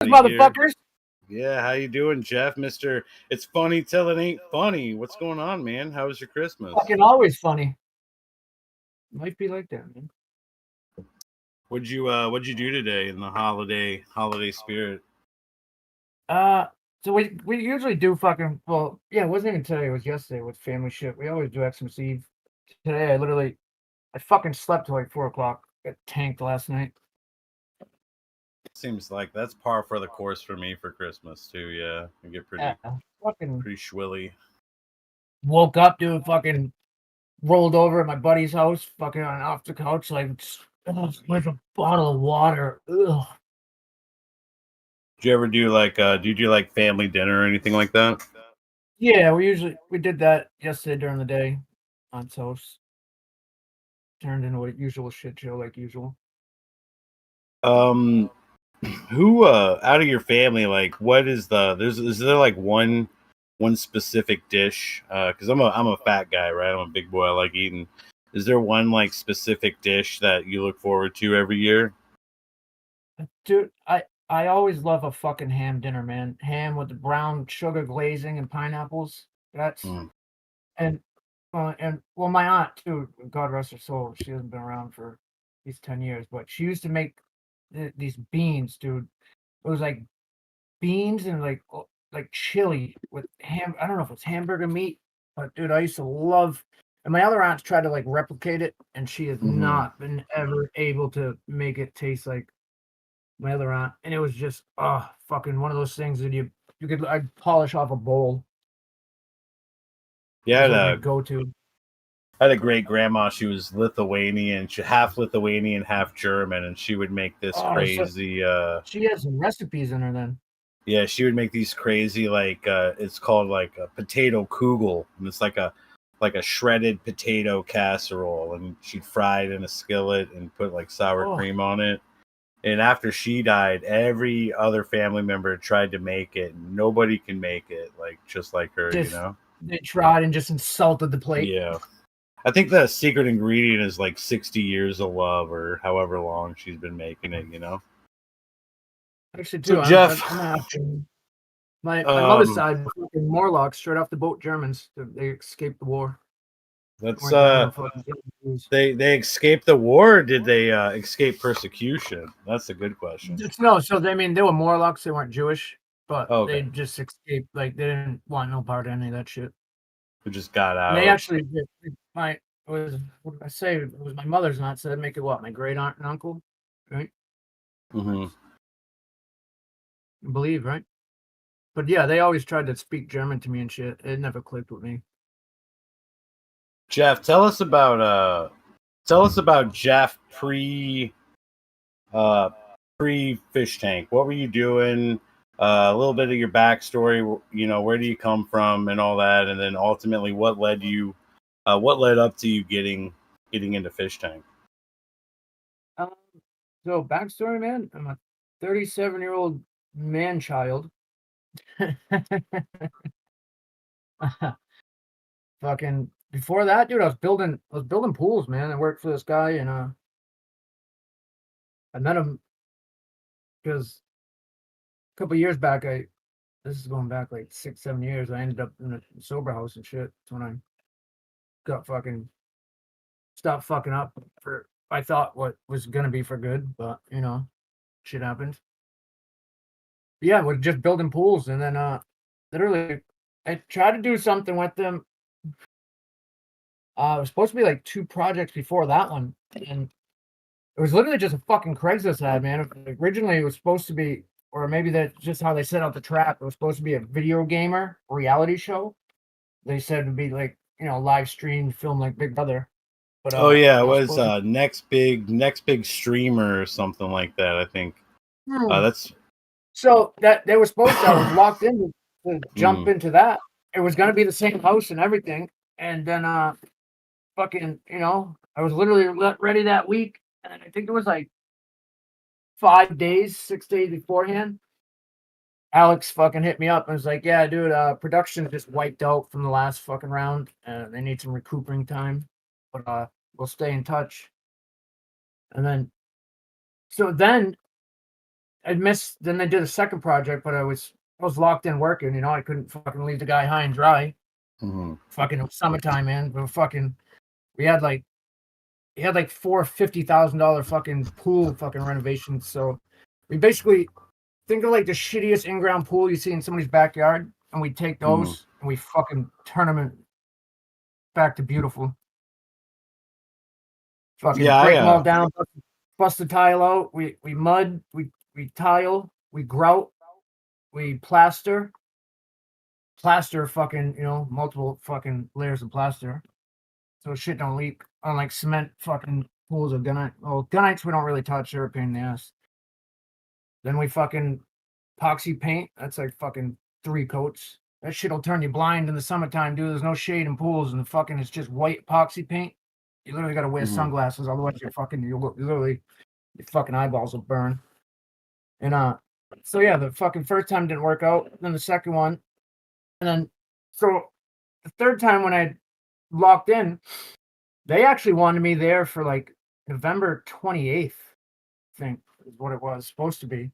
here. motherfuckers. Yeah, how you doing, Jeff? Mister, it's funny till it ain't funny. What's going on, man? How was your Christmas? Fucking always funny. Might be like that, man. What'd you do today in the holiday spirit? So we usually do fucking, well, yeah, it wasn't even today, it was yesterday with family shit. We always do Xmas Eve. Today I fucking slept till like 4 o'clock. Got tanked last night. Seems like that's par for the course for me for Christmas too. Yeah, I get Fucking pretty schwilly. woke up, dude, fucking rolled over at my buddy's house, fucking off the couch, like with a bottle of water. Ugh. Do you ever do you do like family dinner or anything like that? Yeah, we did that yesterday during the day on toast. Turned into a usual shit show like usual. Who out of your family, like, what is is there like one specific dish? Because I'm a fat guy, right? I'm a big boy. I like eating. Is there one like specific dish that you look forward to every year? Dude, I always love a fucking ham dinner, man. Ham with the brown sugar glazing and pineapples. That's Mm. and well, my aunt too. God rest her soul. She hasn't been around for these 10 years, but she used to make these beans, dude. It was like beans and like chili with ham. I don't know if it's hamburger meat, but dude, I used to love. And my other aunt's tried to like replicate it, and she has Mm-hmm. not been ever able to make it taste like my other aunt. And it was just fucking one of those things that I'd polish off a bowl. It Yeah, was like my go-to. I had a great grandma. She was Lithuanian, half Lithuanian, half German, and she would make this So crazy. she has some recipes in her then. Yeah, she would make these crazy it's called like a potato kugel, and it's like a shredded potato casserole, and she'd fry it in a skillet and put like sour cream on it. And after she died, every other family member tried to make it. Nobody can make it just like her, you know? They tried and just insulted the plate. Yeah. I think the secret ingredient is like 60 years of love or however long she's been making it, you know? Actually, So, too, Jeff, my mother's side, fucking Morlocks, straight off the boat, Germans. They escaped the war. that's they escaped the war, or did they escape persecution? That's a good question. No, so they were Morlocks, they weren't Jewish, but Okay. they just escaped, like they didn't want no part of any of that shit. Who just got out. And they actually what did I say? It was my mother's aunt, so that'd make it what, my great aunt and uncle, right? Mm-hmm. I believe, right? But yeah, they always tried to speak German to me and shit. It never clicked with me. Jeff, tell us about Jeff pre Fishtank. What were you doing? A little bit of your backstory. You know, where do you come from and all that, and then ultimately what led up to you getting into Fishtank? So backstory, man. I'm a 37-year-old man child. Fucking before that, dude, I was building pools, man. I worked for this guy, and I met him because a couple years back, this is going back like 6, 7 years. I ended up in a sober house and shit. That's when I got stopped fucking up for I thought what was gonna be for good, but shit happened. Yeah, we're just building pools, and then literally I tried to do something with them. It was supposed to be like 2 projects before that one, and it was literally just a fucking Craigslist ad, man. Originally, it was supposed to be, or maybe that's just how they set out the trap. It was supposed to be a video gamer reality show. They said it'd be like live stream, film like Big Brother. But Oh yeah, it was next big streamer or something like that. I think that's so that they were supposed to. I was locked in to jump into that. It was going to be the same house and everything, and then fucking I was literally ready that week, and I think it was like 5 days, 6 days beforehand. Alex fucking hit me up and was like, "Yeah, dude, production just wiped out from the last fucking round. They need some recouping time, but we'll stay in touch." And then, so then I missed. Then they did a second project, but I was locked in working. You know, I couldn't fucking leave the guy high and dry. Fucking, it was summertime, man. We had like four $50,000 fucking pool fucking renovations. So we basically think of like the shittiest in-ground pool you see in somebody's backyard, and we take those and we fucking turn them back to beautiful. Fucking break them all down, bust the tile out. We mud, we tile, we grout, we plaster fucking, you know, multiple fucking layers of plaster, so shit don't leak. Unlike cement fucking pools of gunite. Well, gunites we don't really touch. They're a pain in the ass. Then we fucking epoxy paint. That's like fucking 3 coats. That shit'll turn you blind in the summertime, dude. There's no shade in pools, and it's just white epoxy paint. You literally got to wear sunglasses, otherwise your fucking eyeballs will burn. And so yeah, the fucking first time didn't work out. Then the second one, and then so the third time when I locked in, they actually wanted me there for like November 28th, I think is what it was supposed to be.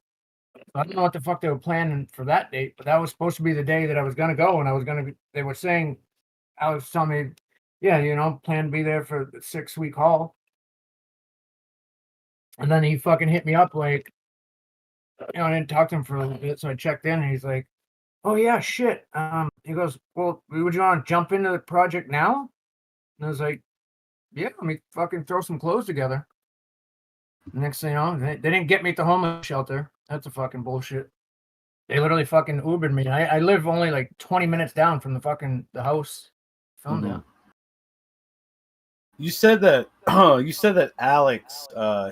I don't know what the fuck they were planning for that date, but that was supposed to be the day that I was gonna go, and they were saying, Alex told me, yeah, you know, plan to be there for the 6-week haul. And then he fucking hit me up like, you know, I didn't talk to him for a little bit, so I checked in, and he's like, oh yeah, shit. He goes, well, would you want to jump into the project now? And I was like, yeah, let me fucking throw some clothes together. Next thing you know, they didn't get me at the homeless shelter. That's a fucking bullshit. They literally fucking Ubered me. I live only like 20 minutes down from the house. Filmed it. You said that Alex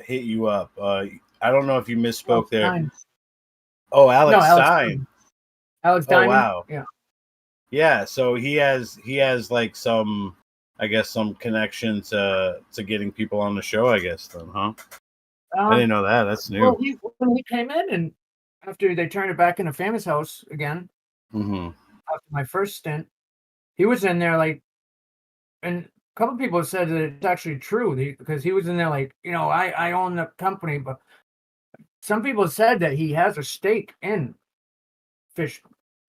hit you up. I don't know if you misspoke there. Stein. Oh, Alex Stein. Alex Stein. Oh, wow. Yeah. Yeah, so he has like some, I guess, some connection to getting people on the show, I guess, then, huh? I didn't know that. That's new. Well, when he came in, and after they turned it back into Famous House again, after my first stint, he was in there like, and a couple people said that it's actually true because he was in there like, you know, I own the company, but some people said that he has a stake in Fish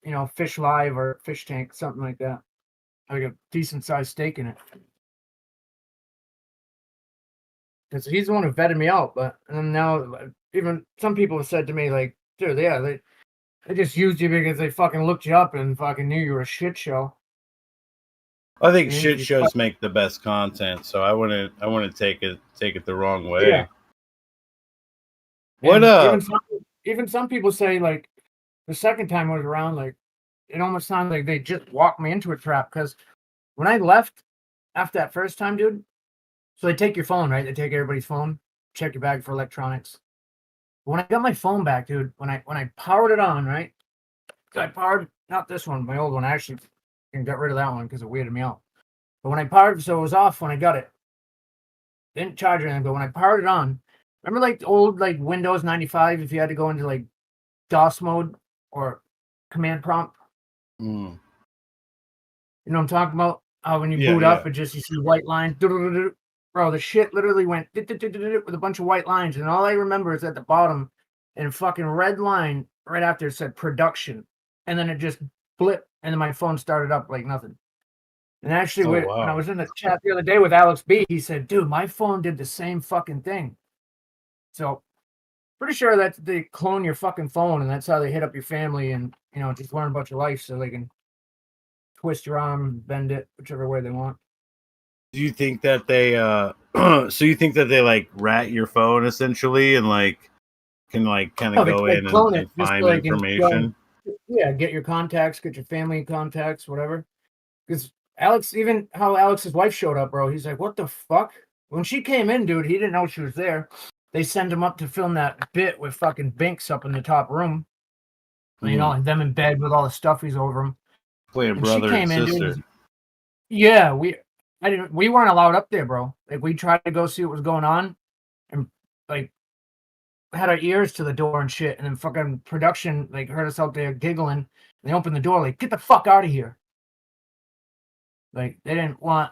Live or Fishtank, something like that, like a decent sized stake in it. Because he's the one who vetted me out, but and now even some people have said to me like, dude, yeah, they just used you because they fucking looked you up and fucking knew you were a shit show. I think shit shows make the best content, so I wouldn't take it the wrong way. Yeah. What even some people say like the second time I was around, like it almost sounded like they just walked me into a trap, because when I left after that first time, dude, so they take your phone, right? They take everybody's phone, check your bag for electronics. When I got my phone back, dude, when I powered it on, right? I powered, not this one, my old one. I actually got rid of that one because it weirded me out. But when I powered, so it was off when I got it. Didn't charge or anything, but when I powered it on, remember like the old like Windows 95, if you had to go into like DOS mode or command prompt? You know what I'm talking about? When you boot up, you see white lines. Bro, the shit literally went with a bunch of white lines, and all I remember is at the bottom, and fucking red line right after it said production, and then it just blipped, and then my phone started up like nothing. And actually, when I was in the chat the other day with Alex B, he said, "Dude, my phone did the same fucking thing." So, pretty sure that they clone your fucking phone, and that's how they hit up your family, and you know, just learn about your life, so they can twist your arm, bend it, whichever way they want. Do you think that they so you think that they like rat your phone essentially and like can like kind of go in and find information? Yeah, get your contacts, get your family contacts, whatever. Because even how Alex's wife showed up, bro, he's like, what the fuck? When she came in, dude, he didn't know she was there. They send him up to film that bit with fucking Binks up in the top room. You know, and them in bed with all the stuffies over him. Playing brother and sister. Dude, yeah, we weren't allowed up there, bro. Like we tried to go see what was going on, and like had our ears to the door and shit, and then fucking production like heard us out there giggling, and they opened the door like, get the fuck out of here. Like they didn't want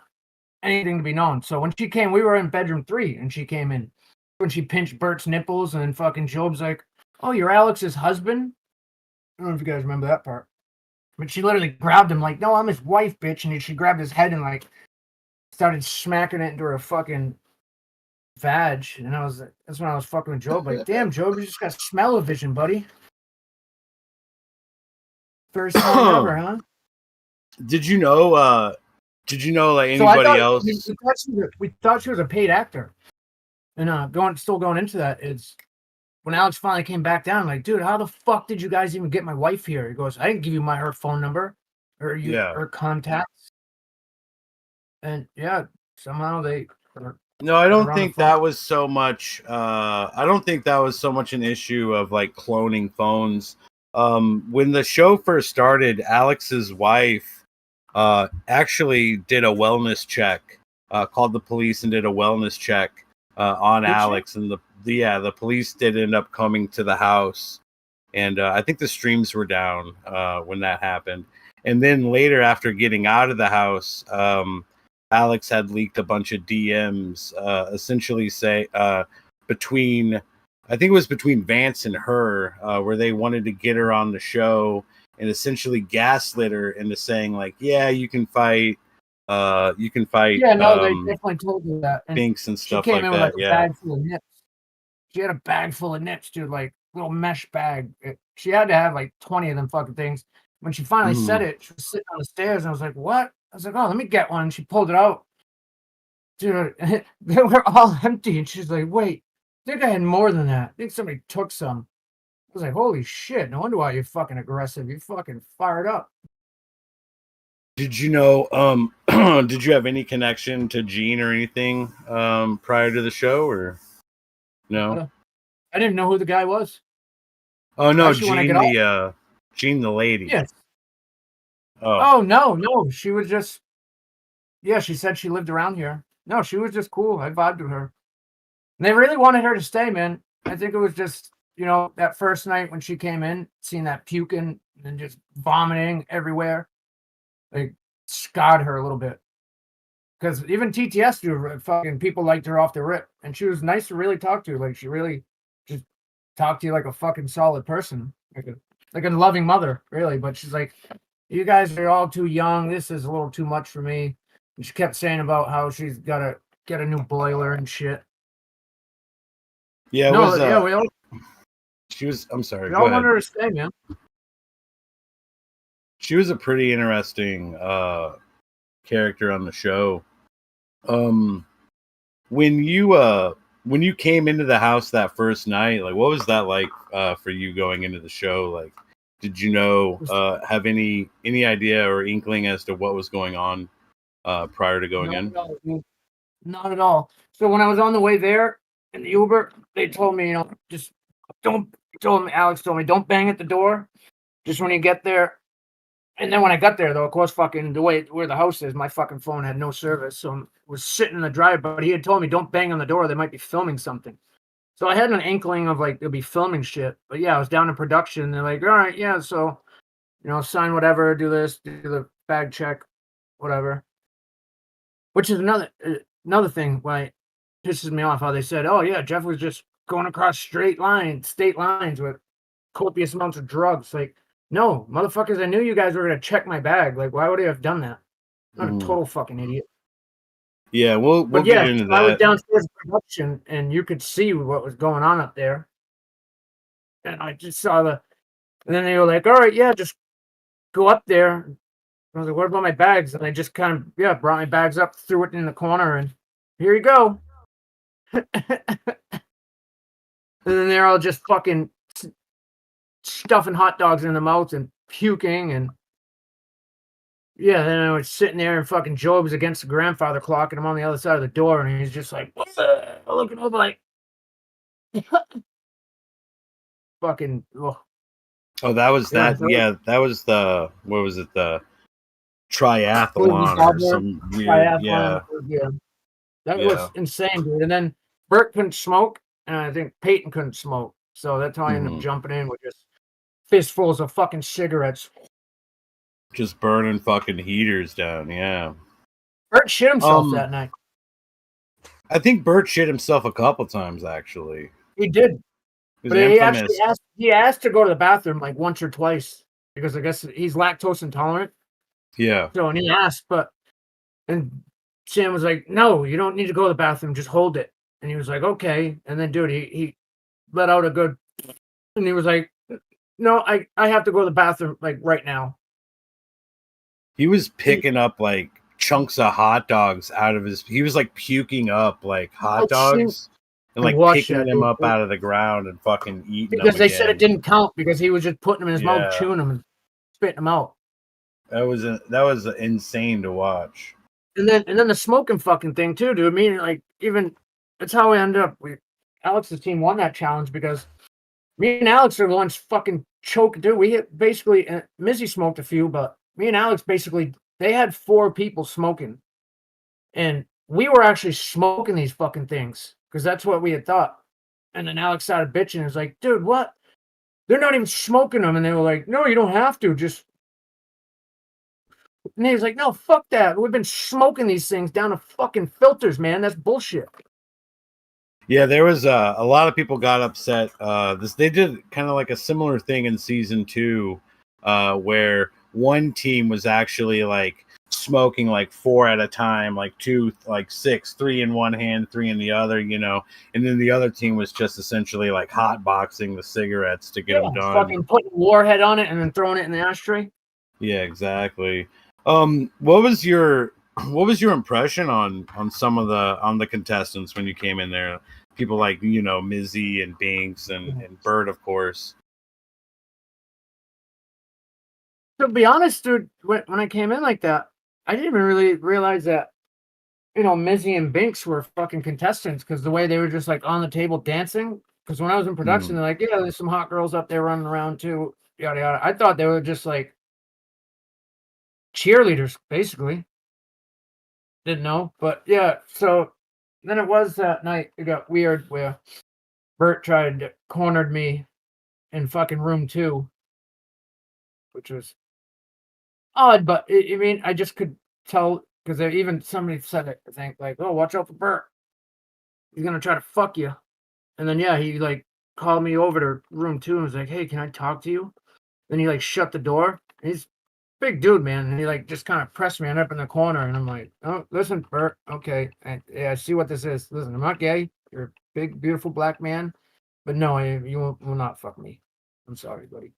anything to be known. So when she came, we were in bedroom 3, and she came in when she pinched Bert's nipples, and then fucking Joob's like, "Oh, you're Alex's husband?" I don't know if you guys remember that part. But she literally grabbed him like, "No, I'm his wife, bitch," and she grabbed his head and like started smacking it into her fucking vag. And that's when I was fucking with Joob. Like, damn, Joob, you just got smell-o-vision, buddy. First time ever, huh? Did you know like So I anybody thought else? we thought she was a paid actor. And still going into that is when Alex finally came back down, I'm like, dude, how the fuck did you guys even get my wife here? He goes, I didn't give you her phone number or her contacts. And yeah, somehow they No, I don't think that was so much I don't think that was so much an issue of like cloning phones. When the show first started, Alex's wife actually did a wellness check, called the police and did a wellness check on Alex, and the police did end up coming to the house, and I think the streams were down when that happened. And then later, after getting out of the house, Alex had leaked a bunch of DMs, essentially between, I think it was between Vance and her, where they wanted to get her on the show and essentially gaslit her into saying like, yeah, you can fight. Yeah, no, they definitely told me that. And Binks and stuff she came like in that. with like a bag full of nips. She had a bag full of nips, dude, like little mesh bag. She had to have like 20 of them fucking things. When she finally said it, she was sitting on the stairs, and I was like, "What?" I was like, "Oh, let me get one." And she pulled it out, dude. They were all empty, and she's like, "Wait, I think I had more than that. I think somebody took some." I was like, "Holy shit! No wonder why you're fucking aggressive. You fucking fired up." Did you know? Did you have any connection to Gene or anything prior to the show, or no? I didn't know who the guy was. Oh no, Actually, Gene the lady. Yes. Oh No. She was just. Yeah, she said she lived around here. No, she was just cool. I vibed with her. And they really wanted her to stay, man. I think it was just, that first night when she came in, seeing that puking and just vomiting everywhere, like scarred her a little bit. Because even TTS, dude, fucking people liked her off the rip. And she was nice to really talk to. Like, she really just talked to you like a fucking solid person. Like a loving mother, really. But she's like, you guys are all too young. This is a little too much for me. And she kept saying about how she's got to get a new boiler and shit. yeah, it was. We all. She was. I'm sorry. We all want her to stay, man. She was a pretty interesting character on the show. When you came into the house that first night, like what was that like for you going into the show? Like, did you have any idea or inkling as to what was going on prior to going in? Not at all. So when I was on the way there in the Uber, they told me, just Alex told me, don't bang at the door. Just when you get there. And then when I got there, though, of course, fucking the way where the house is, my fucking phone had no service. So I was sitting in the drive, but he had told me, don't bang on the door. They might be filming something. So I had an inkling of like, they'll be filming shit. But yeah, I was down in production. They're like, all right, yeah. So, sign whatever, do this, do the bag check, whatever. Which is another thing why it pisses me off how they said, oh yeah, Jeff was just going across state lines with copious amounts of drugs. Like, no, motherfuckers, I knew you guys were gonna check my bag. Like, why would I have done that? I'm not a total fucking idiot. Yeah, we'll get into that. I was downstairs in production, and you could see what was going on up there. And I just saw and then they were like, all right, yeah, just go up there. I was like, what about my bags? And I just kind of, brought my bags up, threw it in the corner, and here you go. And then they're all just fucking stuffing hot dogs in their mouths and puking. And yeah, then I was sitting there and fucking Joob's against the grandfather clock, and I'm on the other side of the door, and he's just like, looking over like, fucking, ugh. Oh, that was that. Yeah, that was the, what was it? The triathlon or some weird. Yeah. That was insane, dude. And then Bert couldn't smoke, and I think Peyton couldn't smoke. So that's how I ended up jumping in with just fistfuls of fucking cigarettes. Just burning fucking heaters down, yeah. Bert shit himself that night. I think Bert shit himself a couple times, actually. He did. But he actually asked to go to the bathroom like once or twice because I guess he's lactose intolerant. Yeah. So and he asked, and Sam was like, "No, you don't need to go to the bathroom. Just hold it." And he was like, "Okay." And then, dude, he let out a good, and he was like, "No, I have to go to the bathroom like right now." He was picking up like chunks of hot dogs out of his. He was like puking up like hot dogs and like picking them up out of the ground and fucking eating them because they said it didn't count because he was just putting them in his mouth, chewing them and spitting them out. That was insane to watch. And then the smoking fucking thing too, dude. I mean, like even that's how we ended up. Alex's team won that challenge because me and Alex are the ones fucking choking. Dude, we hit basically. Mizzy smoked a few, but me and Alex basically they had 4 people smoking, and we were actually smoking these fucking things because that's what we had thought. And then Alex started bitching. It was like, dude, what? They're not even smoking them, and they were like, no, you don't have to. Just and he was like, no, fuck that. We've been smoking these things down to fucking filters, man. That's bullshit. Yeah, there was a lot of people got upset. They did kind of like a similar thing in season 2, where one team was actually like smoking like 4 at a time, like 2, like 6, 3 in one hand, 3 in the other, and then the other team was just essentially like hot boxing the cigarettes to get them done. Fucking putting Warhead on it and then throwing it in the ashtray. Yeah, exactly. What was your impression on some of the contestants when you came in there? People like Mizzy and Binks and Bert, of course. To be honest, dude, when I came in like that, I didn't even really realize that Mizzy and Binks were fucking contestants because the way they were just like on the table dancing. Because when I was in production, they're like, yeah, there's some hot girls up there running around too, yada yada. I thought they were just like cheerleaders, basically. Didn't know, but yeah. So then it was that night. It got weird where Bert cornered me in fucking room 2, which was odd. But I mean, I just could tell because even somebody said it. I think like, oh, watch out for Bert. He's gonna try to fuck you. And then yeah, he like called me over to room 2 and was like, hey, can I talk to you? Then he like shut the door. He's big dude, man. And he like just kind of pressed me up in the corner. And I'm like, oh, listen, Bert. Okay. Yeah, I see what this is. Listen, I'm not gay. You're a big, beautiful black man. But no, you will not fuck me. I'm sorry, buddy.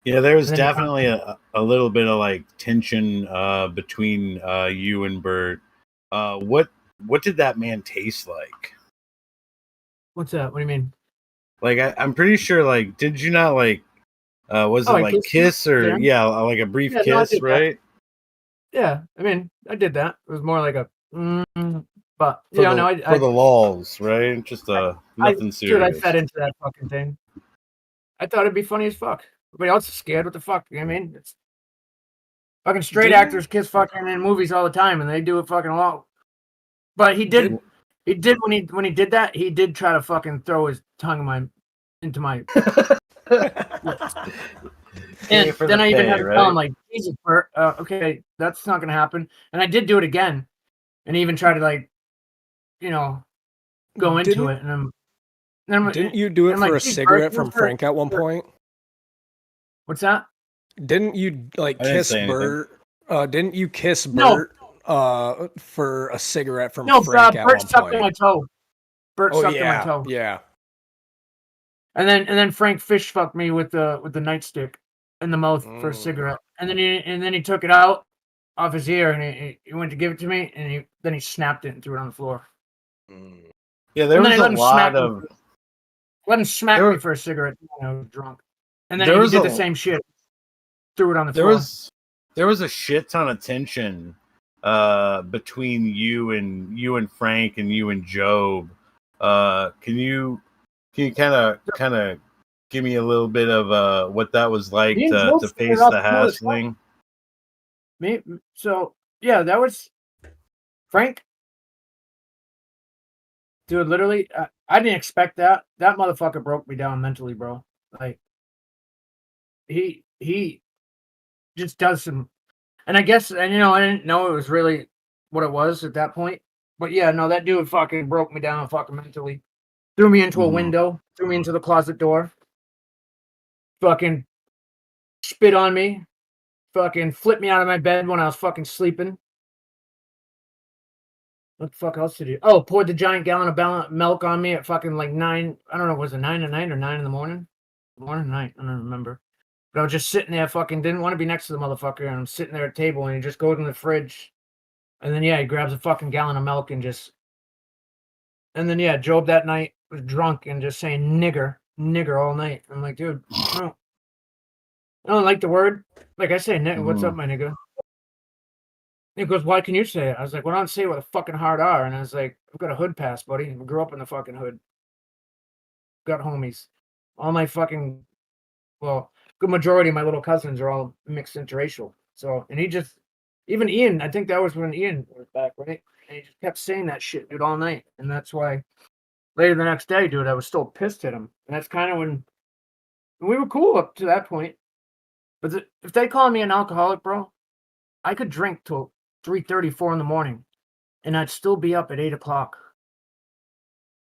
Yeah, there was definitely a little bit of like tension between you and Bert. What did that man taste like? What's that? What do you mean? Like I'm pretty sure like did you not like was it like kiss or like a brief kiss, right? Yeah, I mean I did that. It was more like a but for the lulz, right? Just nothing serious. Dude, I fed into that fucking thing. I thought it'd be funny as fuck. Everybody else is scared. What the fuck? I mean, it's fucking straight actors kiss fucking in movies all the time, and they do it fucking a lot. But he did when he did that. He did try to fucking throw his tongue into my. And then I even had to tell him like, Jesus, Bert, okay, that's not gonna happen. And I did do it again, and he even tried to like, go into it. And didn't you do it for a cigarette from Frank at one point? What's that? Didn't you like kiss Bert? Didn't you kiss Bert for a cigarette from Frank at one point? No, Bert sucked on my toe. Bert sucked on my toe. Yeah. And then Frank fish fucked me with the nightstick in the mouth for a cigarette. And then he took it out off his ear and he went to give it to me and then he snapped it and threw it on the floor. Yeah, there was a lot of. Let him smack me for a cigarette when I was drunk. And then he did the same shit. Threw it on the floor. There was a shit ton of tension between you and Frank and you and Joob. Can you kind of give me a little bit of what that was like to face the hassling? So yeah, that was Frank. Dude, literally, I didn't expect that. That motherfucker broke me down mentally, bro. Like, he just does some, and I guess, and I didn't know it was really what it was at that point. But yeah, no, that dude fucking broke me down fucking mentally. threw me into a window, threw me into the closet door, fucking spit on me, fucking flipped me out of my bed when I was fucking sleeping. What the fuck else did he? Oh, poured the giant gallon of milk on me at fucking like 9. I don't know, was it 9 at night or 9 in the morning? Morning, night, I don't remember. But I was just sitting there, fucking didn't want to be next to the motherfucker, and I'm sitting there at the table, and he just goes in the fridge, and then he grabs a fucking gallon of milk and just, and then Joob that night was drunk and just saying nigger all night. I'm like, dude, I don't like the word. Like I say, what's up, my nigga? He goes, why can you say it? I was like, well, I don't say it with a fucking hard R. And I was like, I've got a hood pass, buddy. I grew up in the fucking hood. Got homies. All my fucking, well, good majority of my little cousins are all mixed interracial. So, and he just, even Ian, I think that was when Ian was back, right? And he just kept saying that shit, dude, all night. And that's why later the next day, dude, I was still pissed at him. And that's kind of when we were cool up to that point. But if they call me an alcoholic, bro, I could drink till 3:30, 4 in the morning, and I'd still be up at 8 o'clock.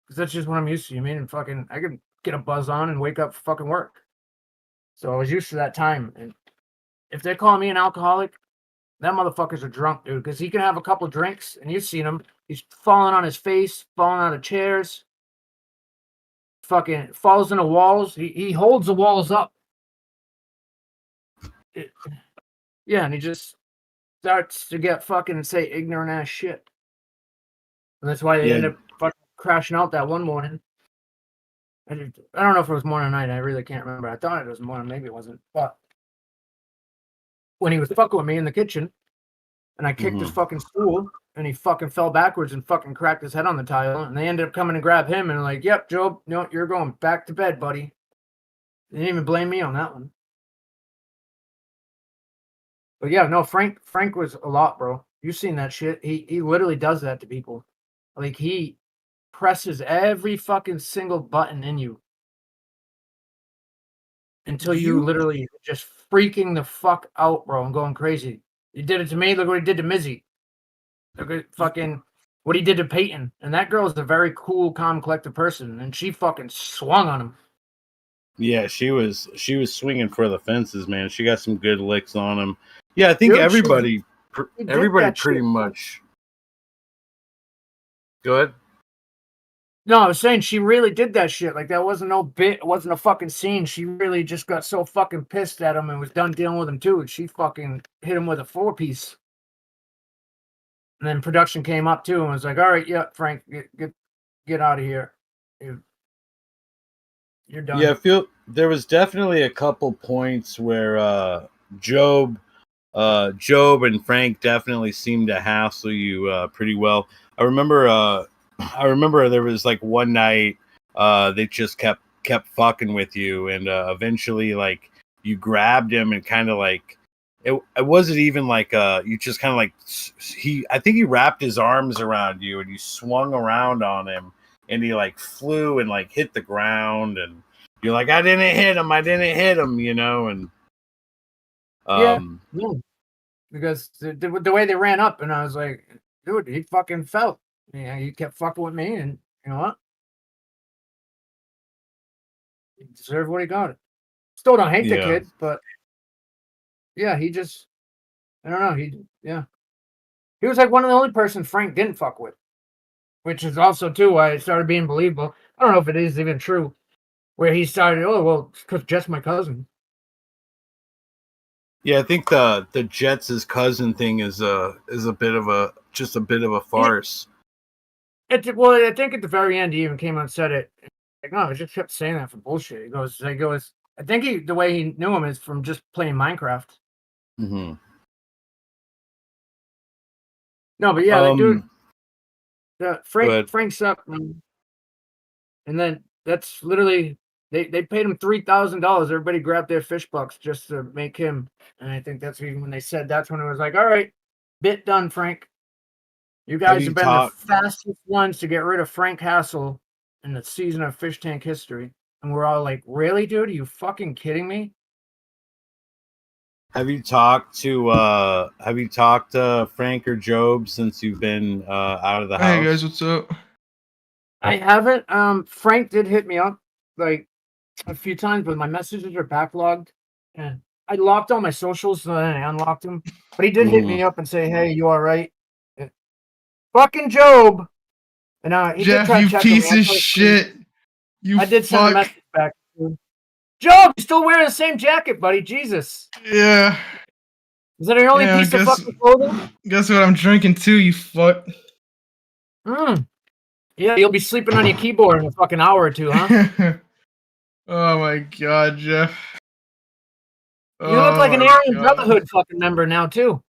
Because that's just what I'm used to. You mean, fucking, I could get a buzz on and wake up for fucking work. So I was used to that time. And if they call me an alcoholic, that motherfucker's a drunk, dude. Because he can have a couple drinks, and you've seen him. He's falling on his face, falling out of chairs, fucking falls into walls. He holds the walls up. And he just starts to get fucking say ignorant ass shit. And that's why they ended up fucking crashing out that one morning. I don't know if it was morning or night. I really can't remember. I thought it was morning. Maybe it wasn't. But when he was fucking with me in the kitchen, and I kicked his fucking stool, and he fucking fell backwards and fucking cracked his head on the tile, and they ended up coming to grab him and like, yep, Joob, no, you're going back to bed, buddy. They didn't even blame me on that one. But yeah, no, Frank was a lot, bro. You've seen that shit. He literally does that to people. Like, he presses every fucking single button in you until you literally just freaking the fuck out, bro, and going crazy. He did it to me. Look what he did to Mizzy. Look at fucking what he did to Peyton. And that girl is a very cool, calm, collected person, and she fucking swung on him. Yeah, she was swinging for the fences, man. She got some good licks on him. Yeah, I think everybody pretty much. Go ahead. No, I was saying she really did that shit. Like, that wasn't no bit. It wasn't a fucking scene. She really just got so fucking pissed at him and was done dealing with him too. And she fucking hit him with a 4-piece. And then production came up too and was like, "All right, yeah, Frank, get out of here. You're done." Yeah, I feel there was definitely a couple points where Joob and Frank definitely seemed to hassle you pretty well. I remember there was like one night they just kept fucking with you, and eventually like you grabbed him and kind of like it wasn't even like you just kind of like I think he wrapped his arms around you and you swung around on him and he like flew and like hit the ground and you're like, I didn't hit him, you know. And yeah. Because the way they ran up, and I was like, dude, he fucking felt. Yeah, he kept fucking with me, and you know what? He deserved what he got. Still don't hate the kid, but yeah, he just, I don't know. He was like one of the only persons Frank didn't fuck with, which is also too why it started being believable. I don't know if it is even true, where he started, oh well, because Jeff's my cousin. Yeah, I think the Jets' cousin thing is a bit of a farce. Well, I think at the very end he even came out and said it. Like, no, I just kept saying that for bullshit. He goes, I think the way he knew him is from just playing Minecraft. Mm-hmm. No, but yeah, dude, Frank sucked, man. And then that's literally they paid him $3,000. Everybody grabbed their fish bucks just to make him. And I think that's even when they said that's when it was like, all right, bit done, Frank. You guys have been the fastest ones to get rid of Frank Hassel in the season of Fishtank history. And we're all like, really, dude? Are you fucking kidding me? Have you talked to Frank or Joob since you've been out of the house? Hey guys, what's up? I haven't. Frank did hit me up like a few times, but my messages are backlogged, and I locked all my socials, and then I unlocked them. But he did hit me up and say, "Hey, you all right?" Fucking Joob. And he Jeff, did try to you check piece on me. of shit. You I did send a fuck. message back. Joob, you still wearing the same jacket, buddy? Jesus. Yeah. Is that your only piece of fucking clothing? Guess what I'm drinking too, you fuck. Yeah, you'll be sleeping on your keyboard in a fucking hour or two, huh? Oh my god, Jeff. You look like an Aryan Brotherhood fucking member now too.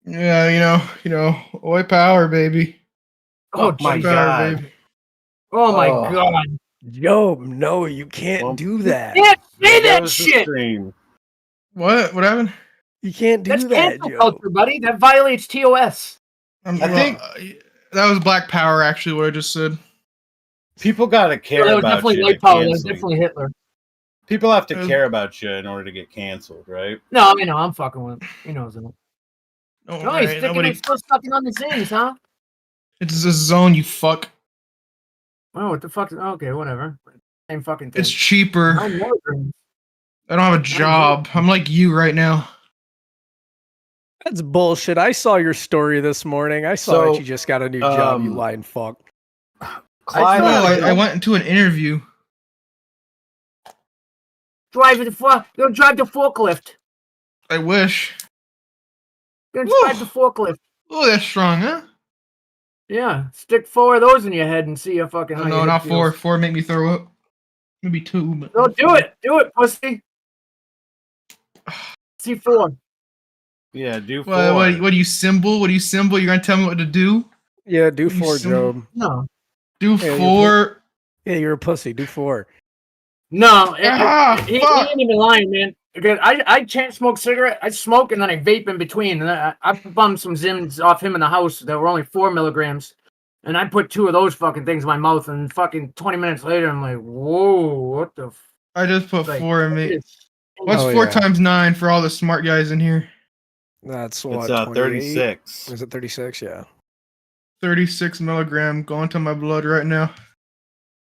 Yeah, you know, oi power, baby. Oh my god. Baby. Oh my god. Joob, no, you can't do that. You can't say that shit. What? What happened? You can't do That's that, cancel culture, buddy. That violates TOS. I think that was Black Power, actually, what I just said. People gotta care that was about definitely you. White power. That was definitely Hitler. People have to care about you in order to get canceled, right? No, I know. I'm fucking with him. He knows it. Oh, no, he's still sucking on the zings, huh? It's a zone, you fuck. Oh, what the fuck? Okay, whatever. Same fucking thing. It's cheaper. I don't have a job. I'm like you right now. That's bullshit. I saw your story this morning. I saw that you just got a new job, you lying fuck. I went into an interview. Go drive the forklift. I wish. Go drive the forklift. Oh, that's strong, huh? Yeah, stick 4 of those in your head and see your fucking. No, not 4. 4 make me throw up. Maybe 2. But no, do it, pussy. See 4. Yeah, do 4. What do you symbol? What do you symbol? You're gonna tell me what to do? Yeah, do 4, Joob. No. Do 4. Yeah, you're a pussy. Do 4. No, he ain't even lying, man. Because I can't smoke cigarette. I smoke and then I vape in between. And I bummed some Zims off him in the house that were only 4 milligrams. And I put 2 of those fucking things in my mouth. And fucking 20 minutes later, I'm like, whoa, what the? I just put 4 in me. What's 4 times 9 for all the smart guys in here? That's what? It's 36. Is it 36? Yeah. 36 milligram going to my blood right now.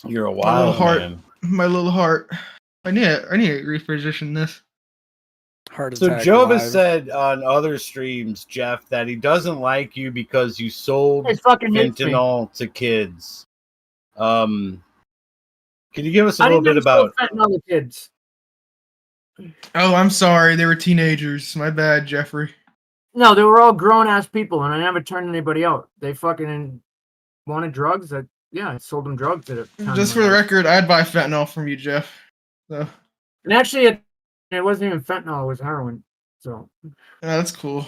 You're a wild man. My little heart. I need to reposition this. So Joob has said on other streams, Jeff, that he doesn't like you because you sold fentanyl to kids. Can you give us a little bit about fentanyl to kids? Oh, I'm sorry. They were teenagers. My bad, Jeffrey. No, they were all grown-ass people, and I never turned anybody out. They fucking wanted drugs. I sold them drugs at it. Just for the record, I'd buy fentanyl from you, Jeff. So. And actually, it wasn't even fentanyl; it was heroin. So. Yeah, that's cool.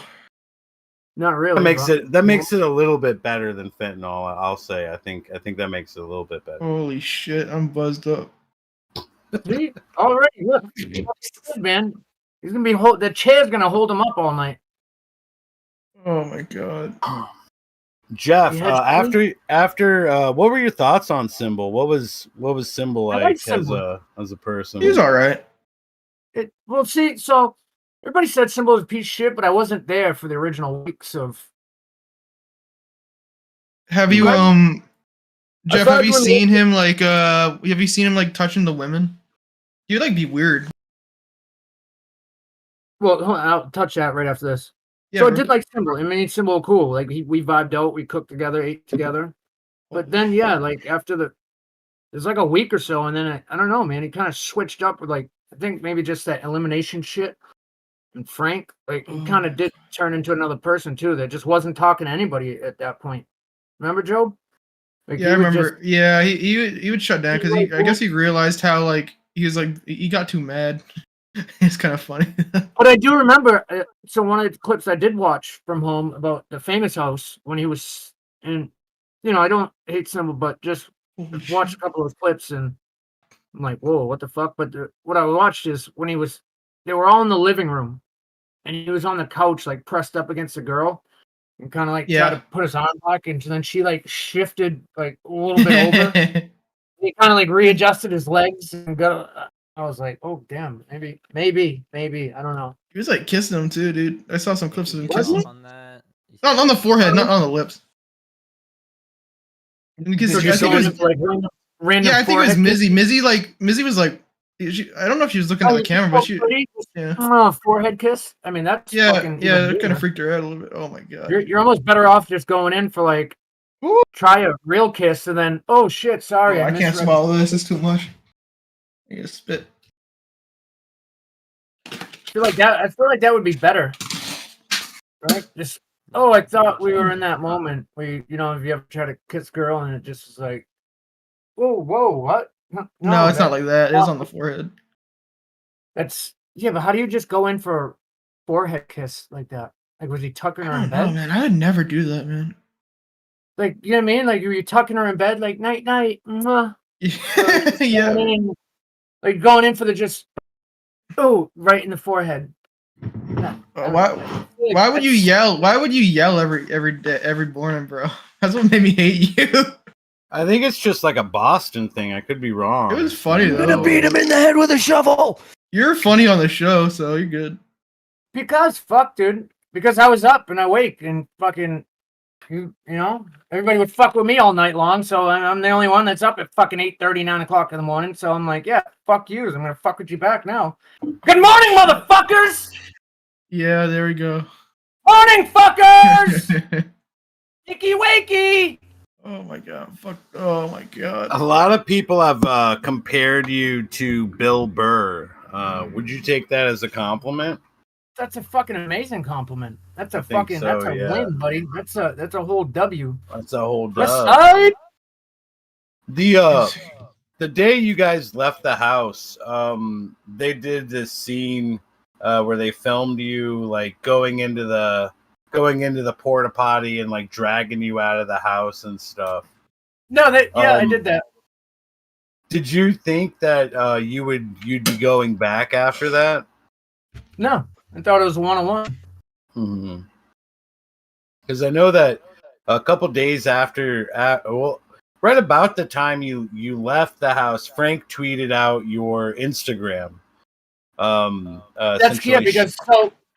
Not really. That makes it a little bit better than fentanyl. I'll say. I think that makes it a little bit better. Holy shit! I'm buzzed up. See, already look, good, man. He's gonna be the chair's gonna hold him up all night. Oh my god. Jeff, after what were your thoughts on Symbol? What was Symbol like as a person? He's all right. Well, see, so everybody said Symbol was a piece of shit, but I wasn't there for the original weeks of. Have you Jeff? Have you seen him like? Have you seen him like touching the women? He'd like be weird. Well, I'll touch that right after this. Yeah, so I did like Symbol. I mean, Symbol cool. Like we vibed out, we cooked together, ate together. But then like after there's like a week or so, and then I don't know, man. He kind of switched up with like I think maybe just that elimination shit. And Frank, like he kind of did turn into another person too. That just wasn't talking to anybody at that point. Remember, Joob? Like, yeah, I remember. He would shut down because I guess he realized how like he got too mad. It's kind of funny. But I do remember. So one of the clips I did watch from home about the famous house when he was, and I don't hate Symbol, but just watched a couple of clips and I'm like, whoa, what the fuck? But what I watched is when they were all in the living room, and he was on the couch like pressed up against a girl, and kind of like tried to put his arm back, and then she like shifted like a little bit over. He kind of like readjusted his legs and got. I was like, oh damn, maybe, I don't know. He was like kissing him too, dude. I saw some clips of him kissing. On that. Not on the forehead, not on the lips. Because I think it was like random. Yeah, I think it was Mizzy. Mizzy was like, I don't know if she was looking at the camera, but she. Yeah. Forehead kiss. I mean, that's fucking. Yeah, that kind of freaked her out a little bit. Oh my god. You're almost better off just going in for like, try a real kiss and then, oh shit, sorry, I can't swallow this. It's too much. I gotta spit. I feel like that would be better, right? Just I thought we were in that moment where if you ever try to kiss a girl and it just is like, whoa, what? No, it's not like that. It's on the forehead. But how do you just go in for a forehead kiss like that? Like, was he tucking her in bed? No, man, I would never do that, man. Like, you know what I mean? Like, were you tucking her in bed, like night, yeah. Like going in for the just, right in the forehead. Why would you yell? Why would you yell every morning, bro? That's what made me hate you. I think it's just like a Boston thing. I could be wrong. It was funny though. I'm gonna beat him in the head with a shovel. You're funny on the show, so you're good. Because fuck, dude. Because I was up and awake and fucking, everybody would fuck with me all night long. So I'm the only one that's up at fucking 8:30, 9 o'clock in the morning. So I'm like, yeah, fuck you. I'm gonna fuck with you back now. Good morning, motherfuckers. Yeah, there we go. Morning, fuckers. Icky wakey. Oh my god! Fuck! Oh my god! A lot of people have compared you to Bill Burr. Would you take that as a compliment? That's a fucking amazing compliment. That's a win, buddy. That's a whole W. That's a whole dub. The day you guys left the house, they did this scene where they filmed you like going into the porta potty and like dragging you out of the house and stuff. No, I did that. Did you think that you'd be going back after that? No, I thought it was one-on-one. Because I know that a couple days after, right about the time you left the house, Frank tweeted out your Instagram. That's because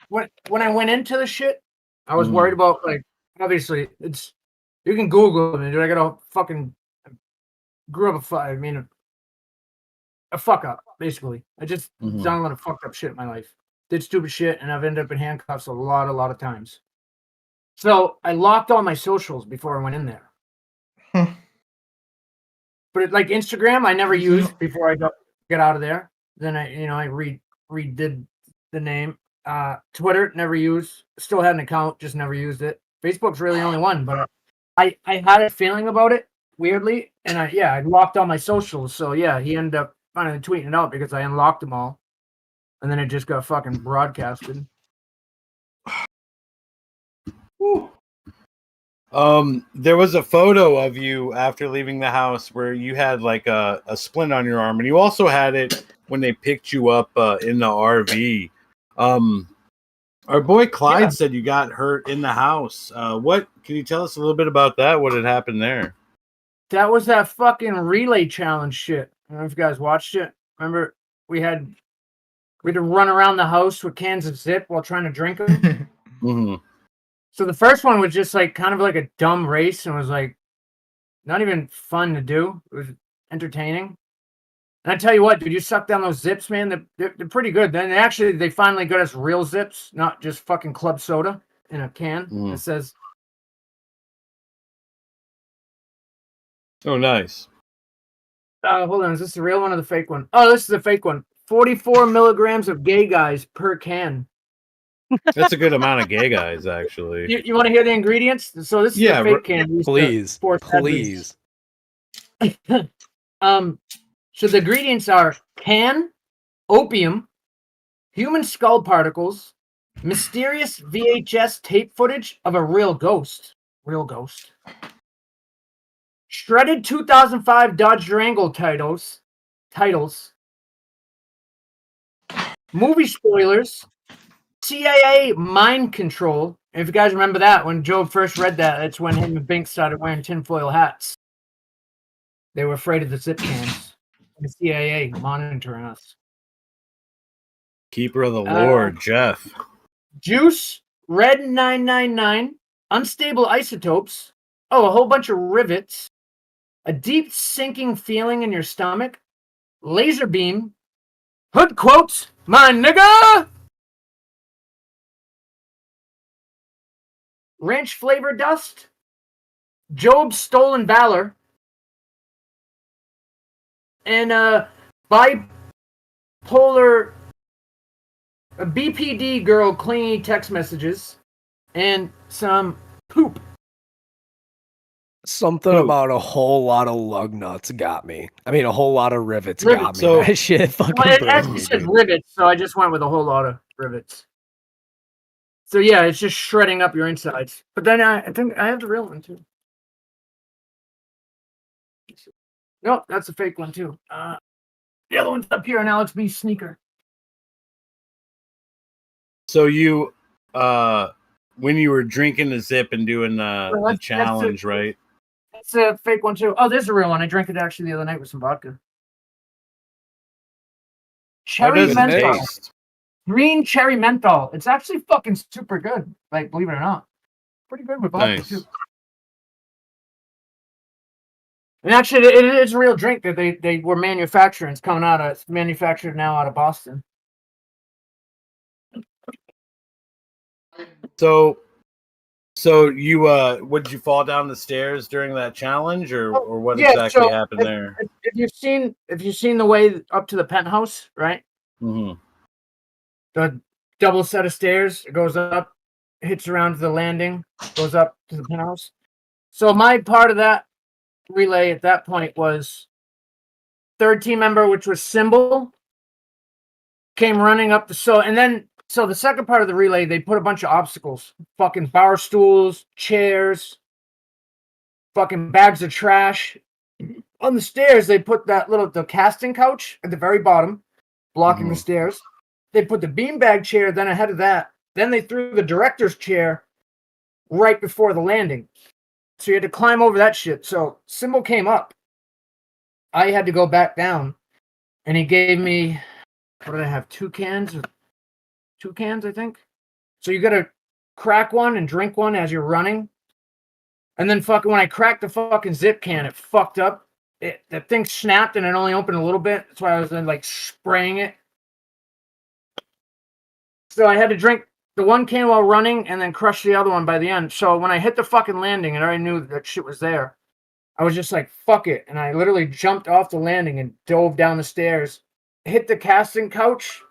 when I went into the shit, I was worried about, like, obviously you can Google it, dude. I got a fucking grew up a fuck up, basically. I just done a lot of fucked up shit in my life. Did stupid shit, and I've ended up in handcuffs a lot of times. So I locked all my socials before I went in there. But like Instagram, I never used before I get out of there. Then I redid the name. Twitter, never used. Still had an account, just never used it. Facebook's really the only one, but I had a feeling about it, weirdly, and I locked all my socials. So yeah, he ended up finally tweeting it out because I unlocked them all, and then it just got fucking broadcasted. There was a photo of you after leaving the house where you had like a splint on your arm, and you also had it when they picked you up in the RV. Our boy Clyde said you got hurt in the house. What can you tell us a little bit about that? What had happened there? That was that fucking relay challenge shit. I don't know if you guys watched it. Remember, we had to run around the house with cans of Zip while trying to drink them. So the first one was just like kind of like a dumb race and was like not even fun to do. It was entertaining. And I tell you what, dude, you suck down those Zips, man. They're pretty good. Then they finally got us real Zips, not just fucking club soda in a can. It says. Oh, nice. Hold on, is this the real one or the fake one? Oh, this is the fake one. 44 milligrams of gay guys per can. That's a good amount of gay guys, actually. You want to hear the ingredients? So this is the fake can. Please. So the ingredients are can, opium, human skull particles, mysterious VHS tape footage of a real ghost, shredded 2005 Dodge Durango titles, movie spoilers, CIA mind control. And if you guys remember that, when Joob first read that, that's when him and Bink started wearing tinfoil hats. They were afraid of the Zip cans. The CIA monitoring us. Keeper of the Lord, Jeff. Juice, Red 999, unstable isotopes. Oh, a whole bunch of rivets. a deep sinking feeling in your stomach, laser beam, hood quotes, my nigga, ranch flavor dust, Joob's stolen valor, and bipolar a BPD girl clingy text messages, and some poop. Something about a whole lot of lug nuts got me. I mean, a whole lot of rivets got me. So, that shit fucking it actually says rivets, so I just went with a whole lot of rivets. So yeah, it's just shredding up your insides. But then I think I have the real one too. Nope, that's a fake one too. The other one's up here, an Alex B sneaker. So you, when you were drinking the zip and doing the challenge, right? That's a fake one too. Oh, there's a real one. I drank it actually the other night with some vodka. Cherry menthol. Green cherry menthol. It's actually fucking super good. Like, believe it or not. Pretty good with vodka too. And actually, it is a real drink that they were manufacturing. It's manufactured now out of Boston. So you would you fall down the stairs during that challenge, or what exactly happened there? If you've seen the way up to the penthouse, right? Mm-hmm. The double set of stairs, it goes up, hits around to the landing, goes up to the penthouse. So my part of that relay at that point was third team member, which was Symbol, came running up So the second part of the relay, they put a bunch of obstacles. Fucking bar stools, chairs, fucking bags of trash. On the stairs, they put the casting couch at the very bottom, blocking the stairs. They put the beanbag chair then ahead of that. Then they threw the director's chair right before the landing. So you had to climb over that shit. So Symbol came up. I had to go back down. And he gave me, what did I have, 2 cans? 2 cans, I think. So you got to crack one and drink one as you're running. And then when I cracked the fucking zip can, it fucked up. That thing snapped and it only opened a little bit. That's why I was then like spraying it. So I had to drink the 1 can while running and then crush the other one by the end. So when I hit the fucking landing and I already knew that shit was there, I was just like, fuck it. And I literally jumped off the landing and dove down the stairs, hit the casting couch.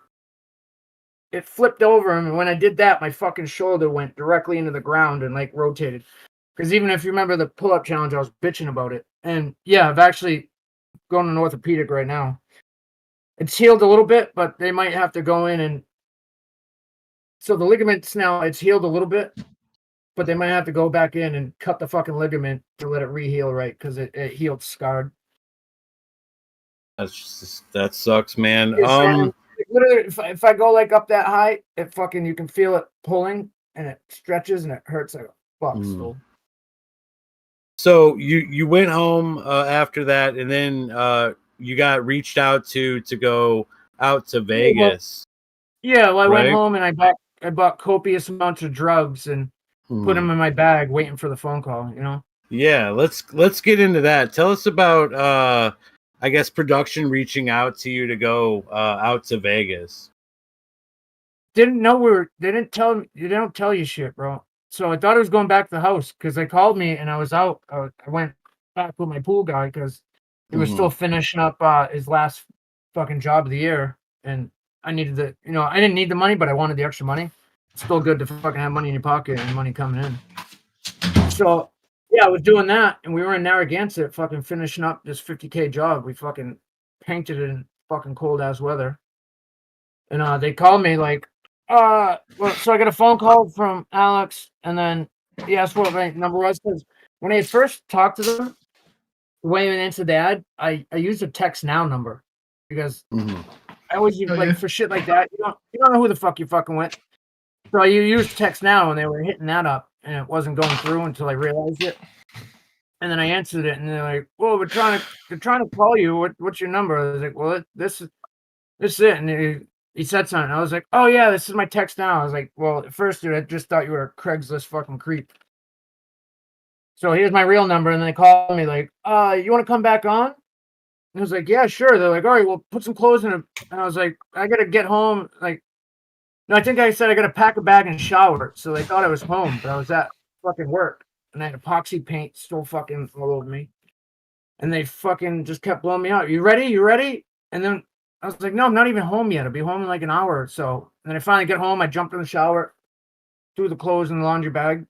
It flipped over, and when I did that, my fucking shoulder went directly into the ground and like rotated. Because even if you remember the pull-up challenge, I was bitching about it. And yeah, I've actually gone to an orthopedic right now. It's healed a little bit, but they might have to go in and so the ligaments now, it's healed a little bit, but they might have to go back in and cut the fucking ligament to let it re-heal right, because it healed scarred. That sucks, man. Literally, if I go like up that high, it fucking, you can feel it pulling and it stretches and it hurts like a fuck. So you went home after that, and then you got reached out to go out to Vegas. Well, I went home and I bought copious amounts of drugs and put them in my bag, waiting for the phone call. You know. Yeah, let's get into that. Tell us about I guess production reaching out to you to go out to Vegas. Didn't know they didn't tell me. They don't tell you shit, bro. So I thought I was going back to the house because they called me and I was out. I went back with my pool guy because he was still finishing up his last fucking job of the year, and I needed I didn't need the money, but I wanted the extra money. It's still good to fucking have money in your pocket and money coming in. So yeah, I was doing that, and we were in Narragansett fucking finishing up this 50K job. We fucking painted it in fucking cold ass weather. And they called me like, so I got a phone call from Alex, and then he asked what my number was, because when I had first talked to them, way into the ad, I used a text now number because I always use for shit like that. You don't know who the fuck you fucking with. So you used text now, and they were hitting that up, and it wasn't going through until I realized it. And then I answered it, and they're like, "Well, they're trying to call you. What's your number?" I was like, "Well, this is it." And he said something. I was like, "Oh yeah, this is my text now." I was like, "Well, at first, dude, I just thought you were a Craigslist fucking creep." So here's my real number, and they called me like, you want to come back on? And I was like, yeah, sure. They're like, all right, well, put some clothes in it. And I was like, I gotta get home. Like, no, I think I said I gotta pack a bag and shower. So they thought I was home, but I was at fucking work, and I had epoxy paint still fucking all over me. And they fucking just kept blowing me out. You ready? You ready? And then I was like, no, I'm not even home yet. I'll be home in like an hour or so. And then I finally get home. I jumped in the shower, threw the clothes in the laundry bag.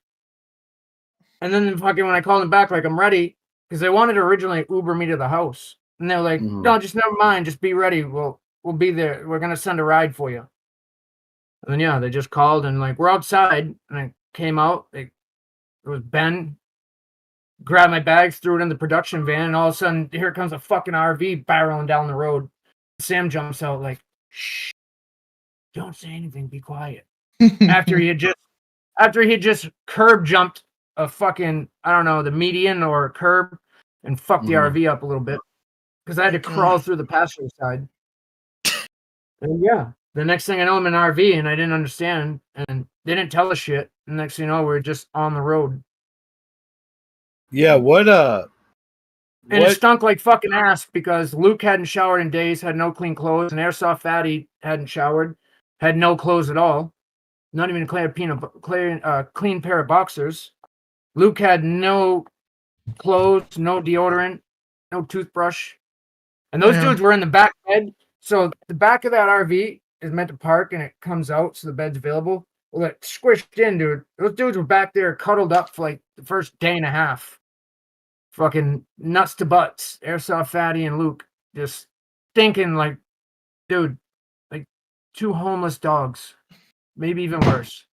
And then fucking when I called them back, like, I'm ready, because they wanted to originally Uber me to the house. And they're like, no, just never mind. Just be ready. We'll be there. We're going to send a ride for you. And then, yeah, they just called and like, we're outside. And I came out. It was Ben. Grabbed my bags, threw it in the production van, and all of a sudden, here comes a fucking RV barreling down the road. Sam jumps out like, shh, don't say anything, be quiet. after he had just curb jumped a fucking, I don't know, the median or a curb and fucked the RV up a little bit. Because I had to crawl through the passenger side. And yeah, the next thing I know, I'm in an RV and I didn't understand. And they didn't tell us shit. And next thing you know, we're just on the road. Yeah, And it stunk like fucking ass because Luke hadn't showered in days, had no clean clothes, and Airsoft Fatty hadn't showered, had no clothes at all, not even a clean pair of boxers. Luke had no clothes, no deodorant, no toothbrush. And those dudes were in the back bed. So the back of that RV is meant to park and it comes out so the bed's available. Well, it squished in, dude. Those dudes were back there cuddled up for like the first day and a half. Fucking nuts to butts. Airsoft Fatty and Luke just stinking like, dude, like 2 homeless dogs. Maybe even worse.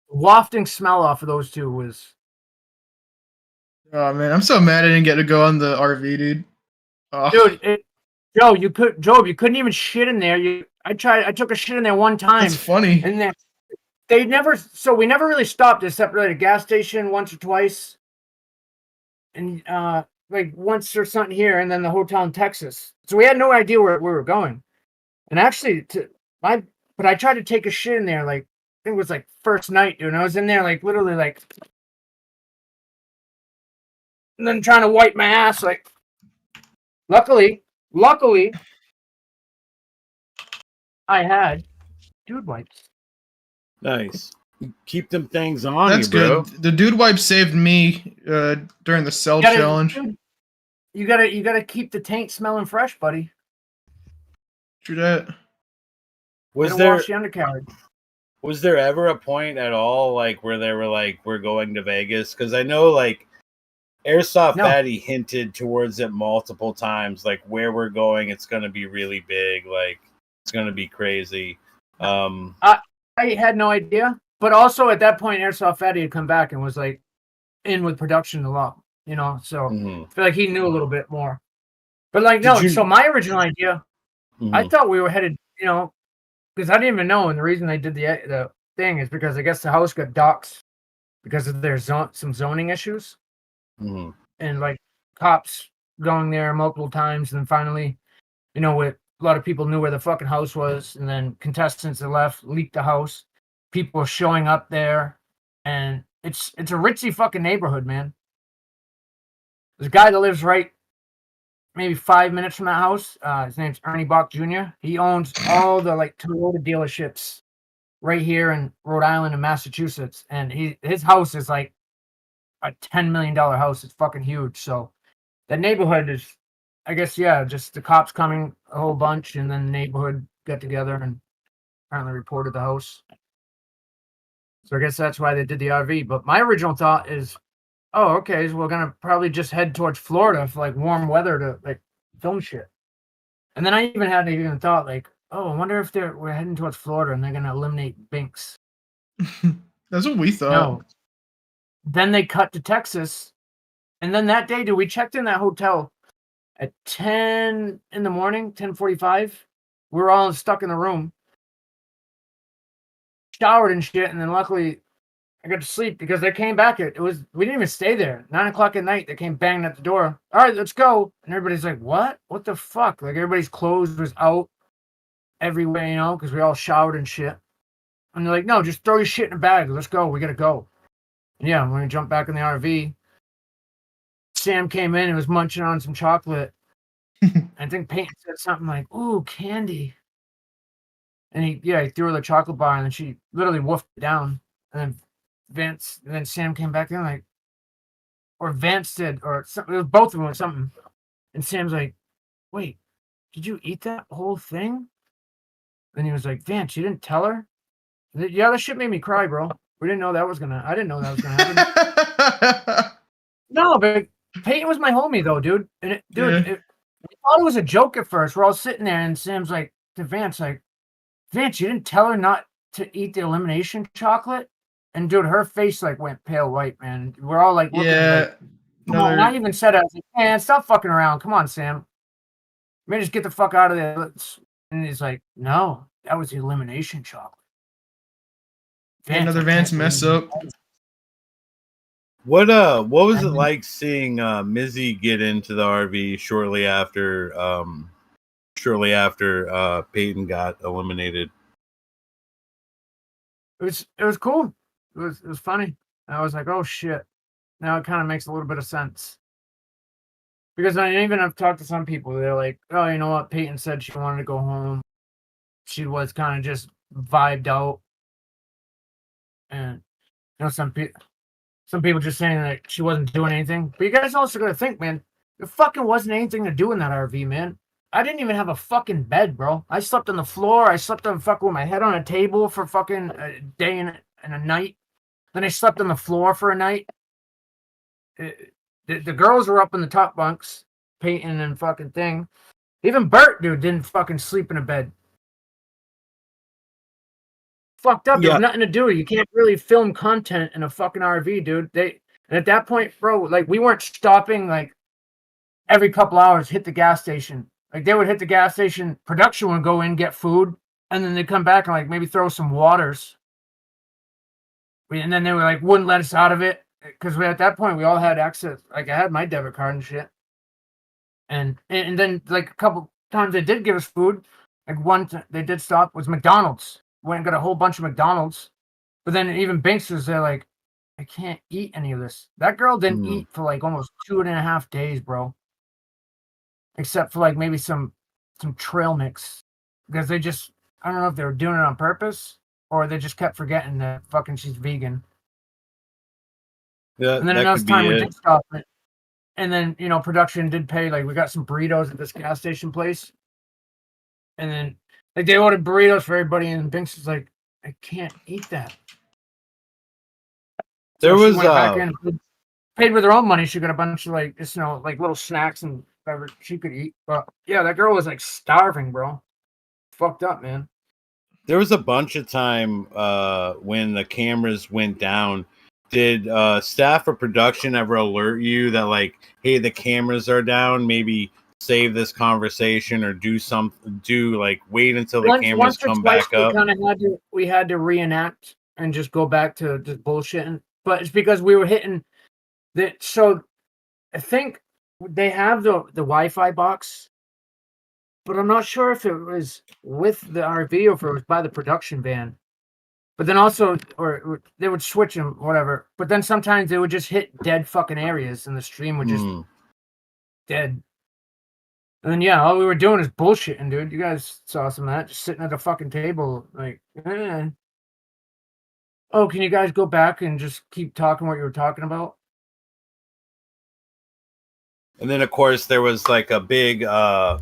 Wafting smell off of those 2 was... Oh, man. I'm so mad I didn't get to go on the RV, dude. Oh. Dude, Job, you couldn't even shit in there. I took a shit in there one time. That's funny. And then we never really stopped except at a gas station once or twice. And like once or something here, and then the hotel in Texas. So we had no idea where we were going. And actually, but I tried to take a shit in there, like I think it was like first night, dude. And I was in there like literally like, and then trying to wipe my ass. Like, luckily, I had dude wipes. Nice. Keep them things on. That's you, bro. good. The dude wipe saved me during the cell challenge. Dude, you gotta keep the taint smelling fresh, buddy. True that. Was wash the undercarriage. Was there ever a point at all like where they were like, we're going to Vegas? Because I know like Airsoft Fatty hinted towards it multiple times, like where we're going, it's gonna be really big, like it's gonna be crazy. I had no idea. But also at that point, Airsoft Fatty had come back and was like in with production a lot, you know. So I feel like he knew a little bit more. But like, so my original idea, I thought we were headed, you know, because I didn't even know. And the reason they did the thing is because I guess the house got doxxed because of their some zoning issues. And like cops going there multiple times. And then finally, you know, a lot of people knew where the fucking house was. And then contestants that left leaked the house. People showing up there, and it's a ritzy fucking neighborhood, man. There's a guy that lives right maybe 5 minutes from that house. His name's Ernie Bach Jr. He owns all the like Toyota dealerships right here in Rhode Island and Massachusetts, and his house is like a $10 million house. It's fucking huge. So that neighborhood is, I guess, yeah, just the cops coming a whole bunch, and then the neighborhood got together and apparently reported the house. So I guess that's why they did the RV. But my original thought is, oh, okay, so we're going to probably just head towards Florida for like warm weather to like film shit. And then I even had thought like, oh, I wonder if we're heading towards Florida and they're going to eliminate Binks. That's what we thought. No. Then they cut to Texas. And then that day, dude, we checked in that hotel at 10 in the morning, 10:45. We were all stuck in the room. Showered and shit, and then luckily I got to sleep because they came back. We didn't even stay there. 9 o'clock at night, they came banging at the door. All right, let's go. And everybody's like, what? What the fuck? Like everybody's clothes was out everywhere, you know, because we all showered and shit. And they're like, no, just throw your shit in a bag. Let's go. We gotta go. Yeah, when we jumped back in the RV, Sam came in and was munching on some chocolate. I think Peyton said something like, "Ooh, candy." And he threw her the chocolate bar, and then she literally woofed it down. And then Sam came back in like, or Vance did, or something. It was both of them or something. And Sam's like, "Wait, did you eat that whole thing?" And he was like, "Vance, you didn't tell her?" Yeah, that shit made me cry, bro. I didn't know that was gonna happen. No, but Peyton was my homie though, dude. And we thought it was a joke at first. We're all sitting there, and Sam's like to Vance, like, "Vance, you didn't tell her not to eat the elimination chocolate?" And dude, her face like went pale white, man. We're all like looking at come on. And I even said, I was like, "Man, stop fucking around. Come on, Sam. Maybe just get the fuck out of there." And he's like, "No, that was the elimination chocolate." Another Vance mess up. What was it like seeing Mizzy get into the RV shortly after Peyton got eliminated? It was cool. It was funny. I was like, "Oh shit." Now it kind of makes a little bit of sense. Because I even have talked to some people, they're like, "Oh, you know what? Peyton said she wanted to go home. She was kind of just vibed out." And some people just saying that she wasn't doing anything. But you guys also got to think, man, there fucking wasn't anything to do in that RV, man. I didn't even have a fucking bed, bro. I slept on the floor. I slept on fucking with my head on a table for fucking a day and a night. Then I slept on the floor for a night. The girls were up in the top bunks, Peyton and fucking thing. Even Bert, dude, didn't fucking sleep in a bed. Fucked up. Yeah. There's nothing to do. You can't really film content in a fucking RV, dude. And at that point, bro, like we weren't stopping like every couple hours, hit the gas station. Like they would hit the gas station, production would go in, get food, and then they'd come back and like maybe throw some waters. And then they were like wouldn't let us out of it because at that point we all had access. Like I had my debit card and shit. And then like a couple times they did give us food. Like one they did stop was McDonald's. Went and got a whole bunch of McDonald's. But then even Binks was there like, "I can't eat any of this." That girl didn't eat for like almost 2.5 days, bro. Except for like maybe some trail mix. Because they just, I don't know if they were doing it on purpose or they just kept forgetting that fucking she's vegan. Yeah, and then another time we did stop it. And then, production did pay, like we got some burritos at this gas station place. And then like they ordered burritos for everybody, and Binks was like, "I can't eat that." There was went back in, paid with her own money. She got a bunch of like just like little snacks and whatever she could eat. But yeah, that girl was like starving, bro. Fucked up, man. There was a bunch of time when the cameras went down. Did staff or production ever alert you that like, hey, the cameras are down? Maybe save this conversation or wait until the cameras come back up. We had to reenact and just go back to just bullshitting, but it's because we were hitting that. So I think they have the Wi-Fi box, but I'm not sure if it was with the RV or if it was by the production van. But then also, or they would switch them, whatever. But then sometimes they would just hit dead fucking areas, and the stream would just dead. And then all we were doing is bullshitting, dude. You guys saw some of that, just sitting at a fucking table, like, "Oh, can you guys go back and just keep talking what you were talking about?" And then, of course, there was like a big, there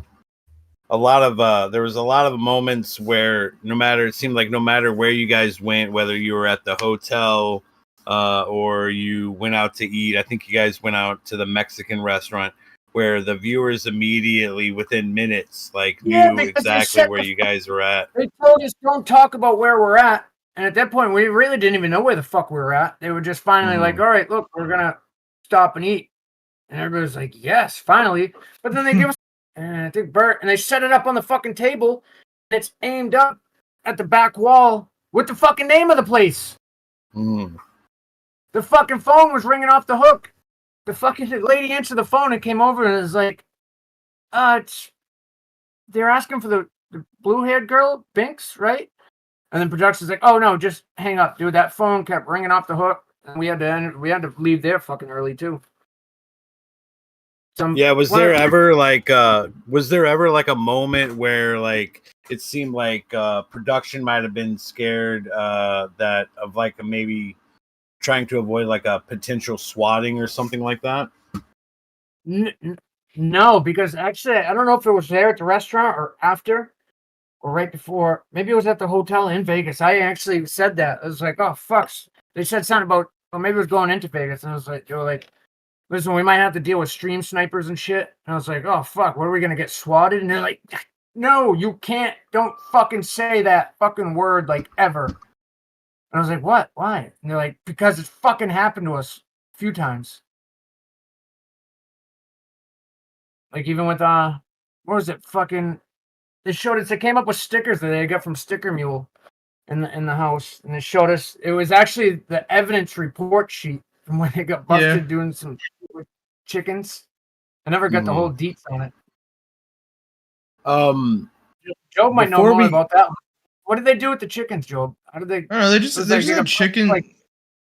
was a lot of moments where it seemed like no matter where you guys went, whether you were at the hotel or you went out to eat, I think you guys went out to the Mexican restaurant, where the viewers immediately, within minutes, like knew exactly where you guys were at. They told us don't talk about where we're at. And at that point, we really didn't even know where the fuck we were at. They were just finally like, "All right, look, we're going to stop and eat." And everybody was like, "Yes, finally." But then they give us, and I think Bert, and they set it up on the fucking table. And it's aimed up at the back wall with the fucking name of the place. The fucking phone was ringing off the hook. The fucking lady answered the phone and came over and was like, they're asking for the blue-haired girl, Binks, right?" And then production's like, "Oh, no, just hang up, dude. That phone kept ringing off the hook." and we had to leave there fucking early too. Was there ever like a moment where like it seemed like production might have been scared that of like maybe trying to avoid like a potential swatting or something like that? No, because actually I don't know if it was there at the restaurant or after or right before. Maybe it was at the hotel in Vegas. I actually said that. I was like, oh fucks. They said something about, or maybe it was going into Vegas, and I was like, they were like, listen, we might have to deal with stream snipers and shit. And I was like, oh fuck, what are we gonna get swatted? And they're like, no, you can't, don't fucking say that fucking word like ever. And I was like, what? Why? And they're like, because it's fucking happened to us a few times. Like even with what was it? Fucking they showed us, they came up with stickers that they got from Sticker Mule in the house, and they showed us it was actually the evidence report sheet from when they got busted doing some with chickens. I never got the whole deets on it. Joob might know more about that one. What did they do with the chickens, Joob? How did they? I don't know. They just had chicken. Like,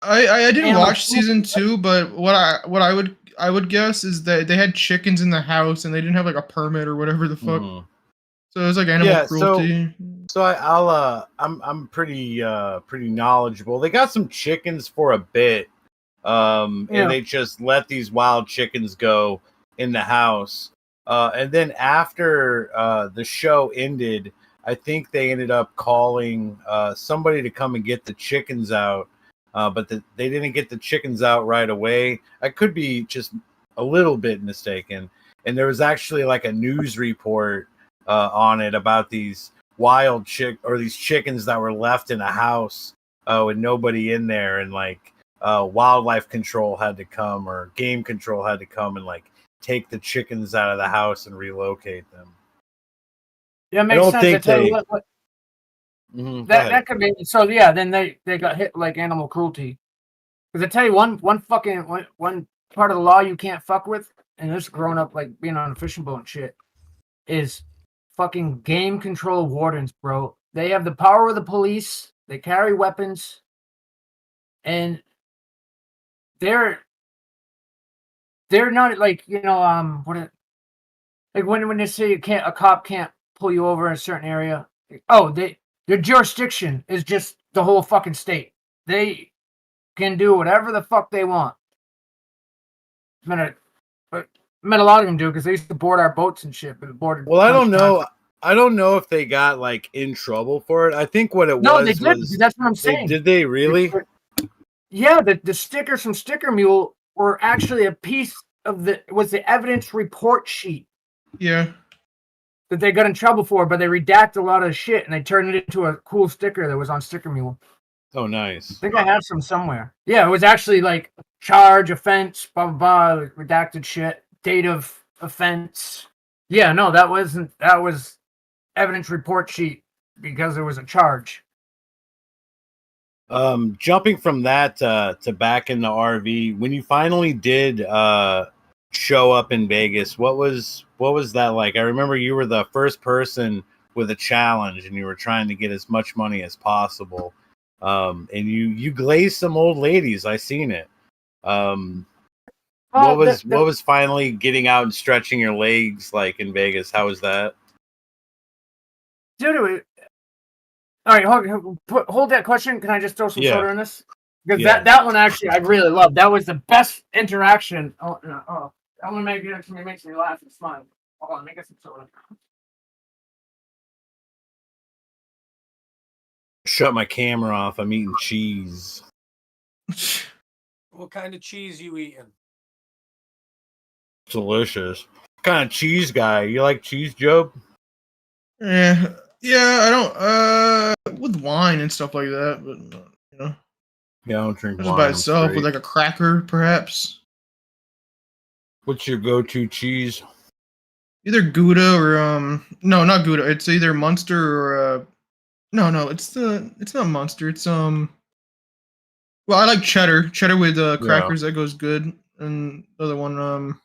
I didn't watch season 2, but what I would guess is that they had chickens in the house and they didn't have like a permit or whatever the fuck. So it was like animal cruelty. So I'm pretty knowledgeable. They got some chickens for a bit, and they just let these wild chickens go in the house. And then after the show ended, I think they ended up calling somebody to come and get the chickens out, but they didn't get the chickens out right away. I could be just a little bit mistaken. And there was actually like a news report on it about these wild these chickens that were left in a house with nobody in there, and like wildlife control had to come, or game control had to come and like take the chickens out of the house and relocate them. Yeah, it makes sense. That could be. So yeah, then they got hit like animal cruelty. Because I tell you one part of the law you can't fuck with, and this growing up like being on a fishing boat and shit, is fucking game control wardens, bro. They have the power of the police. They carry weapons, and they're not like, like when they say a cop can't pull you over in a certain area. Their jurisdiction is just the whole fucking state. They can do whatever the fuck they want. A lot of them do, because they used to board our boats and shit. But well, I don't know. I don't know if they got like in trouble for it. I think what it was. No, they did. That's what I'm saying. Did they really? Yeah, the stickers from Sticker Mule were actually a piece of the evidence report sheet. Yeah. That they got in trouble for, but they redact a lot of shit and they turned it into a cool sticker that was on Sticker Mule. Oh, nice. I think I have some somewhere. Yeah, it was actually like charge, offense, blah, blah, blah, redacted shit, date of offense. Yeah, no, that was evidence report sheet because there was a charge. Jumping from that to back in the RV, when you finally did show up in Vegas, what was that like? I remember you were the first person with a challenge and you were trying to get as much money as possible. And you glazed some old ladies. I seen it. What was finally getting out and stretching your legs like in Vegas? How was that? Dude, all right, hold that question. Can I just throw some soda in this? Because that one actually I really loved. That was the best interaction. I'm gonna make it. Actually makes me laugh and smile. Hold on, make us some soda. Shut my camera off. I'm eating cheese. What kind of cheese you eating? Delicious. What kind of cheese guy? You like cheese, Joob? Yeah, I don't. With wine and stuff like that, but Yeah, I don't drink wine. Just by itself, with like a cracker, perhaps. What's your go-to cheese? Either Gouda or no, not Gouda. It's either Munster or no, it's not Munster. It's well, I like cheddar with crackers. That goes good. And the other one,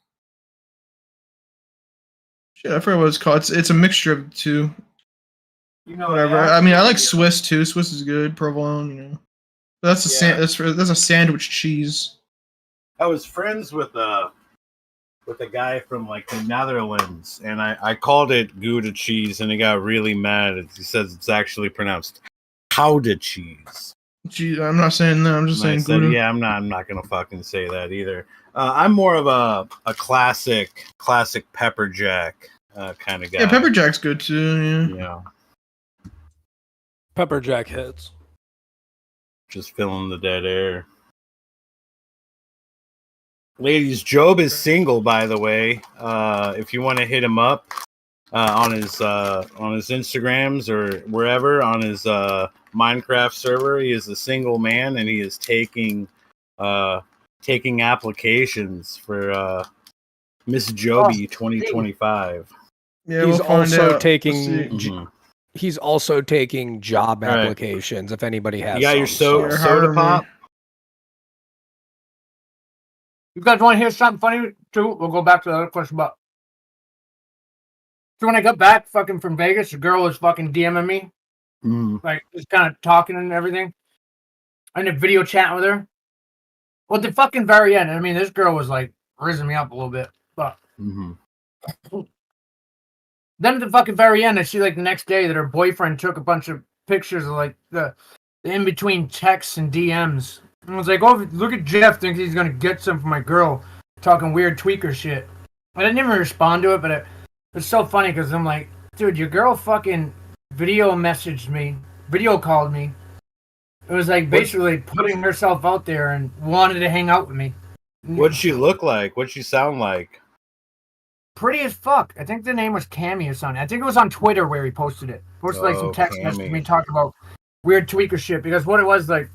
shit, I forgot what it's called. It's a mixture of the two. Whatever. I mean, I like Swiss too. Swiss is good. Provolone, That's a sandwich cheese. I was friends with a guy from like the Netherlands, and I called it Gouda cheese, and he got really mad. He says it's actually pronounced Gouda cheese. Gee, I'm not saying that. I'm just saying Gouda. Yeah, I'm not gonna fucking say that either. I'm more of a classic pepper jack kind of guy. Yeah, pepper jack's good too. Yeah. Pepper jack hits. Just filling the dead air. Ladies, Joob is single, by the way. If you want to hit him up on his Instagrams or wherever, on his Minecraft server, he is a single man, and he is taking applications for Miss Joby 2025. Yeah, he's also taking. Mm-hmm. He's also taking job applications. If anybody has, you got your soda pop. You guys want to hear something funny too? We'll go back to the other question about. So when I got back fucking from Vegas, a girl was fucking DMing me. Like, just kind of talking and everything. I ended up video chatting with her. Well, at the fucking very end, I mean, this girl was like raising me up a little bit. But then at the fucking very end, I see like the next day that her boyfriend took a bunch of pictures of like the in-between texts and DMs. And I was like, oh, look at Jeff, thinks he's going to get some from my girl talking weird tweaker shit. I didn't even respond to it, but it's so funny because I'm like, dude, your girl fucking video called me. It was like basically putting herself out there and wanted to hang out with me. What'd she look like? What'd she sound like? Pretty as fuck. I think the name was Cammy or something. I think it was on Twitter where he posted it. Posted like some text message to me talking about weird tweaker shit. Because what it was, like,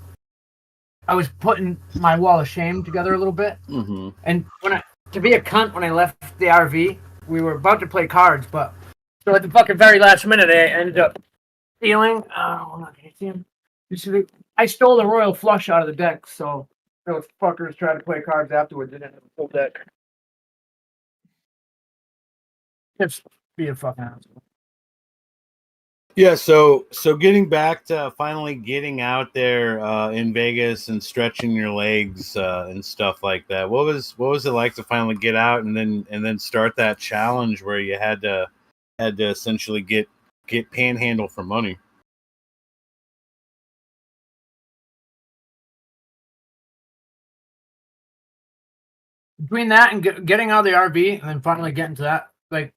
I was putting my wall of shame together a little bit. And to be a cunt, when I left the RV, we were about to play cards, but so at the fucking very last minute, I ended up stealing. Hold on, can you see him? I stole the royal flush out of the deck, so those fuckers tried to play cards afterwards. They didn't have a full deck. Just be a fucking asshole. Yeah, so getting back to finally getting out there in Vegas and stretching your legs and stuff like that. What was it like to finally get out and then start that challenge where you had to essentially get panhandle for money? Between that and getting out of the RV and then finally getting to that, like,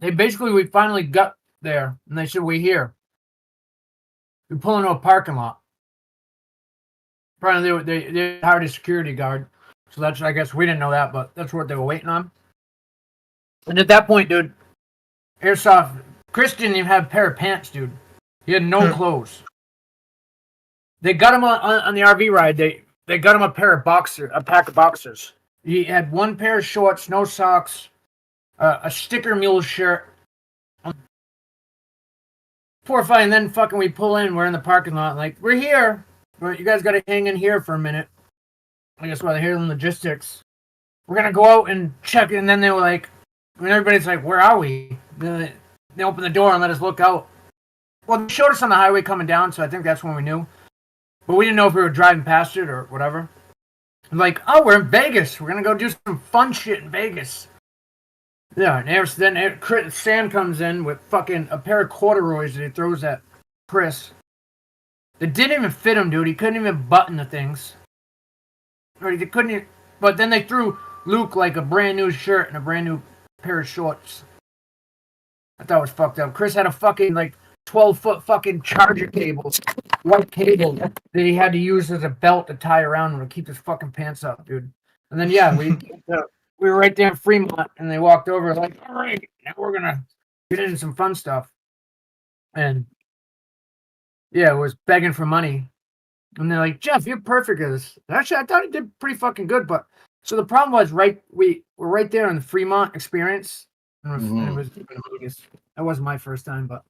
we finally got there, and they said, we're here. We pull into a parking lot. Apparently, they hired a security guard. So that's, I guess we didn't know that, but that's what they were waiting on. And at that point, dude, Airsoft, Chris didn't even have a pair of pants, dude. He had no clothes. They got him on the RV ride. They got him a pack of boxers. He had one pair of shorts, no socks, a sticker mule shirt. Poor fight, and then fucking we pull in, we're in the parking lot, like, we're here. But you guys gotta hang in here for a minute. I guess while they're here in logistics. We're gonna go out and check, and then they were like, when everybody's like, where are we? They opened the door and let us look out. Well, they showed us on the highway coming down, so I think that's when we knew. But we didn't know if we were driving past it or whatever. Like, oh, we're in Vegas. We're gonna go do some fun shit in Vegas. Yeah, and then Sam comes in with fucking a pair of corduroys that he throws at Chris. They didn't even fit him, dude. He couldn't even button the things. Or he couldn't even, but then they threw Luke like a brand new shirt and a brand new pair of shorts. I thought it was fucked up. Chris had a fucking like 12-foot fucking charger cable, white cable that he had to use as a belt to tie around him to keep his fucking pants up, dude. And then yeah, we were right there in Fremont, and they walked over like, all right, now we're gonna get into some fun stuff. And yeah, it was begging for money. And they're like, Jeff, you're perfect at this. And actually, I thought he did pretty fucking good, but so the problem was we were right there in the Fremont experience. And it was that wasn't my first time, but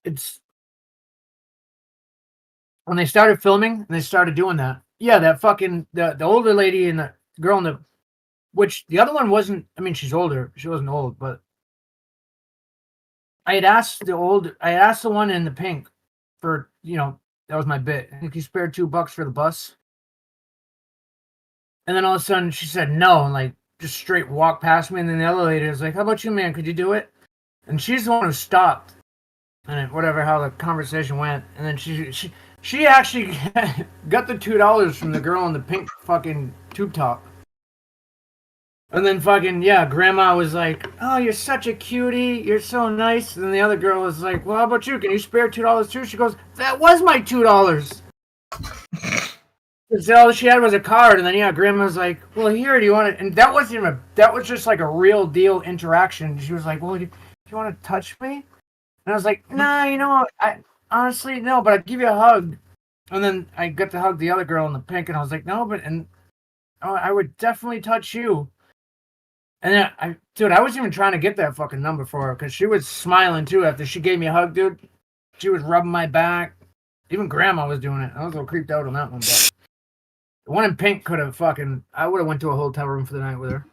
it's when they started filming and they started doing that. Yeah, that fucking the older lady and the girl in the, which the other one wasn't. I mean, she's older. She wasn't old, but I asked the one in the pink for That was my bit. I think you spared $2 for the bus. And then all of a sudden she said no and like just straight walked past me. And then the other lady was like, how about you, man? Could you do it? And she's the one who stopped. And whatever, how the conversation went. And then she actually got the $2 from the girl in the pink fucking tube top. And then fucking, yeah, grandma was like, oh, you're such a cutie. You're so nice. And then the other girl was like, well, how about you? Can you spare $2 too? She goes, that was my $2. So all she had was a card. And then, yeah, grandma was like, well, here, do you want it? And that wasn't even, that was just like a real deal interaction. She was like, well, do you want to touch me? And I was like, nah, you know, I honestly, no, but I'd give you a hug. And then I got to hug the other girl in the pink. And I was like, no, but, and I would definitely touch you. And then I wasn't even trying to get that fucking number for her because she was smiling too after she gave me a hug, dude. She was rubbing my back. Even grandma was doing it. I was a little creeped out on that one, but the one in pink could have I would have went to a hotel room for the night with her.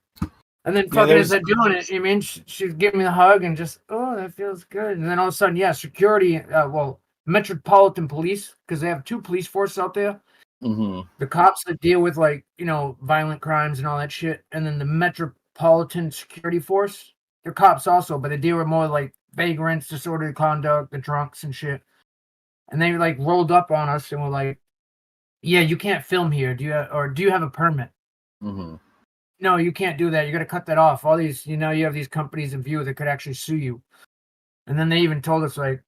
And then fucking as I'm doing it, I mean, she'd give me the hug and just, oh, that feels good. And then all of a sudden, yeah, security, Metropolitan Police, because they have 2 police forces out there. Mm-hmm. The cops that deal with like, violent crimes and all that shit. And then the Metropolitan Security Force, they're cops also, but they deal with more like vagrants, disorderly conduct, the drunks and shit. And they like rolled up on us and were like, yeah, you can't film here. Do you have a permit? Mm-hmm. No, you can't do that. You got to cut that off. All these, you have these companies in view that could actually sue you. And then they even told us like,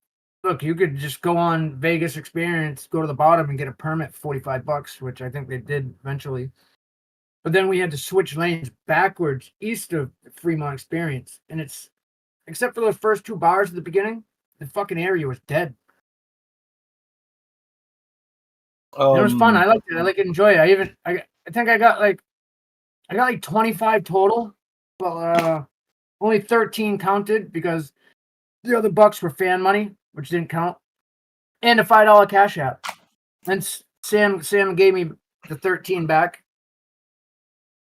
look, you could just go on Vegas Experience, go to the bottom and get a permit for $45, which I think they did eventually. But then we had to switch lanes backwards east of Fremont Experience. And it's, except for those first 2 bars at the beginning, the fucking area was dead. It was fun. I liked it. I enjoy it. I think I got like 25 total, but only 13 counted because the other bucks were fan money, which didn't count, and a $5 cash app. And Sam gave me the 13 back.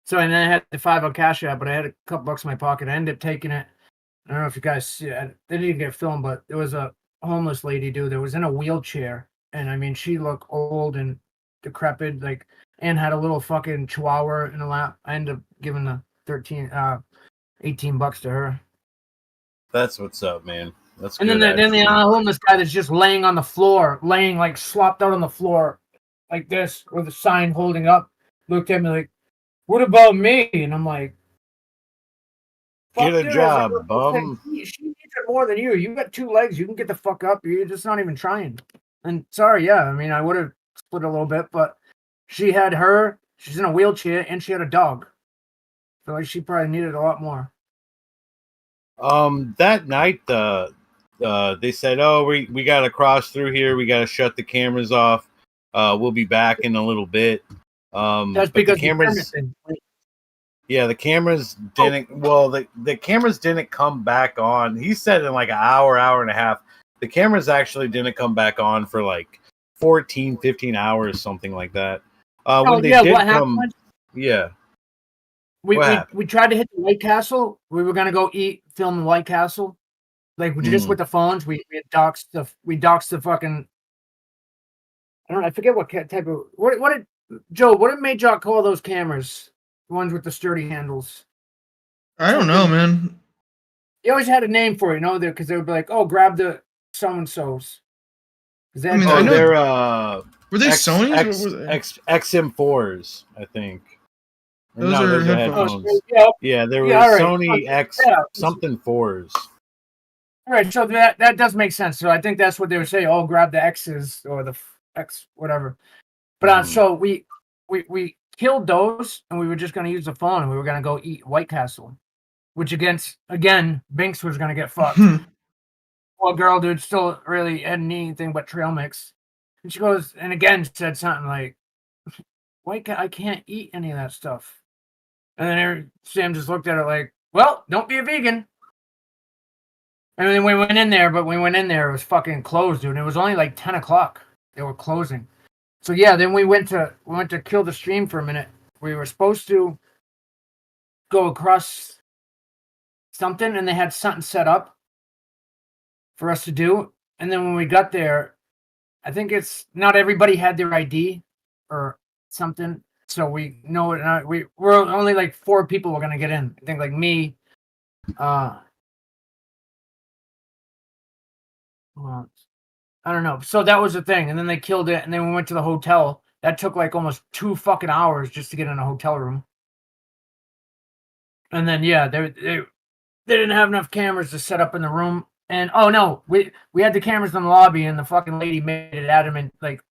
So and then I had the $5 on cash app, but I had a couple bucks in my pocket. I ended up taking it. I don't know if you guys see it. They didn't get filmed, but there was a homeless lady, dude, that was in a wheelchair. And I mean, she looked old and decrepit, like, and had a little fucking chihuahua in a lap. I ended up giving the $18 to her. That's what's up, man. That's and good. And then the homeless guy that's just laying on the floor, laying like slopped out on the floor, like this, with a sign holding up, looked at me like, "What about me?" And I'm like, "Get a job, bum." She needs it more than you. You got 2 legs. You can get the fuck up. You're just not even trying. And sorry, yeah, I mean, I would have split a little bit, but she's in a wheelchair, and she had a dog. So like, she probably needed a lot more. That night, they said, "Oh, we got to cross through here. We got to shut the cameras off. We'll be back in a little bit." That's because the cameras. Yeah, the cameras didn't. Well, the cameras didn't come back on. He said in like an hour and a half. The cameras actually didn't come back on for like 14, 15 hours, something like that. When they did come, yeah. We tried to hit the White Castle. We were gonna go film the White Castle, like just with the phones. We doxed the fucking. I don't know. I forget what type of what did Joe? What did Majok call those cameras? The ones with the sturdy handles. I don't know, man. He always had a name for it, because they would be like, "Oh, grab the so and so's." I know they're were they Sony? XM4s, I think. Those are headphones. Yeah, there were Sony X something 4s. All right, so that does make sense. So I think that's what they would say. Oh, grab the X's or the X, whatever. But so we killed those, and we were just going to use the phone, and we were going to go eat White Castle, which again, Binks was going to get fucked. Well, girl, dude, still really hadn't eaten anything but trail mix. And she goes, and again said something like, I can't eat any of that stuff. And then Sam just looked at it like, well, don't be a vegan. And then we went in there, but when we went in there, it was fucking closed, dude. And it was only like 10 o'clock. They were closing. So yeah, then we went to kill the stream for a minute. We were supposed to go across something, and they had something set up for us to do. And then when we got there, I think it's not everybody had their ID or something. So we know it. We're only like 4 people were gonna get in. I think like me, well, I don't know. So that was the thing, and then they killed it, and then we went to the hotel. That took like almost 2 fucking hours just to get in a hotel room. And then yeah, they didn't have enough cameras to set up in the room. And oh no, we had the cameras in the lobby, and the fucking lady made it adamant like,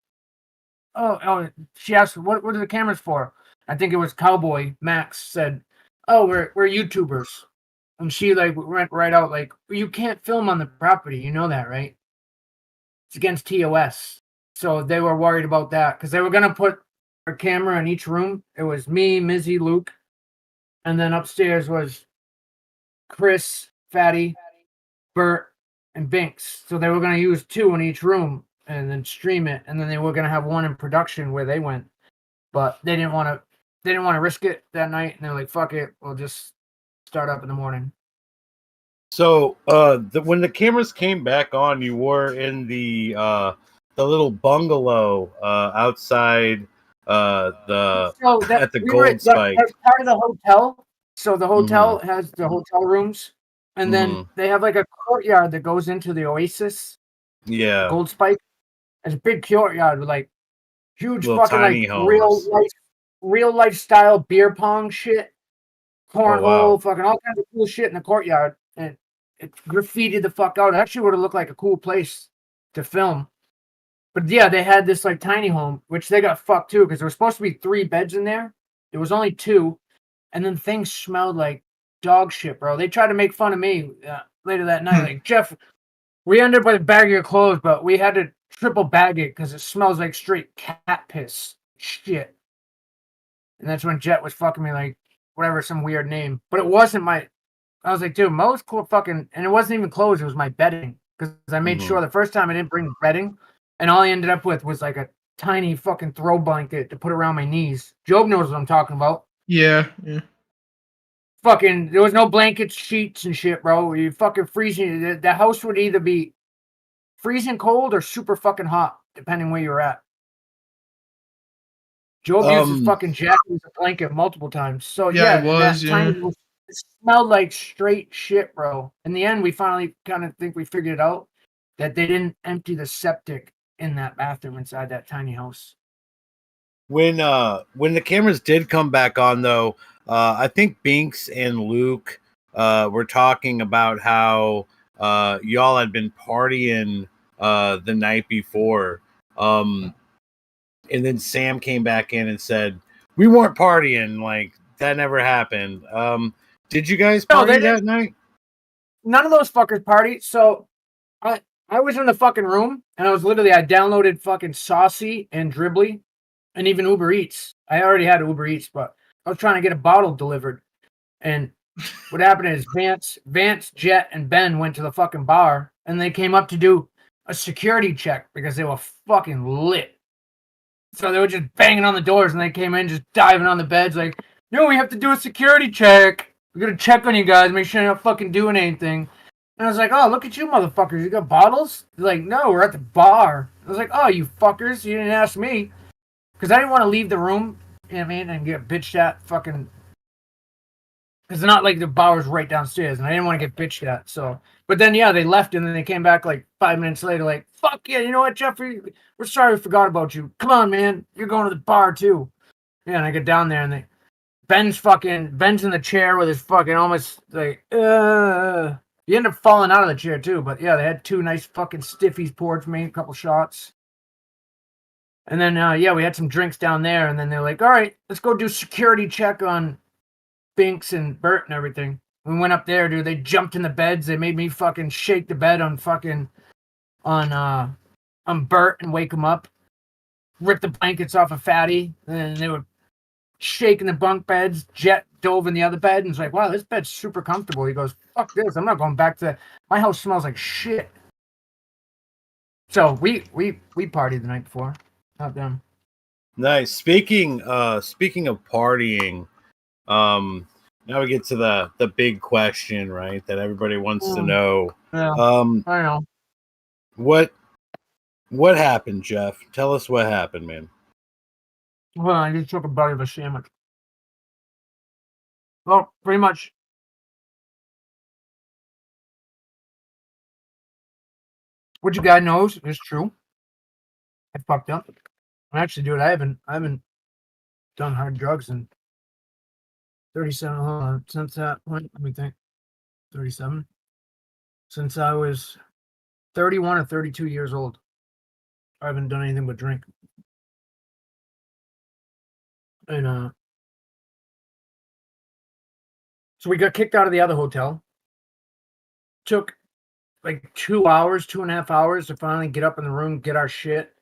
oh, she asked what are the cameras for? I think it was Cowboy Max said, oh, we're YouTubers, and she like went right out like, you can't film on the property, you know that, right? It's against TOS. So they were worried about that because they were gonna put a camera in each room. It was me, Mizzy, Luke, and then upstairs was Chris, Fatty, Bert, and Binks. So they were gonna use 2 in each room and then stream it, and then they were gonna have 1 in production where they went. But they didn't want to risk it that night, and they're like, fuck it, we'll just start up in the morning. So when the cameras came back on, you were in the little bungalow outside at the Gold Spike. That's part of the hotel. So the hotel has the hotel rooms, and then they have like a courtyard that goes into the Oasis. Yeah, Gold Spike. It's a big courtyard with like huge little fucking like homes. real life style beer pong shit, cornhole, fucking all kinds of cool shit in the courtyard, and it graffitied the fuck out. It actually would have looked like a cool place to film. But yeah, they had this like tiny home, which they got fucked too, because there was supposed to be 3 beds in there. There was only 2, and then things smelled like dog shit, bro. They tried to make fun of me later that night. Like, Jeff, we ended up with a bag of your clothes, but we had to triple bag it because it smells like straight cat piss shit. And that's when Jet was fucking me like, whatever, some weird name. But it wasn't my... I was like, dude, Mo's cool fucking... And it wasn't even clothes, it was my bedding. Because I made sure the first time I didn't bring bedding, and all I ended up with was like a tiny fucking throw blanket to put around my knees. Joob knows what I'm talking about. Yeah. Fucking, there was no blankets, sheets, and shit, bro. You fucking freezing. The house would either be freezing cold or super fucking hot, depending where you're at. Joob used his fucking jacket as a blanket multiple times. So yeah, it was. It smelled like straight shit, bro. In the end, we finally kind of think we figured it out that they didn't empty the septic in that bathroom inside that tiny house. When the cameras did come back on, though, I think Binks and Luke were talking about how y'all had been partying the night before. And then Sam came back in and said, we weren't partying. Like, that never happened. Did you guys party that night? None of those fuckers partied. So I was in the fucking room, and I downloaded fucking Saucy and Dribbly and even Uber Eats. I already had Uber Eats, but I was trying to get a bottle delivered. And what happened is Vance, Jet, and Ben went to the fucking bar, and they came up to do a security check because they were fucking lit. So they were just banging on the doors, and they came in just diving on the beds like, no, we have to do a security check. We're going to check on you guys, make sure you're not fucking doing anything. And I was like, oh, look at you motherfuckers. You got bottles? They're like, no, we're at the bar. I was like, oh, you fuckers. You didn't ask me. Because I didn't want to leave the room, you know what I mean, and get bitched at fucking... Because it's not like the bar was right downstairs, and I didn't want to get bitched at, so... But then, yeah, they left, and then they came back like 5 minutes later, like, fuck yeah, you know what, Jeffrey? We're sorry we forgot about you. Come on, man. You're going to the bar, too. Yeah, and I get down there, and Ben's in the chair with his fucking almost, like, He ended up falling out of the chair, too. But, yeah, they had 2 nice fucking stiffies poured for me, a couple shots. And then, yeah, we had some drinks down there. And then they're like, all right, let's go do security check on Binks and Bert and everything. We went up there, dude. They jumped in the beds. They made me fucking shake the bed on Bert and wake him up. Rip the blankets off of Fatty. And they were shaking the bunk beds. Jet dove in the other bed and was like, wow, this bed's super comfortable. He goes, fuck this. I'm not going back to... My house smells like shit. So we partied the night before. Not them. Nice. Speaking of partying, now we get to the big question, right? That everybody wants to know. Yeah, I know. What What happened, Jeff? Tell us what happened, man. Well, I just took a bite of a sandwich. Well, pretty much. What you guys knows is true. I fucked up. Actually, dude, I haven't done hard drugs in 37. Since that point, let me think. 37. Since I was 31 or 32 years old, I haven't done anything but drink. And so we got kicked out of the other hotel. Took like 2 hours, 2.5 hours to finally get up in the room, get our shit.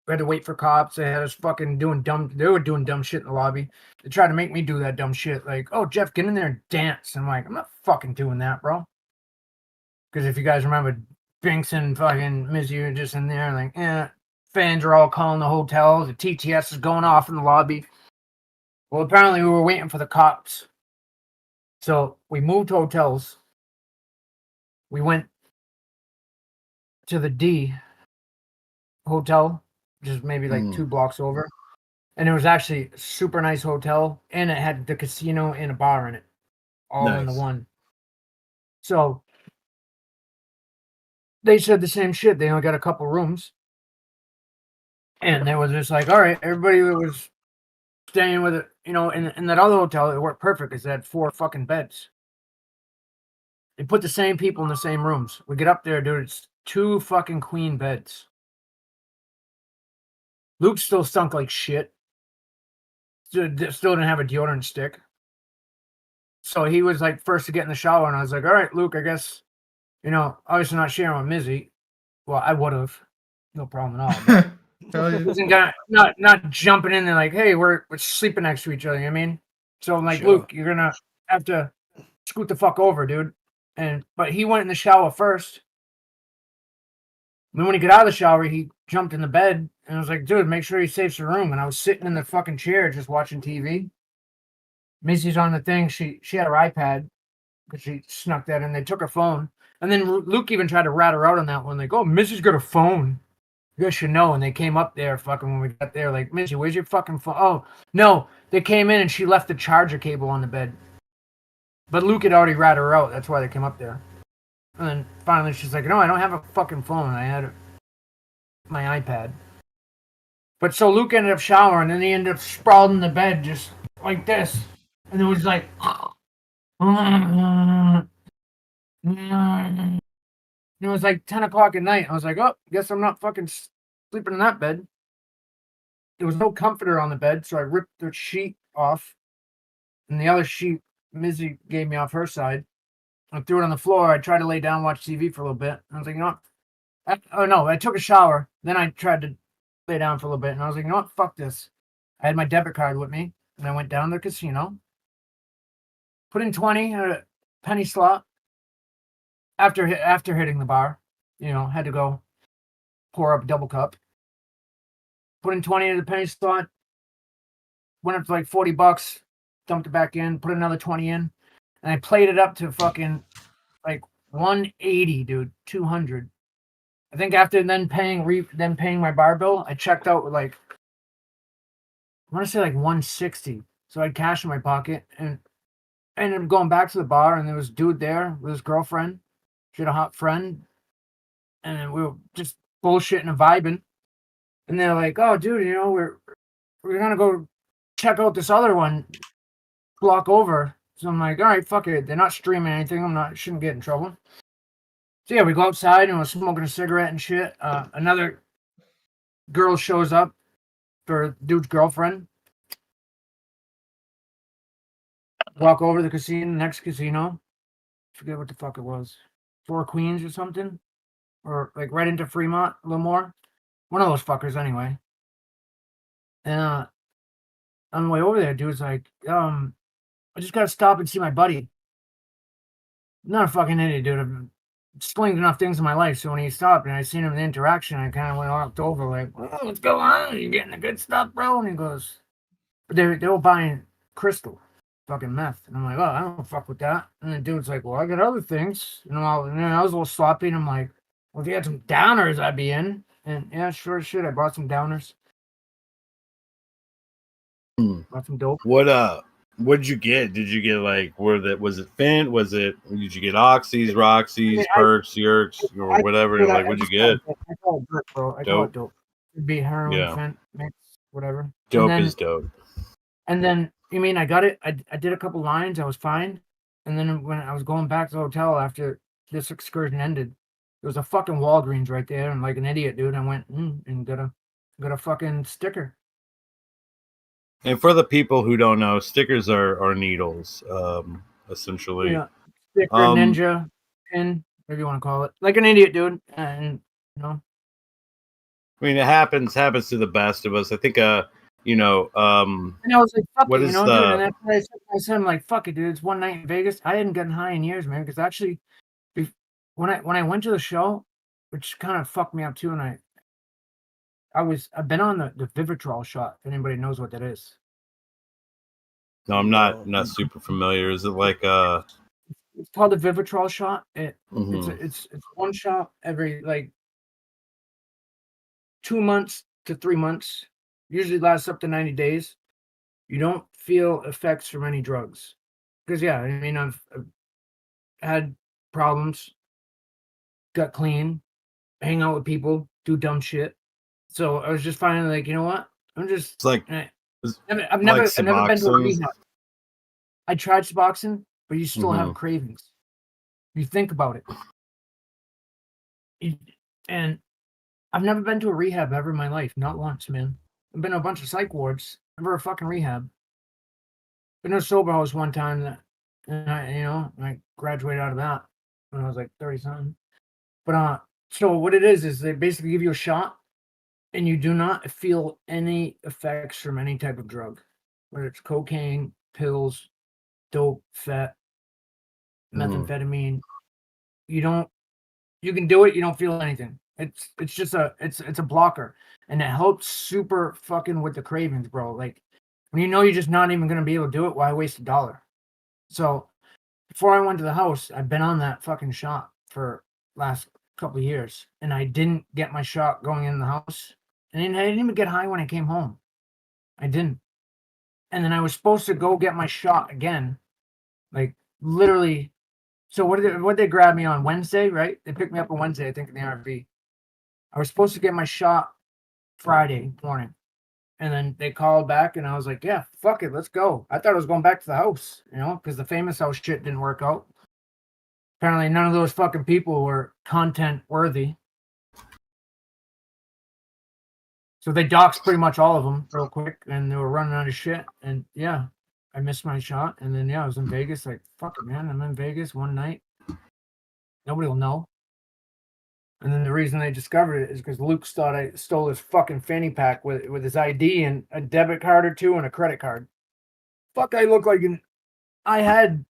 We had to wait for cops. They had us fucking they were doing dumb shit in the lobby. They tried to make me do that dumb shit. Like, oh, Jeff, get in there and dance. I'm like, I'm not fucking doing that, bro. Because if you guys remember, Binks and fucking Mizzy are just in there, like, fans are all calling the hotel. The TTS is going off in the lobby. Well, apparently we were waiting for the cops. So we moved hotels. We went to the D hotel, just maybe like 2 blocks over. And it was actually a super nice hotel. And it had the casino and a bar in it. All in the one. So they said the same shit. They only got a couple rooms. And they was just like, all right, everybody was staying with it, in that other hotel, it worked perfect because they had 4 fucking beds. They put the same people in the same rooms. We get up there, dude, it's 2 fucking queen beds. Luke still stunk like shit. Still didn't have a deodorant stick. So he was like first to get in the shower, and I was like, all right, Luke, I guess, obviously not sharing with Mizzy. Well, I would have. No problem at all. But wasn't gonna, not jumping in there like, hey, we're sleeping next to each other, you know what I mean? So I'm like, sure. Luke, you're gonna have to scoot the fuck over, dude. But he went in the shower first. Then when he got out of the shower, he jumped in the bed, and I was like, dude, make sure he saves the room. And I was sitting in the fucking chair just watching TV. Missy's on the thing. She had her iPad because she snuck that in. They took her phone. And then Luke even tried to rat her out on that one. Like, oh, Missy's got a phone. You guys should know. And they came up there fucking when we got there, like, Missy, where's your fucking phone? Oh, no. They came in and she left the charger cable on the bed. But Luke had already ratted her out. That's why they came up there. And then finally she's like, no, I don't have a fucking phone. I had my iPad. But so Luke ended up showering, and he ended up sprawled in the bed just like this. And it was like, it was like 10 o'clock at night. I was like, oh, guess I'm not fucking sleeping in that bed. There was no comforter on the bed, so I ripped the sheet off. And the other sheet, Mizzy gave me off her side. I threw it on the floor. I tried to lay down, watch TV for a little bit. I was like, I took a shower. Then I tried to lay down for a little bit. And I was like, you know what? Fuck this. I had my debit card with me. And I went down to the casino. Put in 20 at a penny slot. After hitting the bar, had to go pour up a double cup. Put in 20 at the penny slot. Went up to like $40. Dumped it back in. Put another 20 in. And I played it up to fucking like 180, dude. 200. I think after then paying my bar bill, I checked out with like, I want to say like 160. So I had cash in my pocket, and I ended up going back to the bar, and there was a dude there with his girlfriend. She had a hot friend, and we were just bullshitting and vibing. And they're like, "Oh, dude, we're gonna go check out this other one block over." So I'm like, "All right, fuck it. They're not streaming anything. Shouldn't get in trouble." So yeah, we go outside and we're smoking a cigarette and shit. Another girl shows up for dude's girlfriend. Walk over to the casino, next casino. Forget what the fuck it was. 4 Queens or something, or like right into Fremont, a little more. One of those fuckers, anyway. And on the way over there, dude's like, I just gotta stop and see my buddy. I'm not a fucking idiot, dude. I've slinged enough things in my life, so when he stopped and I seen him in the interaction, I kind of went walked over like, oh, what's going on? You getting the good stuff, bro? And he goes, but they were buying crystal. Fucking meth. And I'm like, oh, I don't fuck with that. And the dude's like, well, I got other things. And I was a little sloppy, and I'm like, well, if you had some downers, I'd be in. And yeah, sure as shit, I bought some downers. Bought some dope. What'd you get? Did you get like was it Fent? Did you get Oxys, Roxys, Perks, Yerks, or whatever? Like what'd you get? I call it dope, bro. I call it dope. It'd be heroin, Fent, mix, whatever. Dope is dope. And then you mean I got it? I did a couple lines, I was fine. And then when I was going back to the hotel after this excursion ended, there was a fucking Walgreens right there, and like an idiot, dude, I went and got a fucking sticker. And for the people who don't know, stickers are needles, essentially. Yeah, sticker, ninja, pin, whatever you want to call it. Like an idiot, dude. And I mean, it happens to the best of us. I think, and I was like, fuck it, dude. And that's what I said, I'm like, fuck it, dude. It's one night in Vegas. I hadn't gotten high in years, man. Because actually, when I went to the show, which kind of fucked me up too, and I've been on the Vivitrol shot. If anybody knows what that is. No, I'm not super familiar. Is it like It's called the Vivitrol shot. It's one shot every like 2 months to 3 months. Usually lasts up to 90 days. You don't feel effects from any drugs. Because yeah, I mean I've had problems, got clean, hang out with people, do dumb shit. So I was just finally like, you know what? I'm just it's like I've never been to a rehab. I tried Suboxone, but you still have cravings. You think about it. And I've never been to a rehab ever in my life. Not once, man. I've been to a bunch of psych wards. Never a fucking rehab. Been to a sober house one time and I graduated out of that when I was like 30-something. But so what it is they basically give you a shot and you do not feel any effects from any type of drug. Whether it's cocaine, pills, dope, fat, methamphetamine. You can do it, you don't feel anything. It's just it's a blocker. And it helps super fucking with the cravings, bro. Like when you're just not even gonna be able to do it, why waste $1? So before I went to the house, I've been on that fucking shot for last couple of years. And I didn't get my shot going in the house. And I didn't even get high when I came home. I didn't. And then I was supposed to go get my shot again. Like literally. So what did they grab me on Wednesday, right? They picked me up on Wednesday, I think, in the RV. I was supposed to get my shot Friday morning. And then they called back and I was like, yeah, fuck it, let's go. I thought I was going back to the house, because the famous house shit didn't work out. Apparently none of those fucking people were content worthy. So they doxed pretty much all of them real quick and they were running out of shit. And yeah, I missed my shot. And then, I was in Vegas. Like, fuck it, man. I'm in Vegas one night. Nobody will know. And then the reason they discovered it is because Luke thought I stole his fucking fanny pack with his ID and a debit card or two and a credit card. Fuck, I look like I had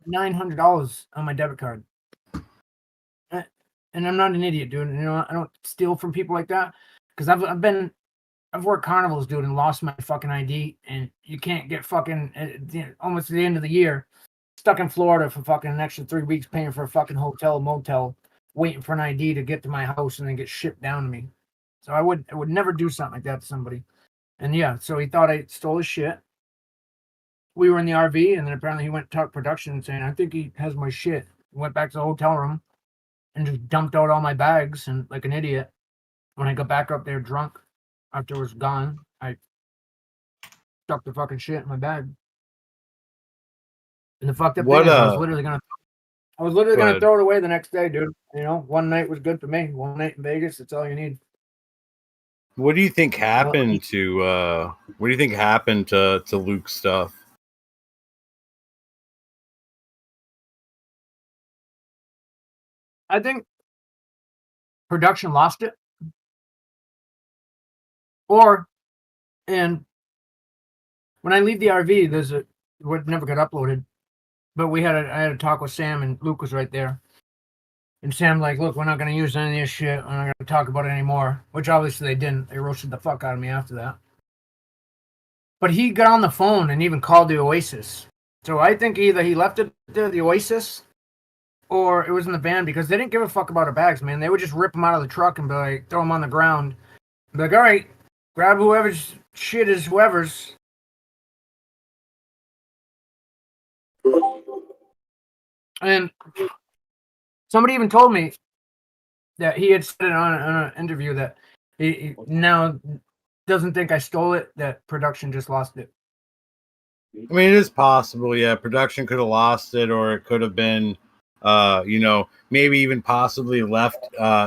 $900 on my debit card. And I'm not an idiot, dude. I don't steal from people like that. Because I've worked carnivals, dude, and lost my fucking ID. And you can't get fucking, almost at the end of the year, stuck in Florida for fucking an extra 3 weeks paying for a fucking hotel, motel, waiting for an ID to get to my house and then get shipped down to me. So I would never do something like that to somebody. And yeah, so he thought I stole his shit. We were in the RV, and then apparently he went to talk production saying, I think he has my shit. Went back to the hotel room and just dumped out all my bags and like an idiot. When I got back up there drunk, after it was gone, I stuck the fucking shit in my bag. And the fucked up thing is I was literally gonna throw it away the next day, dude. One night was good for me. One night in Vegas, that's all you need. What do you think happened to Luke's stuff? I think production lost it. And when I leave the RV, what never got uploaded. But I had a talk with Sam, and Luke was right there. And Sam like, look, we're not going to use any of this shit. We're not going to talk about it anymore. Which obviously they didn't. They roasted the fuck out of me after that. But he got on the phone and even called the Oasis. So I think either he left it to the Oasis, or it was in the van because they didn't give a fuck about our bags, man. They would just rip them out of the truck and be like, throw them on the ground. Be like, all right, grab whoever's shit is whoever's. And somebody even told me that he had said it on an interview that he now doesn't think I stole it, that production just lost it. I mean, it is possible, yeah. Production could have lost it, or it could have been, maybe even possibly left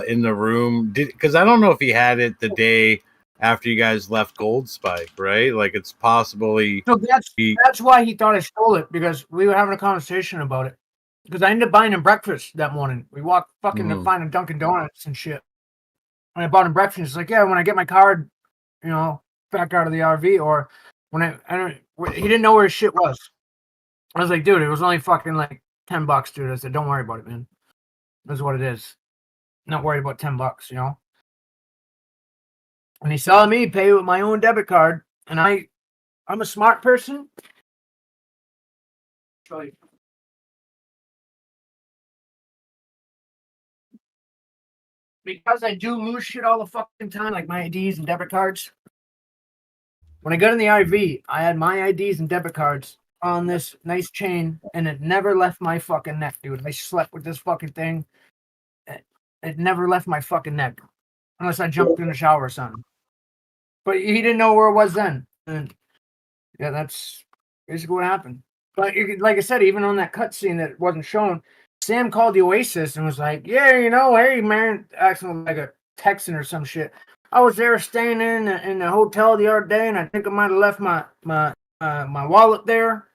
in the room. Because I don't know if he had it the day after you guys left Gold Spike, right? Like, it's possible So that's why he thought I stole it, because we were having a conversation about it. Because I ended up buying him breakfast that morning. We walked fucking to find a Dunkin' Donuts and shit. And I bought him breakfast. He's like, yeah, when I get my card, back out of the RV, or when he didn't know where his shit was. I was like, dude, it was only fucking like $10, dude. I said, don't worry about it, man. That's what it is. Not worried about $10, And he saw me pay with my own debit card, and I'm a smart person. Because I do lose shit all the fucking time, like my IDs and debit cards. When I got in the RV, I had my IDs and debit cards on this nice chain, and it never left my fucking neck, dude. I slept with this fucking thing. It never left my fucking neck, unless I jumped in the shower or something. But he didn't know where it was then. And yeah, that's basically what happened. But like I said, even on that cutscene that wasn't shown, Sam called the Oasis and was like, yeah, hey, man, acting like a Texan or some shit. I was there staying in the hotel the other day, and I think I might have left my wallet there.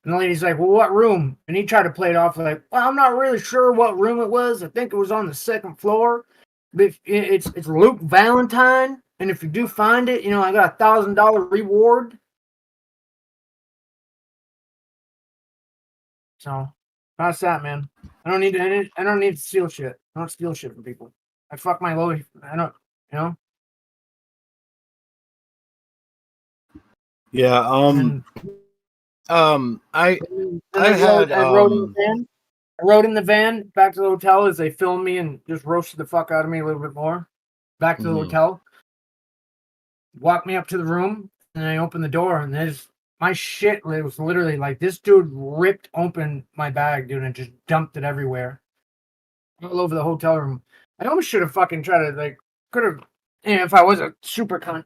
And the lady's like, well, what room? And he tried to play it off like, well, I'm not really sure what room it was. I think it was on the second floor. But it's Luke Valentine. And if you do find it, I got a $1,000 reward. So that's that, man. I don't need to steal shit. I don't steal shit from people. I fuck my low. I don't, Yeah. I rode in the van back to the hotel as they filmed me and just roasted the fuck out of me a little bit more. Back to the hotel. Walked me up to the room, and I opened the door, and there's my shit. It was literally like this dude ripped open my bag, dude, and just dumped it everywhere, all over the hotel room. I almost should have fucking tried to could have, if I was a super cunt.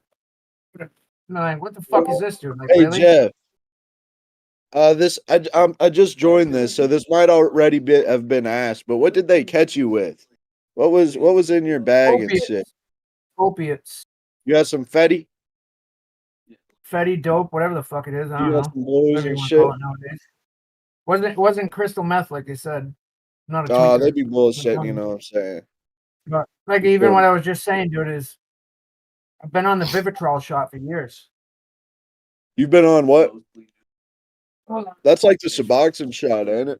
Like, what the fuck is this, dude? Like, hey, really? Jeff. I just joined this, so this might already have been asked. But what did they catch you with? What was in your bag and shit? Opiates. You had some Fetty? Fetty, dope, whatever the fuck it is. I don't know. Some blues and shit. Wasn't crystal meth like they said. Not a Oh, they'd be bullshit, you know what I'm saying? But even what I was just saying, dude, is I've been on the Vivitrol shot for years. You've been on what? That's like the Suboxone shot, ain't it?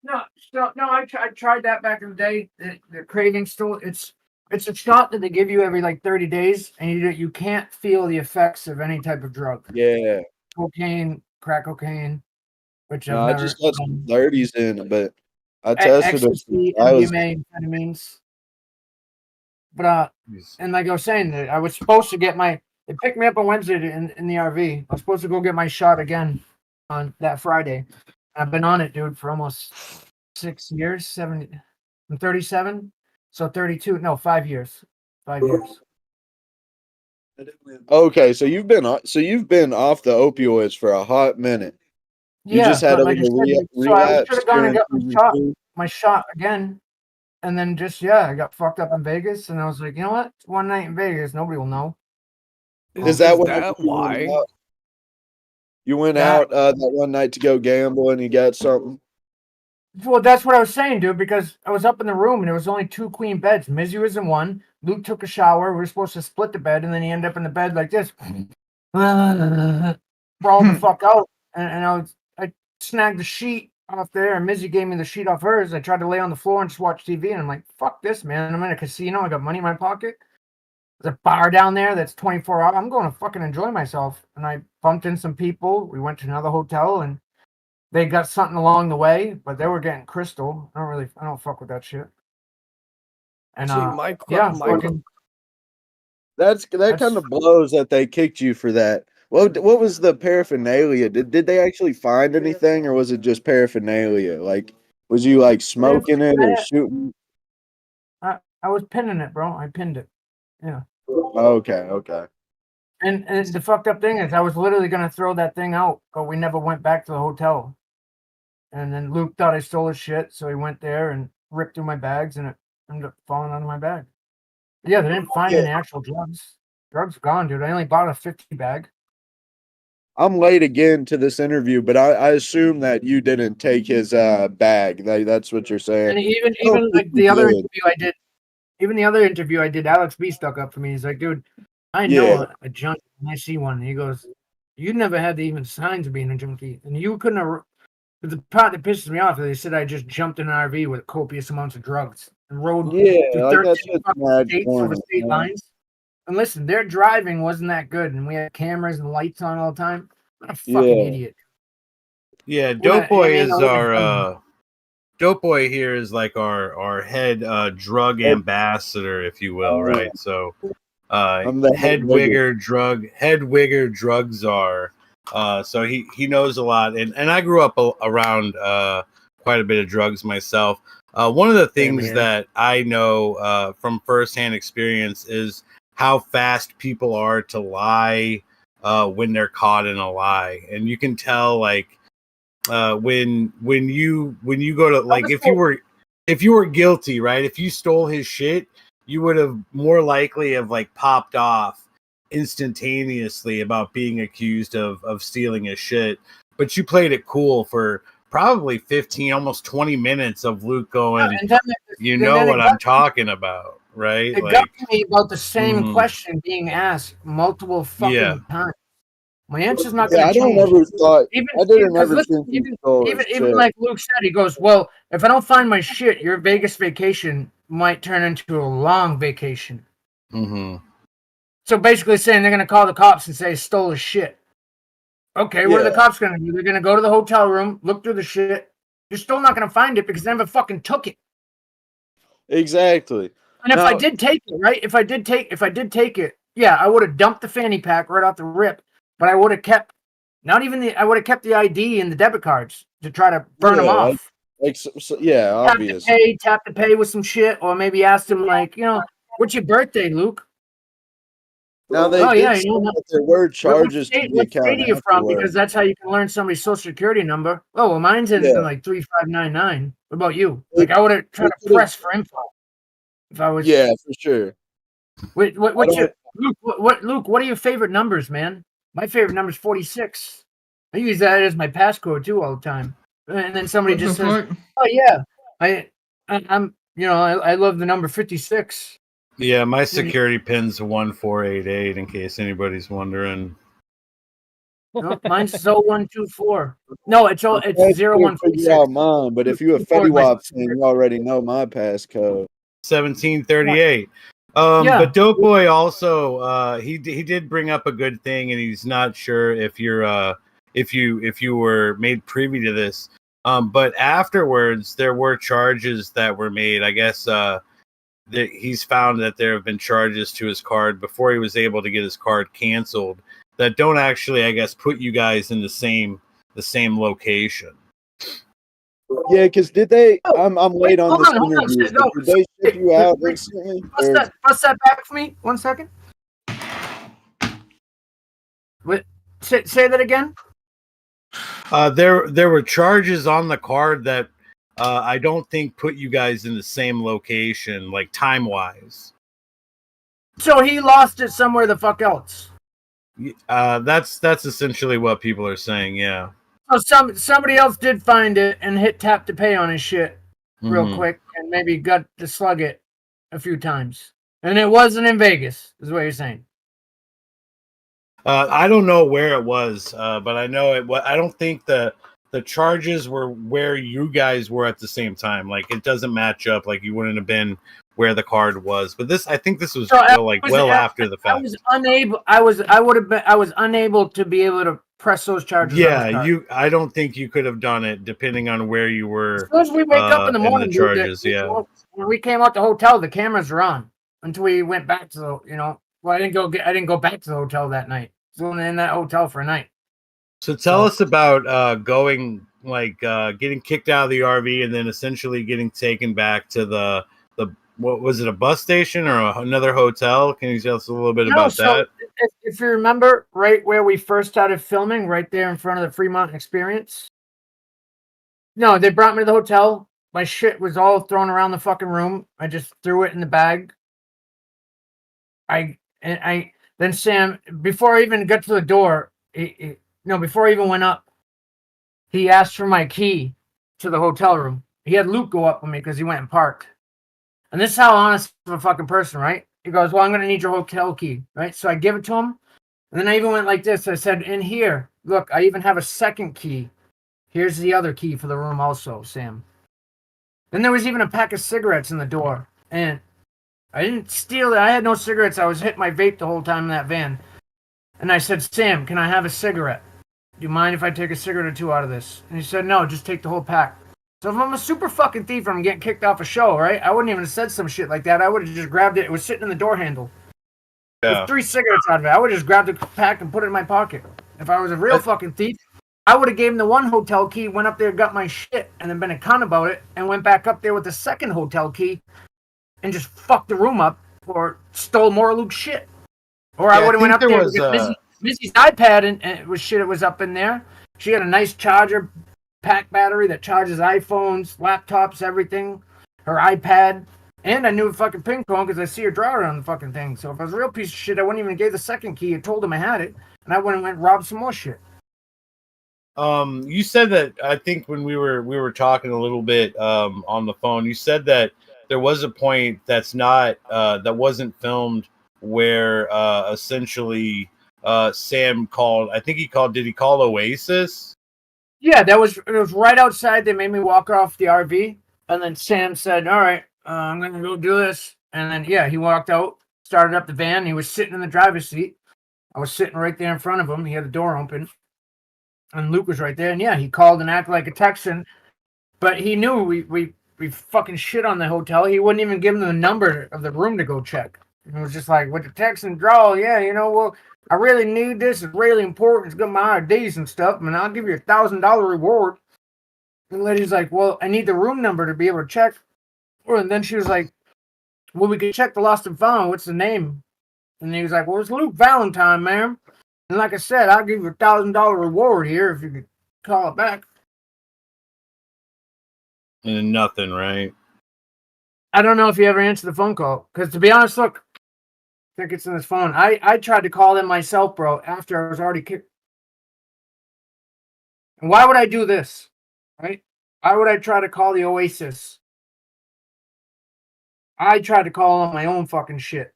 No, I tried that back in the day. The craving still, it's a shot that they give you every 30 days, and you can't feel the effects of any type of drug. Yeah. Cocaine, crack cocaine, which I just got some 30s in, but I tested ecstasy, MDMA, amphetamines. But and like I was saying, I was supposed to get they picked me up on Wednesday in the RV. I was supposed to go get my shot again on that Friday. I've been on it, dude, for almost 6 years. I'm 37, so 32. No, 5 years. 5 years. Okay, so you've been off the opioids for a hot minute. You just had relapse. So I should have gone and got my shot again. And then I got fucked up in Vegas, and I was like, you know what? It's one night in Vegas, nobody will know. Is that why you went out that one night to go gamble and you got something? Well, that's what I was saying, dude, because I was up in the room and there was only 2 queen beds. Mizzy was in one. Luke took a shower. We were supposed to split the bed, and then he ended up in the bed like this. Sprawled the fuck out. And I snagged the sheet off there, and Mizzy gave me the sheet off hers. I tried to lay on the floor and just watch TV, and I'm like, fuck this, man. I'm in a casino. I got money in my pocket. There's a bar down there that's 24 hours. I'm going to fucking enjoy myself. And I bumped in some people. We went to another hotel, and they got something along the way, but they were getting crystal. I don't fuck with that shit. And that kind of blows that they kicked you for that. What was the paraphernalia? Did they actually find anything, or was it just paraphernalia? Like, was you like smoking it or shooting? I was pinning it, bro. I pinned it. Yeah. Okay. And the fucked up thing is, I was literally gonna throw that thing out, but we never went back to the hotel. And then Luke thought I stole his shit, so he went there and ripped through my bags, and it ended up falling out of my bag. Yeah, they didn't find any actual drugs. Drugs gone, dude. I only bought a 50 bag. I'm late again to this interview, but I assume that you didn't take his bag. That's what you're saying. And even like the other interview I did, Alex B stuck up for me. He's like, dude, I know a junkie when I see one. He goes, you never had even signs of being a junkie, and you couldn't have. The part that pisses me off is they said I just jumped in an RV with copious amounts of drugs and rode through 13 states over state lines. And listen, their driving wasn't that good, and we had cameras and lights on all the time. What a fucking idiot. Yeah, Dope Boy is our Dope Boy here is like our head drug ambassador, if you will, right? So I'm the head wigger drug czar. So he knows a lot, and I grew up around quite a bit of drugs myself. One of the things that I know from firsthand experience is how fast people are to lie when they're caught in a lie, and you can tell like when you go to like if you were guilty, right? If you stole his shit, you would have more likely have like popped off instantaneously about being accused of stealing his shit, but you played it cool for probably 15, almost 20 minutes of Luke going, you know what I'm talking about, right? It got me about the same question being asked multiple fucking times. My answer's not going to change. Even like Luke said, he goes, well, if I don't find my shit, your Vegas vacation might turn into a long vacation. Mm-hmm. So basically saying they're going to call the cops and say stole his shit. Okay, what are the cops going to do? They're going to go to the hotel room, look through the shit. You're still not going to find it because they never fucking took it. Exactly. And if I did take it, right? If I did take it, yeah, I would have dumped the fanny pack right off the rip. But I would have kept I would have kept the ID and the debit cards to try to burn them off. Obvious. Tap to pay with some shit, or maybe ask them like, what's your birthday, Luke? Now they that there were charges to the account. What state are you from? Because that's how you can learn somebody's social security number. Oh, well, mine's in like 3599. What about you? Like I would have tried to press for info if I was. Yeah, for sure. What's your Luke? Luke? What are your favorite numbers, man? My favorite number is 46. I use that as my passcode too all the time. And then somebody just says, "Oh yeah, I'm I love the number 56." Yeah, my security pin's 1488 in case anybody's wondering. No, mine's 0124. No, it's 0146. Mine, but if you're a Fetty Wap thing, you already know my passcode. 1738. But Dope Boy also he did bring up a good thing, and he's not sure if you're if you were made privy to this. But afterwards there were charges that were made. I guess he's found that there have been charges to his card before he was able to get his card canceled that don't actually, I guess, put you guys in the same location. Yeah, because did they? I'm late on this interview. Did they ship you out instantly? Bust that back for me. 1 second. Say that again. There were charges on the card that I don't think put you guys in the same location, like time wise. So he lost it somewhere the fuck else. That's essentially what people are saying. Yeah. So somebody else did find it and hit tap to pay on his shit real quick, and maybe got to slug it a few times, and it wasn't in Vegas, is what you're saying. I don't know where it was, but I know it. I don't think the charges were where you guys were at the same time. Like it doesn't match up. Like you wouldn't have been where the card was. But I think this was well after the fact. I was unable to be able to press those charges. I don't think you could have done it, depending on where you were. As soon as we wake up in the morning, charges, when we came out the hotel, the cameras were on until we went back to the. Well, I didn't go back to the hotel that night. I was only in that hotel for a night. So tell us about going, getting kicked out of the RV and then essentially getting taken back to the what was it, a bus station or another hotel? Can you tell us a little bit about that? If you remember, right where we first started filming, right there in front of the Fremont Experience. No, they brought me to the hotel. My shit was all thrown around the fucking room. I just threw it in the bag. Then Sam, before I even got to the door, before I even went up, he asked for my key to the hotel room. He had Luke go up with me because he went and parked. And this is how honest of a fucking person, right? He goes, well, I'm going to need your hotel key, right? So I give it to him. And then I even went like this. I said, in here, look, I even have a second key. Here's the other key for the room also, Sam. Then there was even a pack of cigarettes in the door. And I didn't steal it. I had no cigarettes. I was hitting my vape the whole time in that van. And I said, Sam, can I have a cigarette? Do you mind if I take a cigarette or two out of this? And he said, no, just take the whole pack. So if I'm a super fucking thief and I'm getting kicked off a show, right? I wouldn't even have said some shit like that. I would have just grabbed it. It was sitting in the door handle. Yeah. With 3 cigarettes out of it. I would have just grabbed the pack and put it in my pocket. If I was a real fucking thief, I would have gave him the one hotel key, went up there, got my shit, and then been a cunt about it, and went back up there with the second hotel key and just fucked the room up or stole more of Luke's shit. Or I would have went up there with Missy's iPad and it was shit. It was up in there. She had a nice charger pack battery that charges iPhones, laptops, everything. Her iPad. And I knew a fucking pin code because I see her drawer on the fucking thing. So if I was a real piece of shit, I wouldn't even give the second key. I told him I had it. And I went and robbed some more shit. You said that, I think when we were talking a little bit on the phone, you said that there was a point that wasn't filmed where essentially Sam called. I think did he call Oasis? Yeah, it was right outside. They made me walk off the RV, and then Sam said, all right, I'm gonna go do this. And then he walked out, started up the van. He was sitting in the driver's seat. I was sitting right there in front of him. He had the door open, and Luke was right there. And he called and acted like a Texan, but he knew we fucking shit on the hotel. He wouldn't even give him the number of the room to go check. It was just like, with the Texan drawl, well, I really need this. It's really important. It's got my IDs and stuff, and I'll give you $1,000 reward. And the lady's like, well, I need the room number to be able to check. And then she was like, well, we can check the lost and found. What's the name? And he was like, well, it's Luke Valentine, ma'am. And like I said, I'll give you $1,000 reward here if you could call it back. And nothing, right? I don't know if he ever answered the phone call. Because to be honest, look, I think it's in his phone. I tried to call them myself, bro, after I was already kicked. And why would I do this? Right? Why would I try to call the Oasis? I tried to call on my own fucking shit.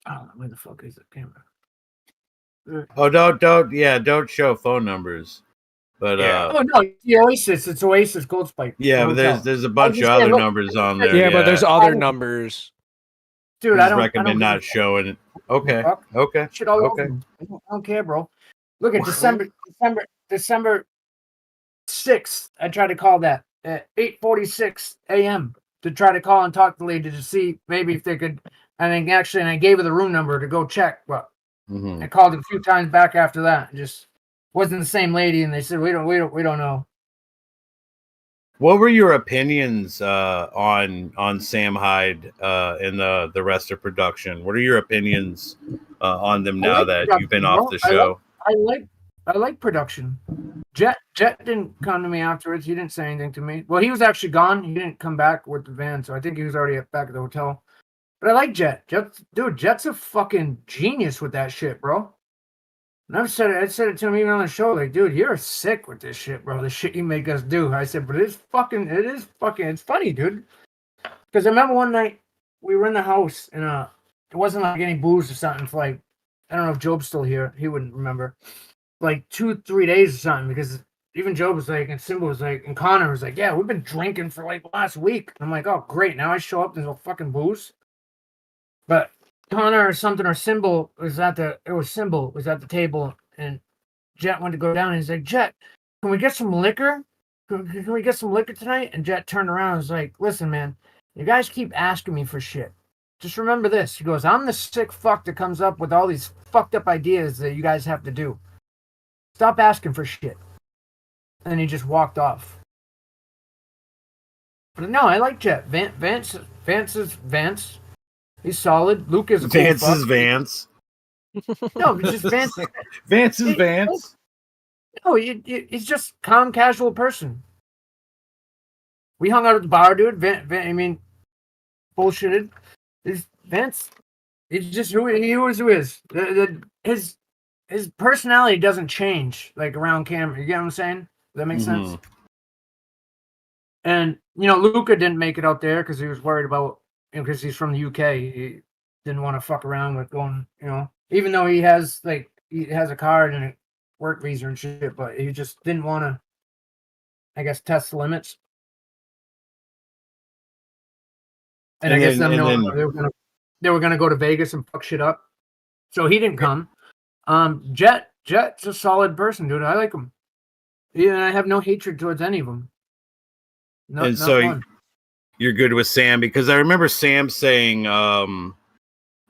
Oh, where the fuck is the camera? Oh, don't show phone numbers. But oh no, the Oasis. It's Oasis Gold Spike. Yeah, but there's a bunch of other numbers on there. Yeah, but there's other numbers. Dude, I recommend not showing it. Okay. Shit all over me. I don't care, bro. Look at December 6th. I tried to call that at 8:46 a.m. to try to call and talk to the lady to see maybe if they could. And I gave her the room number to go check. But I called a few times back after that. Just wasn't the same lady, and they said we don't know. What were your opinions on Sam Hyde and the rest of production? What are your opinions on them now that you've been off the show? I like production. Jet didn't come to me afterwards. He didn't say anything to me. Well, he was actually gone. He didn't come back with the van, so I think he was already back at the hotel. But I like Jet. Jet's a fucking genius with that shit, bro. And I said it to him even on the show, like, dude, you're sick with this shit, bro. The shit you make us do. I said, but it's funny, dude. Because I remember one night we were in the house and it wasn't like any booze or something for like, I don't know if Joob's still here. He wouldn't remember. Like 2-3 days or something, because even Joob was like, and Simba was like, and Connor was like, yeah, we've been drinking for like last week. I'm like, oh, great. Now I show up, there's no fucking booze. But Connor or something or Symbol was at the table, and Jet went to go down, and he's like, Jet, can we get some liquor? Can we get some liquor tonight? And Jet turned around and was like, listen, man, you guys keep asking me for shit. Just remember this. He goes, I'm the sick fuck that comes up with all these fucked up ideas that you guys have to do. Stop asking for shit. And he just walked off. But no, I like Jet. Vance is Vance. He's solid. Luke is a cool Vance fuck. is Vance. No, it's just Vance. Vance is Vance. No, he's just calm, casual person. We hung out at the bar, dude. I mean, bullshitted. Vance, he's just who he is. His personality doesn't change like around camera. You get what I'm saying? Does that make sense? And Luca didn't make it out there because he was worried about, because he's from the UK. He didn't want to fuck around with going, even though he has a card and a work visa and shit, but he just didn't want to, I guess, test the limits. And I guess they were gonna go to Vegas and fuck shit up. So he didn't come. Jet's a solid person, dude. I like him. Yeah, I have no hatred towards any of them. And so you're good with Sam, because I remember Sam saying, that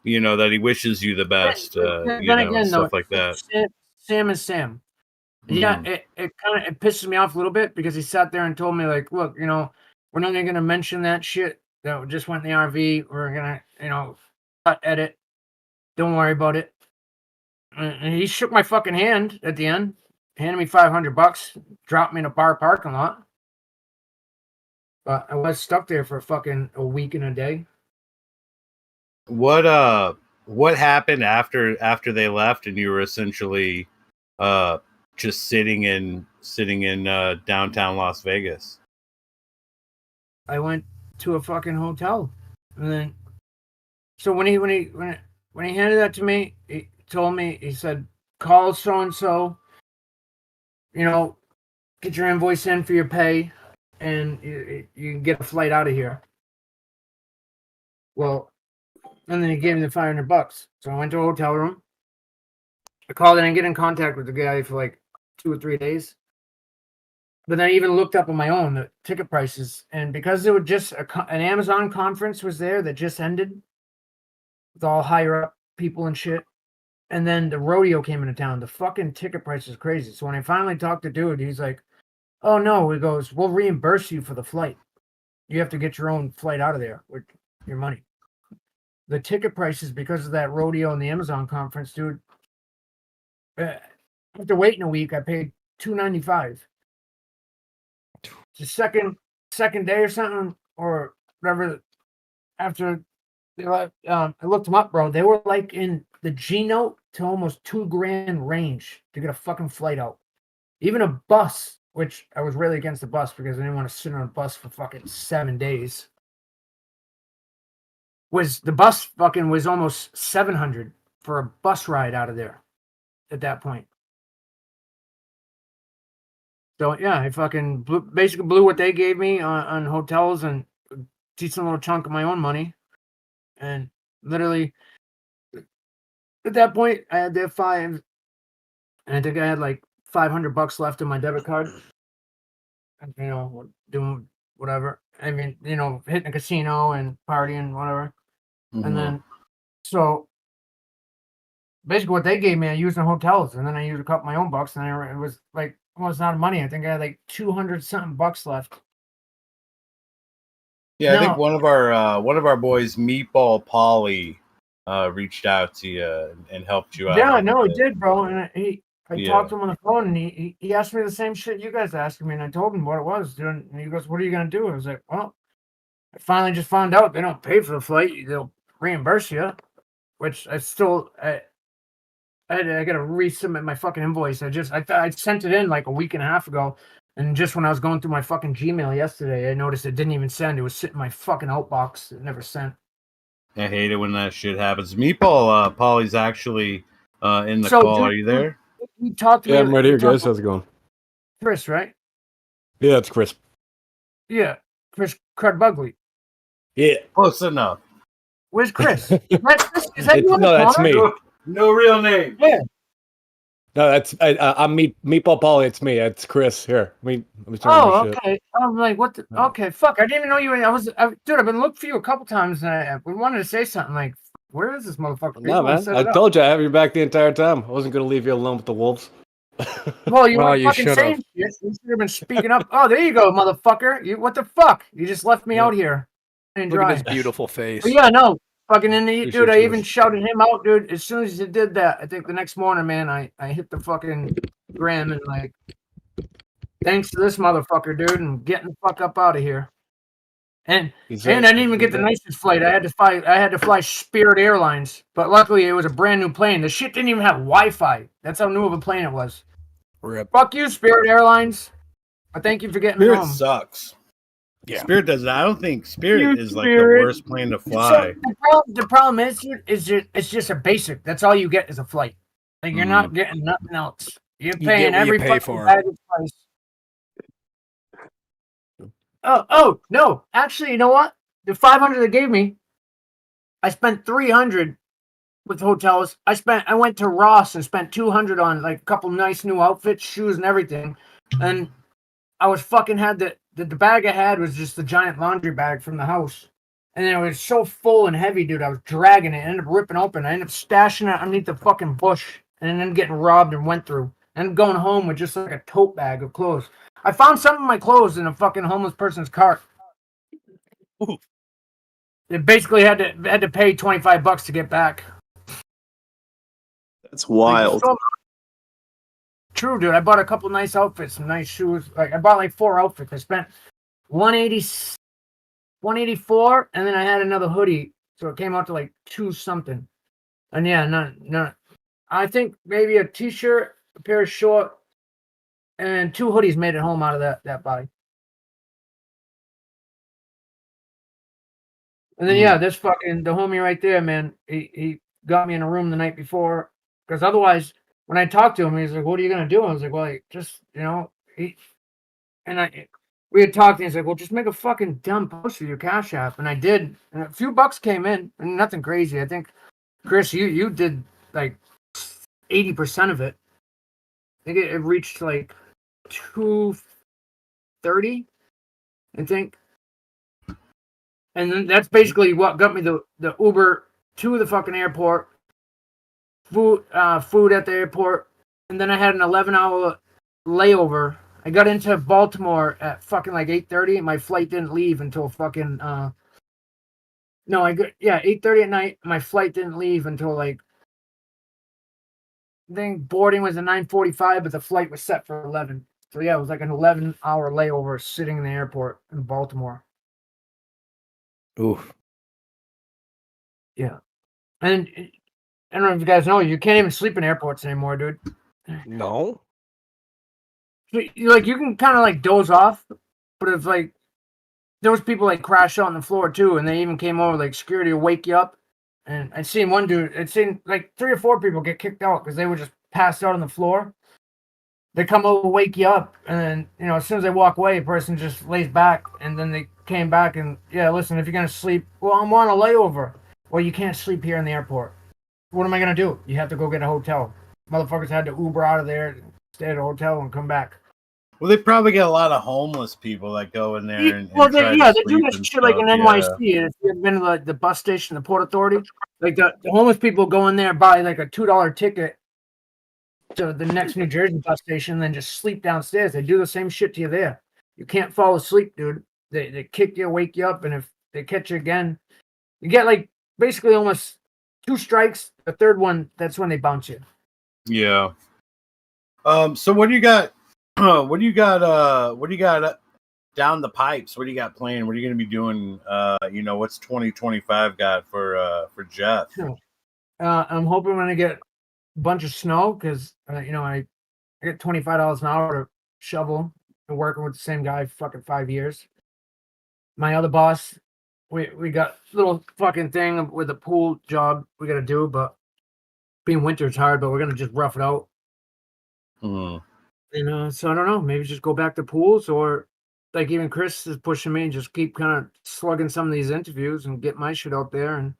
he wishes you the best, stuff like that. Sam is Sam. Yeah, it pisses me off a little bit because he sat there and told me, like, look, we're not even gonna mention that shit that just went in the RV. We're gonna, cut, edit. Don't worry about it. And he shook my fucking hand at the end, handed me $500, dropped me in a bar parking lot. But I was stuck there for fucking a week and a day. What happened after they left and you were essentially just sitting in downtown Las Vegas? I went to a fucking hotel, and then so when he handed that to me, he told me, he said, call so and so, get your invoice in for your pay, and you can get a flight out of here. Well, and then he gave me the $500. So I went to a hotel room. I called and I get in contact with the guy for like 2 or 3 days. But then I even looked up on my own the ticket prices, and because there was just an Amazon conference was there that just ended with all higher up people and shit. And then the rodeo came into town. The fucking ticket price is crazy. So when I finally talked to dude, he's like, oh no, he goes, we'll reimburse you for the flight. You have to get your own flight out of there with your money. The ticket prices, because of that rodeo and the Amazon conference, dude, after waiting a week, I paid $295. The second day or something, or whatever, after they left, I looked them up, bro. They were like in the G note to almost $2,000 range to get a fucking flight out. Even a bus, which I was really against the bus because I didn't want to sit on a bus for fucking 7 days. The bus fucking was almost $700 for a bus ride out of there at that point. So yeah, I fucking basically blew what they gave me on hotels and a decent little chunk of my own money. And literally at that point I had their $5, and I think I had like $500 left in my debit card. And, doing whatever. I mean, hitting a casino and partying, whatever. Mm-hmm. And then so basically what they gave me I used in hotels, and then I used a couple of my own bucks, and it was like almost out of money. I think I had like 200 something bucks left. Yeah, I think one of our boys, Meatball Polly, reached out to you and helped you out. Yeah, no, he did, bro. And I talked to him on the phone, and he asked me the same shit you guys asked me, and I told him what it was, dude. And he goes, "What are you gonna do?" I was like, "Well, I finally just found out they don't pay for the flight; they'll reimburse you." Which I got to resubmit my fucking invoice. I sent it in like a week and a half ago, and just when I was going through my fucking Gmail yesterday, I noticed it didn't even send. It was sitting in my fucking outbox. It never sent. I hate it when that shit happens. Meatball Polly's actually in the call. Are you there? You talked to me. Yeah, I'm right here, guys. How's it going? Chris, right? Yeah, it's Chris. Yeah, Chris Crud Bugley. Yeah, close enough. Where's Chris? Is that you on No, the that's corner? me. No real name. Yeah. No, I'm Meatball Polly. It's me. It's Chris. Here, let me turn Oh, this shit. okay. I'm like, what the? Okay, fuck. I didn't even know you were. Dude, I've been looking for you a couple times, and I wanted to say something like, where is this motherfucker? No, man. I told you I have your back the entire time. I wasn't gonna leave you alone with the wolves. Well, you Well, weren't you fucking should've. saying shit. You should have been speaking up. Oh, there you go, motherfucker. What the fuck? You just left me out here and Look dry. at his beautiful face. But yeah, no. Fucking in the dude, I you. even shouted him out, dude. As soon as he did that, I think the next morning, man, I hit the fucking gram and like, thanks to this motherfucker, dude, and getting the fuck up out of here. And I didn't even get the nicest flight. I had to fly Spirit Airlines, but luckily it was a brand new plane. The shit didn't even have Wi-Fi. That's how new of a plane it was. Rip. Fuck you, Spirit Airlines. But thank you for getting me Spirit home. sucks. Yeah. Spirit doesn't. I don't think Spirit You is like the Spirit. worst plane to fly. So the problem is it's just a basic. That's all you get is a flight. Like you're not getting nothing else. You're You paying get what you every pay fucking for. baggage price. Oh no! Actually, you know what? The 500 they gave me, I spent 300 with hotels. I went to Ross and spent 200 on like a couple nice new outfits, shoes, and everything. And I was fucking had the bag I had was just the giant laundry bag from the house. And then it was so full and heavy, dude. I was dragging it. I ended up ripping open. I ended up stashing it underneath the fucking bush and then getting robbed and went through. And going home with just like a tote bag of clothes. I found some of my clothes in a fucking homeless person's cart. Ooh. They basically had to pay $25 to get back. That's wild. Like, true, dude. I bought a couple nice outfits, some nice shoes. Like I bought like 4 outfits. I spent $184, and then I had another hoodie, so it came out to like 2 something. And yeah, no. I think maybe a t-shirt, a pair of shorts, and 2 hoodies made it home out of that buy. And then yeah, this fucking the homie right there, man. He got me in a room the night before, because otherwise, when I talked to him, he's like, "What are you gonna do?" I was like, "Well, just we had talked, and he's like, "Well, just make a fucking dumb post with your Cash App," and I did, and a few bucks came in, and nothing crazy. I think, Chris, you did like 80% of it. I think it reached like 230, I think. And then that's basically what got me the Uber to the fucking airport, food at the airport, and then I had an 11-hour layover. I got into Baltimore at fucking like 8:30, and my flight didn't leave until fucking 8:30 at night. My flight didn't leave until like, I think boarding was at 9:45, but the flight was set for 11. So yeah, it was like an 11-hour layover sitting in the airport in Baltimore. Oof. Yeah. And I don't know if you guys know, you can't even sleep in airports anymore, dude. No. You can kind of like doze off, but if like there was people like crash out on the floor too, and they even came over like security to wake you up. And I'd seen like 3 or 4 people get kicked out because they were just passed out on the floor. They come over, wake you up, and then as soon as they walk away, a person just lays back, and then they came back and listen, if you're gonna sleep, well, I'm on a layover. Well, you can't sleep here in the airport. What am I gonna do? You have to go get a hotel. Motherfuckers had to Uber out of there, stay at a hotel, and come back. Well, they probably get a lot of homeless people that go in there and they try do to this sleep shit like in stuff, NYC. If you've been to like the bus station, the Port Authority, like the homeless people go in there, buy like a $2 ticket to the next New Jersey bus station, and then just sleep downstairs. They do the same shit to you there. You can't fall asleep, dude. They kick you, wake you up, and if they catch you again, you get like basically almost 2 strikes. The third one, that's when they bounce you. Yeah. So what do you got? What do you got down the pipes? What do you got playing? What are you going to be doing? What's 2025 got for Jeff? I'm hoping when I get a bunch of snow, because I get $25 an hour to shovel. Been working with the same guy for fucking 5 years. My other boss, we got a little fucking thing with a pool job we got to do, but being winter's hard, but we're gonna just rough it out. Mm. So I don't know. Maybe just go back to pools, or like even Chris is pushing me, just keep kind of slugging some of these interviews and get my shit out there. And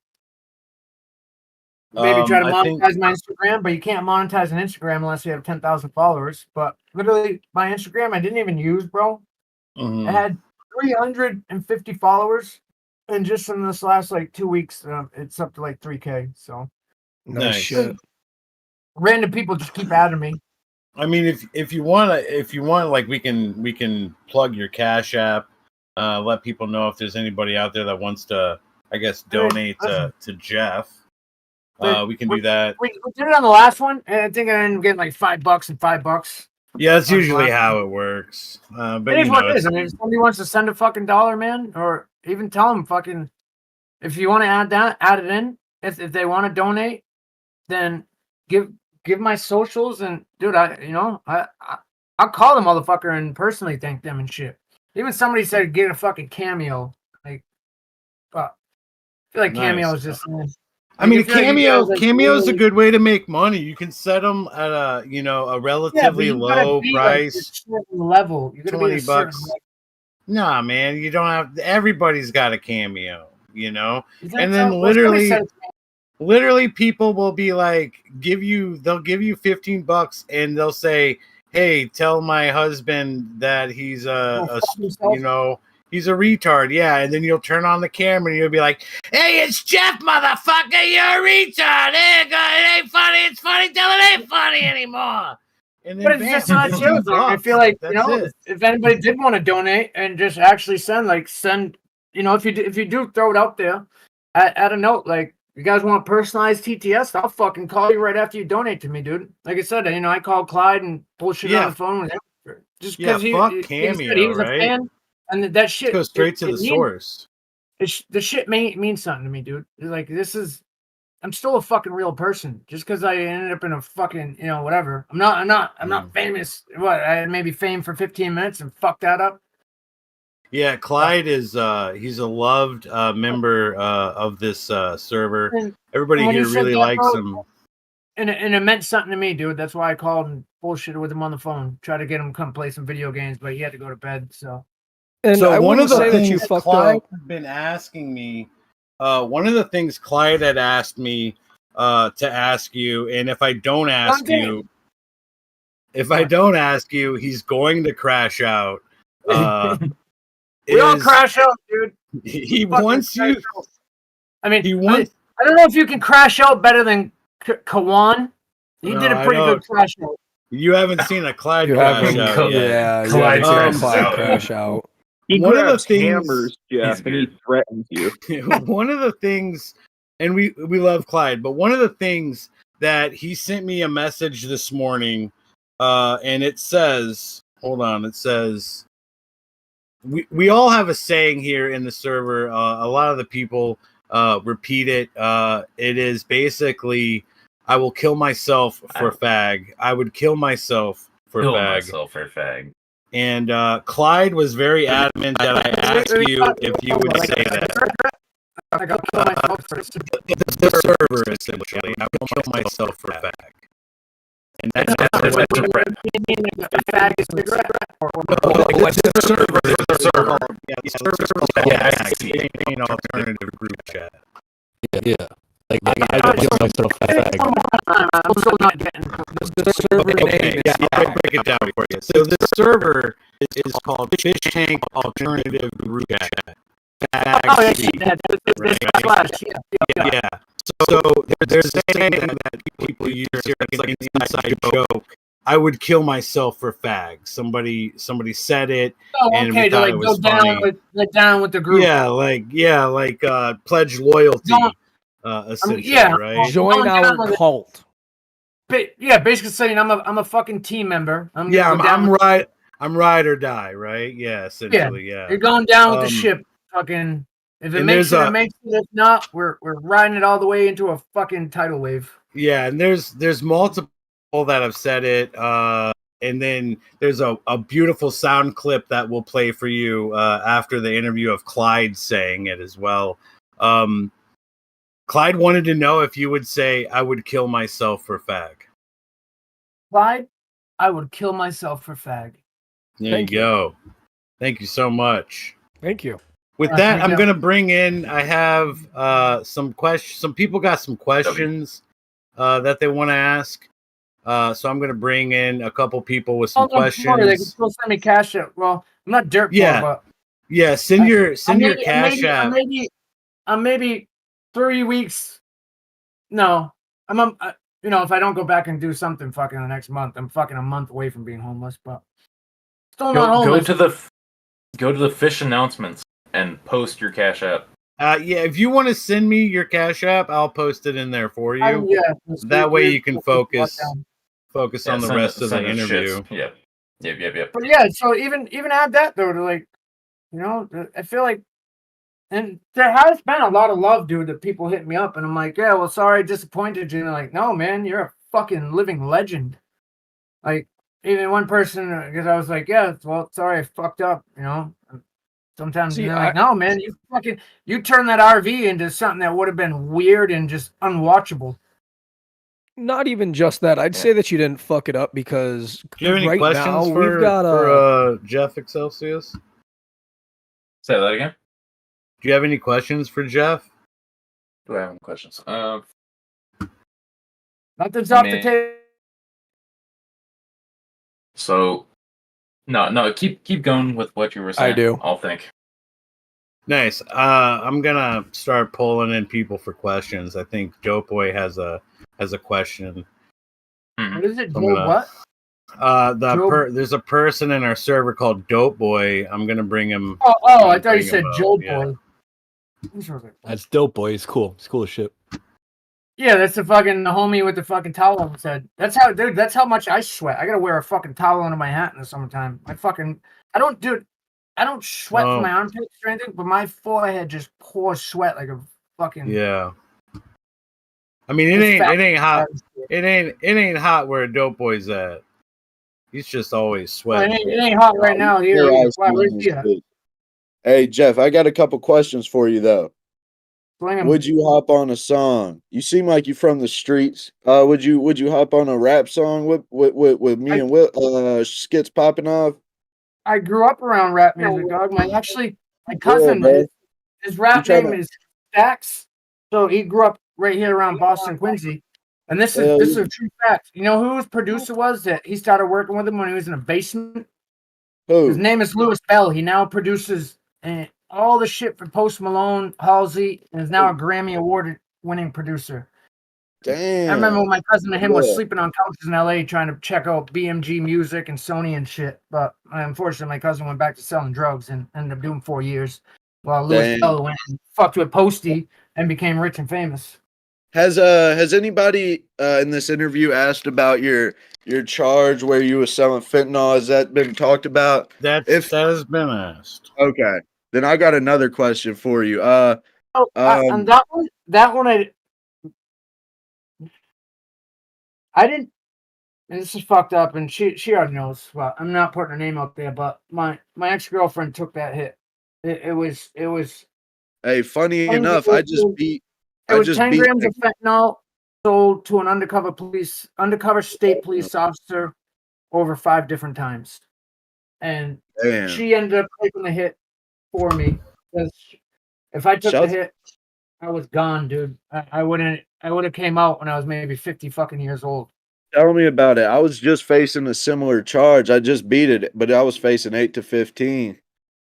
maybe try to monetize my Instagram, but you can't monetize an Instagram unless you have 10,000 followers. But literally, my Instagram, I didn't even use, bro. Mm-hmm. I had 350 followers, and just in this last like 2 weeks, it's up to like 3K. So nice shit. Random people just keep adding me. I mean, if you want, like we can plug your Cash App. Let people know if there's anybody out there that wants to, I guess, donate to Jeff. We can do that. We did it on the last one, and I think I ended up getting like $5 and $5. Yeah, that's usually how it works. But it is what it is. I mean, if somebody wants to send a fucking dollar, man, or even tell them fucking, if you want to add it in. If they want to donate, then give my socials, and dude, I'll call the motherfucker and personally thank them and shit. Even somebody said get a fucking Cameo. Like, I feel like Cameo is just. I mean, Cameo is a good way to make money. You can set them at a relatively low price. Level. You gotta be $20. Nah, man, you don't have. Everybody's got a Cameo, and then literally people will be like, they'll give you $15 and they'll say, hey, tell my husband that he's he's a retard. Yeah. And then you'll turn on the camera and you'll be like, hey, it's Jeff, motherfucker. You're a retard. It ain't funny. It's funny till it ain't funny anymore. And then but it's just not true. I feel like, if anybody did want to donate and just actually send, if you do throw it out there, add a note, like, you guys want personalized TTS? I'll fucking call you right after you donate to me, dude. Like I said, I called Clyde and bullshit on the phone with him. Just because he was a fan. And that shit goes straight to the source. The shit means something to me, dude. Like, I'm still a fucking real person. Just because I ended up in a fucking, whatever. I'm not famous. What? I maybe fame for 15 minutes and fuck that up. Yeah, Clyde is he's a loved member of this server. Everybody here really likes him. And it meant something to me, dude. That's why I called and bullshitted with him on the phone. Tried to get him to come play some video games, but he had to go to bed, so. And so I one of the things that you fucked Clyde up. had been asking me, one of the things Clyde had asked me to ask you, and if I don't ask you, he's going to crash out. We all crash out, dude. He wants you. I mean, I don't know if you can crash out better than Kawan. He did a pretty good crash out. You haven't seen a Clyde crash out yet. Yeah, Clyde crash out. He one of the things, hammers, Jeff, and he threatens you. One of the things, and we love Clyde, but one of the things that he sent me a message this morning, and it says, hold on, it says, we all have a saying here in the server. A lot of the people repeat it. It is basically, I will kill myself for fag. I would kill myself for fag. And Clyde was very adamant that I asked you if you would say that. The server, essentially. I will kill myself for fag. And that's what fag is the server. Yeah, the server is an alternative group chat. Yeah. Like I don't kill myself for fag. I'm still not getting the server name. I'll break it down for you. So the server is called Fishtank Alternative Group Chat. Yeah. So there's a saying that people use here. It's like an inside joke. I would kill myself for fag. Somebody said it, and we thought it was funny. Down with the group. Like pledge loyalty. Essentially, right? Join our cult. Basically saying I'm a fucking team member. I'm ride or die, right? Yeah, essentially, yeah. You're going down with the ship, fucking. If it makes it, it makes it. If not, we're riding it all the way into a fucking tidal wave. Yeah, and there's multiple that have said it, and then there's a beautiful sound clip that we'll play for you after the interview of Clyde saying it as well. Clyde wanted to know if you would say, I would kill myself for fag. Clyde, I would kill myself for fag. There you go. Thank you so much. Thank you. With that, I'm gonna bring in. I have some questions. Some people got some questions that they want to ask. So I'm gonna bring in a couple people with some questions. They can still send me cash app. Well, I'm not dirt poor, but send your cash app. I'm maybe 3 weeks. No, if I don't go back and do something fucking the next month, I'm fucking a month away from being homeless. But still not homeless. Go to the fish announcements and post your cash app. If you want to send me your cash app, I'll post it in there for you. That way you can focus on the rest of the interview. Yep. But yeah, so even add that though to I feel like, and there has been a lot of love, dude, that people hit me up, and I'm like, yeah, well, sorry, I disappointed you. And they're like, no, man, you're a fucking living legend. Like, even one person, because I was like, yeah, well, sorry, I fucked up, Sometimes they're like, no, man, you turned that RV into something that would have been weird and just unwatchable. Not even just that. I'd say that you didn't fuck it up because do you have any questions now for, we've got Jeff Excelsius? Say that again. Do you have any questions for Jeff? Do I have any questions? Nothing's off the table. So, no, keep going with what you were saying. I do. I'll think. Nice. I'm gonna start pulling in people for questions. I think Dope Boy has a question. What is it? What? There's a person in our server called Dope Boy. I'm gonna bring him. Oh! I thought you said Joe Boy. That's Dope Boy. It's cool. It's cool as shit. Yeah, that's the fucking homie with the fucking towel on his head. That's how much I sweat. I gotta wear a fucking towel under my hat in the summertime. I don't sweat from my armpits or anything, but my forehead just pours sweat like a fucking. Yeah. I mean, it ain't hot. It ain't hot where a Dope Boy's at. He's just always sweating. Well, it ain't hot right now here. Hey, Jeff, I got a couple questions for you though. Would you hop on a song? You seem like you're from the streets. Would you hop on a rap song with me and Will Skits popping off? I grew up around rap music, dog. My cousin, his rap name is Stax. So he grew up right here around Boston, Quincy. And this is a true fact. You know who his producer was that he started working with him when he was in a basement? Who? His name is Louis Bell. He now produces all the shit for Post Malone, Halsey, and is now a Grammy Award winning producer. Damn. I remember when my cousin and him was sleeping on couches in LA trying to check out BMG Music and Sony and shit. But unfortunately, my cousin went back to selling drugs and ended up doing 4 years. While Louis Bell went and fucked with Posty and became rich and famous. Has anybody in this interview asked about your charge where you were selling fentanyl? Has that been talked about? That has been asked. Okay. Then I got another question for you. And that one I didn't. And this is fucked up, and she already knows. Well, I'm not putting her name out there, but my ex-girlfriend took that hit. It was. Hey, funny enough, I just beat. It was 10 grams of fentanyl sold to an undercover state police officer over 5 different times, and she ended up taking the hit for me. Because if I took the hit, I was gone, dude. I would have came out when I was maybe 50 fucking years old. Tell me about it. I was just facing a similar charge. I just beat it, but I was facing 8 to 15.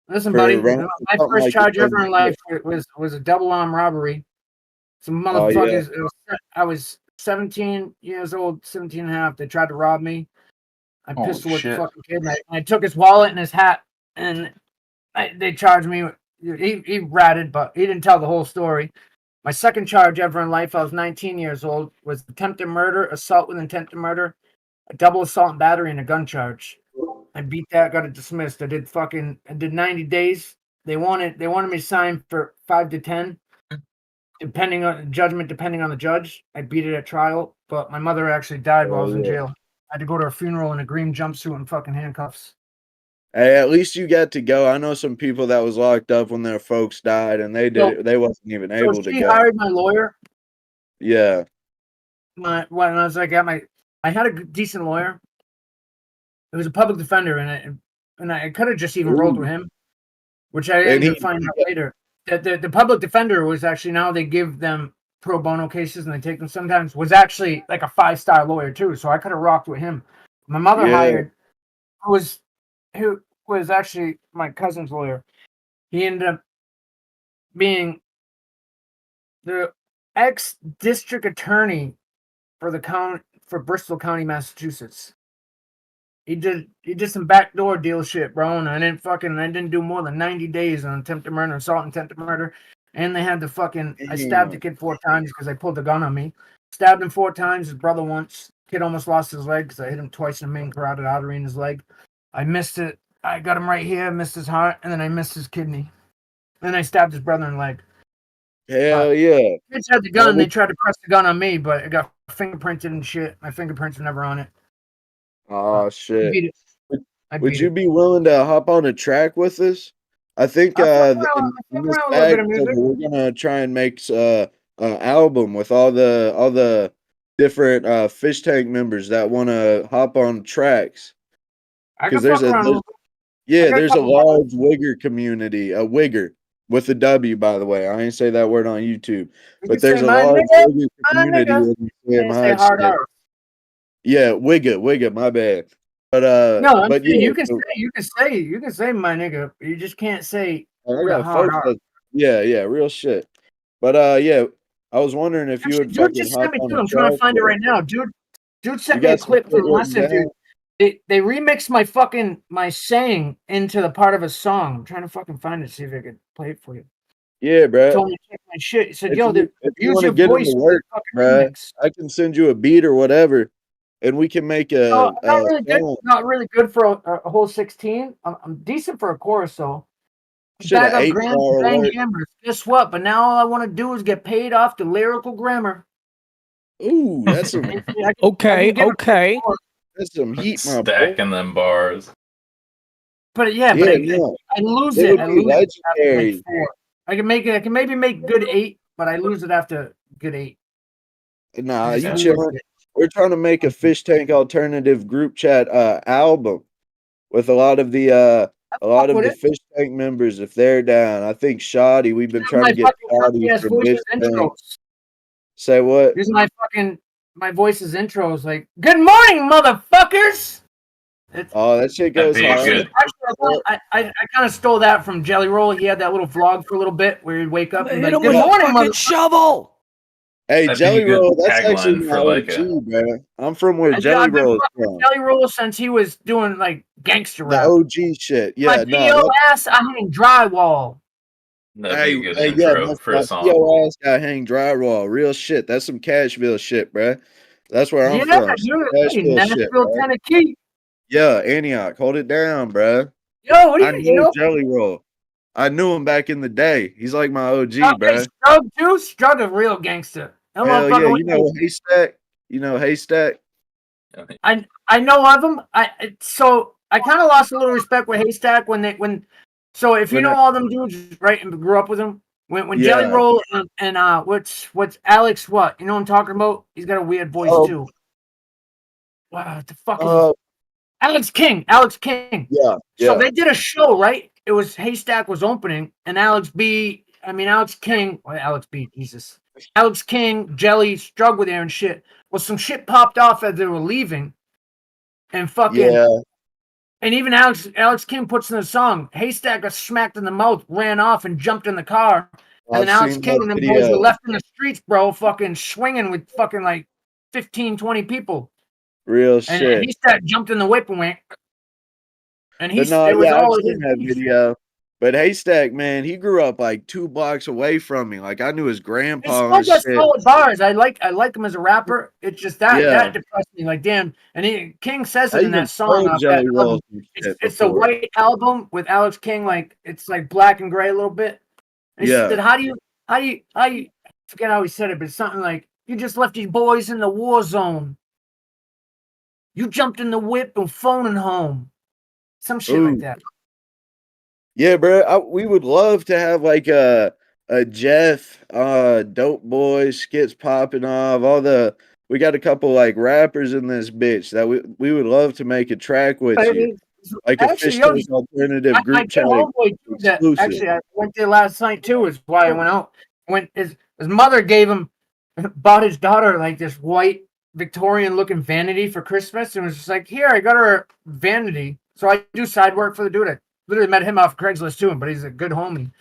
Listen, buddy, my first charge ever in life was a double armed robbery. Some motherfuckers. I was 17 years old, 17 and a half. They tried to rob me. I pistol with the fucking kid. And I took his wallet and his hat, and they charged me. He ratted, but he didn't tell the whole story. My second charge ever in life, I was 19 years old, was attempted murder, assault with intent to murder, a double assault and battery, and a gun charge. I beat that, got it dismissed. I did 90 days. They wanted me to sign for 5 to 10. Depending on the judge. I beat it at trial, but my mother actually died while I was in jail. I had to go to her funeral in a green jumpsuit and fucking handcuffs. Hey, at least you got to go. I know some people that was locked up when their folks died, and they wasn't even able to go. She hired my lawyer. Yeah. When I was like, I had a decent lawyer. It was a public defender, and I could have just even rolled with him. which I ended up finding out later. That the public defender was actually, now they give them pro bono cases and they take them sometimes, was actually like a 5-star lawyer too. So I could have rocked with him. My mother hired, who was actually my cousin's lawyer. He ended up being the ex-district attorney for the county, for Bristol County, Massachusetts. He did some backdoor deal shit, bro, and I didn't do more than 90 days on attempted murder, assault and attempted murder. And they had the fucking, I stabbed the kid 4 times because they pulled the gun on me. Stabbed him 4 times, his brother once. Kid almost lost his leg because I hit him twice in the main carotid artery in his leg. I missed it. I got him right here, missed his heart, and then I missed his kidney. Then I stabbed his brother in the leg. Hell yeah. Kids had the gun, they tried to press the gun on me, but it got fingerprinted and shit. My fingerprints were never on it. Oh shit. Would you it. be willing to hop on a track with us? I think we're gonna try and make an album with all the different Fishtank members that want to hop on tracks. Because there's a large Wigger community, a Wigger with a W, by the way. I ain't say that word on YouTube, but there's a large Wigger community. Yeah, Wigger, my bad. But no, but yeah, yeah, you can say my nigga. You just can't say real shit. But yeah, I was wondering if you would dude just sent me to. I'm trying to find it right now, dude. Dude sent me a clip from Lesson, dude. They remixed my saying into the part of a song. I'm trying to fucking find it, see if I could play it for you. Yeah, bro. He told me to check my shit. He said, if "Yo, you use your get voice to work, bro, I can send you a beat or whatever, and we can make a. Not really good for a whole 16. I'm decent for a chorus, though. Bag up grams, bang hammers. Guess what? But now all I want to do is get paid off the lyrical grammar. Ooh, that's some okay. That's some heat, my stacking them bars. But I lose it. I lose legendary. It I can maybe make good 8, but I lose it after good 8. Nah, you chilling. We're trying to make a Fishtank alternative group chat album with a lot of the Fishtank members if they're down. I think Shoddy. We've been trying to get Shoddy from this thing. Say what? Here's my voice's intros like, "Good morning, motherfuckers." That shit goes hard. Actually, I kind of stole that from Jelly Roll. He had that little vlog for a little bit where he'd wake up and be like, "Good morning, motherfucker." Shovel. Hey, Jelly Roll, that's actually my OG, man. I'm from where Jelly Roll is from. Jelly Roll since he was doing like gangster rap. The OG shit. Yeah, my PO ass, I hang drywall. That'd be a good intro for a song. PO ass, I hang drywall. Real shit. That's some Cashville shit, bro. That's where I'm from. Nashville, Tennessee. Yeah, Antioch. Hold it down, bro. Yo, what do you know? Jelly Roll. I knew him back in the day. He's like my OG, bro. Strug a real gangster. Hell yeah, you know Haystack? You know Haystack? I know of him. I kind of lost a little respect with Haystack so if you know all them dudes, right, and grew up with them, when Jelly Roll and what's Alex, what? You know what I'm talking about? He's got a weird voice too. Wow, what the fuck is Alex King. Yeah. So they did a show, right? It was Haystack was opening, and Alex King, Jelly, Strug with there and shit. Well, some shit popped off as they were leaving, and and even Alex King puts in the song, Haystack got smacked in the mouth, ran off, and jumped in the car, and then Alex King and them boys were left in the streets, bro, fucking swinging with fucking like 15, 20 people. Real shit. And Haystack jumped in the whip and went. And I've seen that video. But Haystack, man, he grew up like 2 blocks away from me. Like I knew his grandpa. He's solid bars. I like him as a rapper. It's just that depressed me. Like damn. And King says it in that song. It's a white album with Alex King. Like it's like black and gray a little bit. And he said, how do you I forget how he said it, but it's something like, you just left these boys in the war zone. You jumped in the whip and phoning home. Some shit like that. Yeah, bro. We would love to have like a Jeff, Dope Boy, skits popping off. We got a couple like rappers in this bitch that we would love to make a track with you. like a Fishtank alternative group chat exclusive. Actually, I went there last night too. Is why I went out. When his mother bought his daughter like this white Victorian looking vanity for Christmas, and was just like, "Here, I got her a vanity." So I do side work for the dude. I literally met him off Craigslist too, but he's a good homie.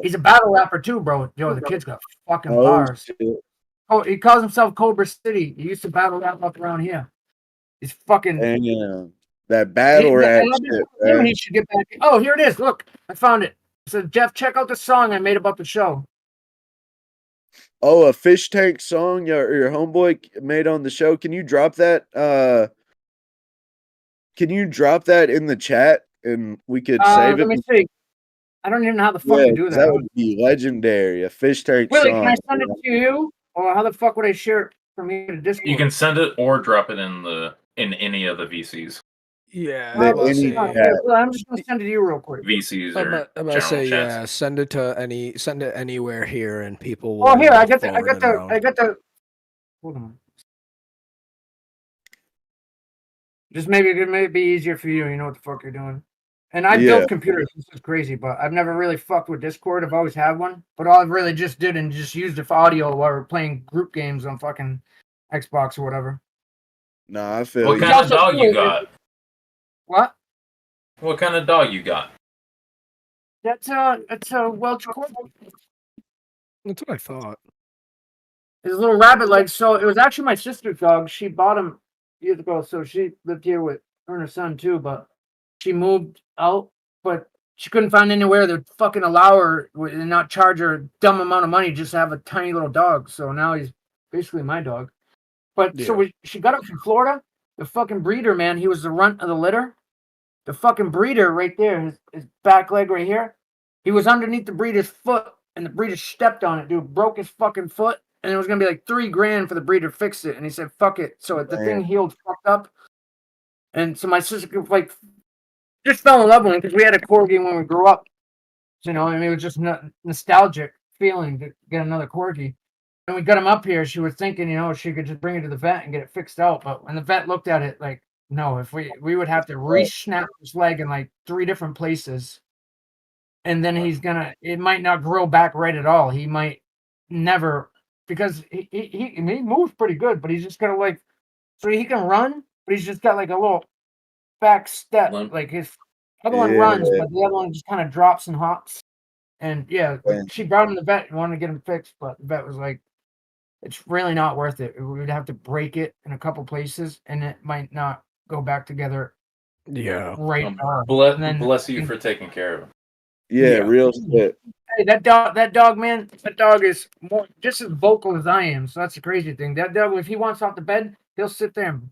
He's a battle rapper too, bro. Yo, the kid's got fucking bars. Shit. Oh, he calls himself Cobra City. He used to battle rap up around here. He's fucking. Damn. That battle rap shit, man. He should get back. Oh, here it is. Look, I found it. It said, Jeff, check out the song I made about the show. Oh, a Fishtank song your homeboy made on the show. Can you drop that? Can you drop that in the chat and we could save it? Let me see. I don't even know how the fuck to do that. That would be legendary. A Fishtank song. Can I send it to you? Or how the fuck would I share it from you to Discord? You can send it or drop it in any of the VCs. Yeah, I'm just gonna send it to you real quick. VCs I'm about to say chats. Send it anywhere here, and people will. Oh, here I got the. Hold on. Just maybe it may be easier for you. You know what the fuck you're doing. And I built computers. This is crazy, but I've never really fucked with Discord. I've always had one, but all I really just did and just used it for audio while we're playing group games on fucking Xbox or whatever. Nah, I feel. What kind of dog you got? What? What kind of dog you got? That's a Welsh Corgi. That's what I thought. It's a little rabbit leg. So it was actually my sister's dog. She bought him years ago. So she lived here with her and her son too, but she moved out, but she couldn't find anywhere that would fucking allow her and not charge her a dumb amount of money just to have a tiny little dog. So now he's basically my dog. But so she got him from Florida. The fucking breeder, man, he was the runt of the litter. The fucking breeder right there, his back leg right here, he was underneath the breeder's foot, and the breeder stepped on it, dude, broke his fucking foot, and it was going to be like $3,000 for the breeder to fix it. And he said, fuck it. So the thing healed fucked up. And so my sister, like, just fell in love with him because we had a corgi when we grew up. You know, I mean, it was just nostalgic feeling to get another corgi. And we got him up here. She was thinking, you know, she could just bring it to the vet and get it fixed out. But when the vet looked at it, like, no, if we would have to re-snap his leg in like 3 different places. And then it might not grow back right at all. He might never, because he moves pretty good, but he's just got to like, so he can run, but he's just got like a little back step. Like his other one runs, but the other one just kind of drops and hops. And she brought him to the vet and wanted to get him fixed, but the vet was like, it's really not worth it. We would have to break it in a couple places, and it might not go back together. Yeah. Right. Bless you for taking care of him. Yeah, real shit. Hey, that dog, man, that dog is more just as vocal as I am. So that's the crazy thing. That dog, if he wants off the bed, he'll sit there. And,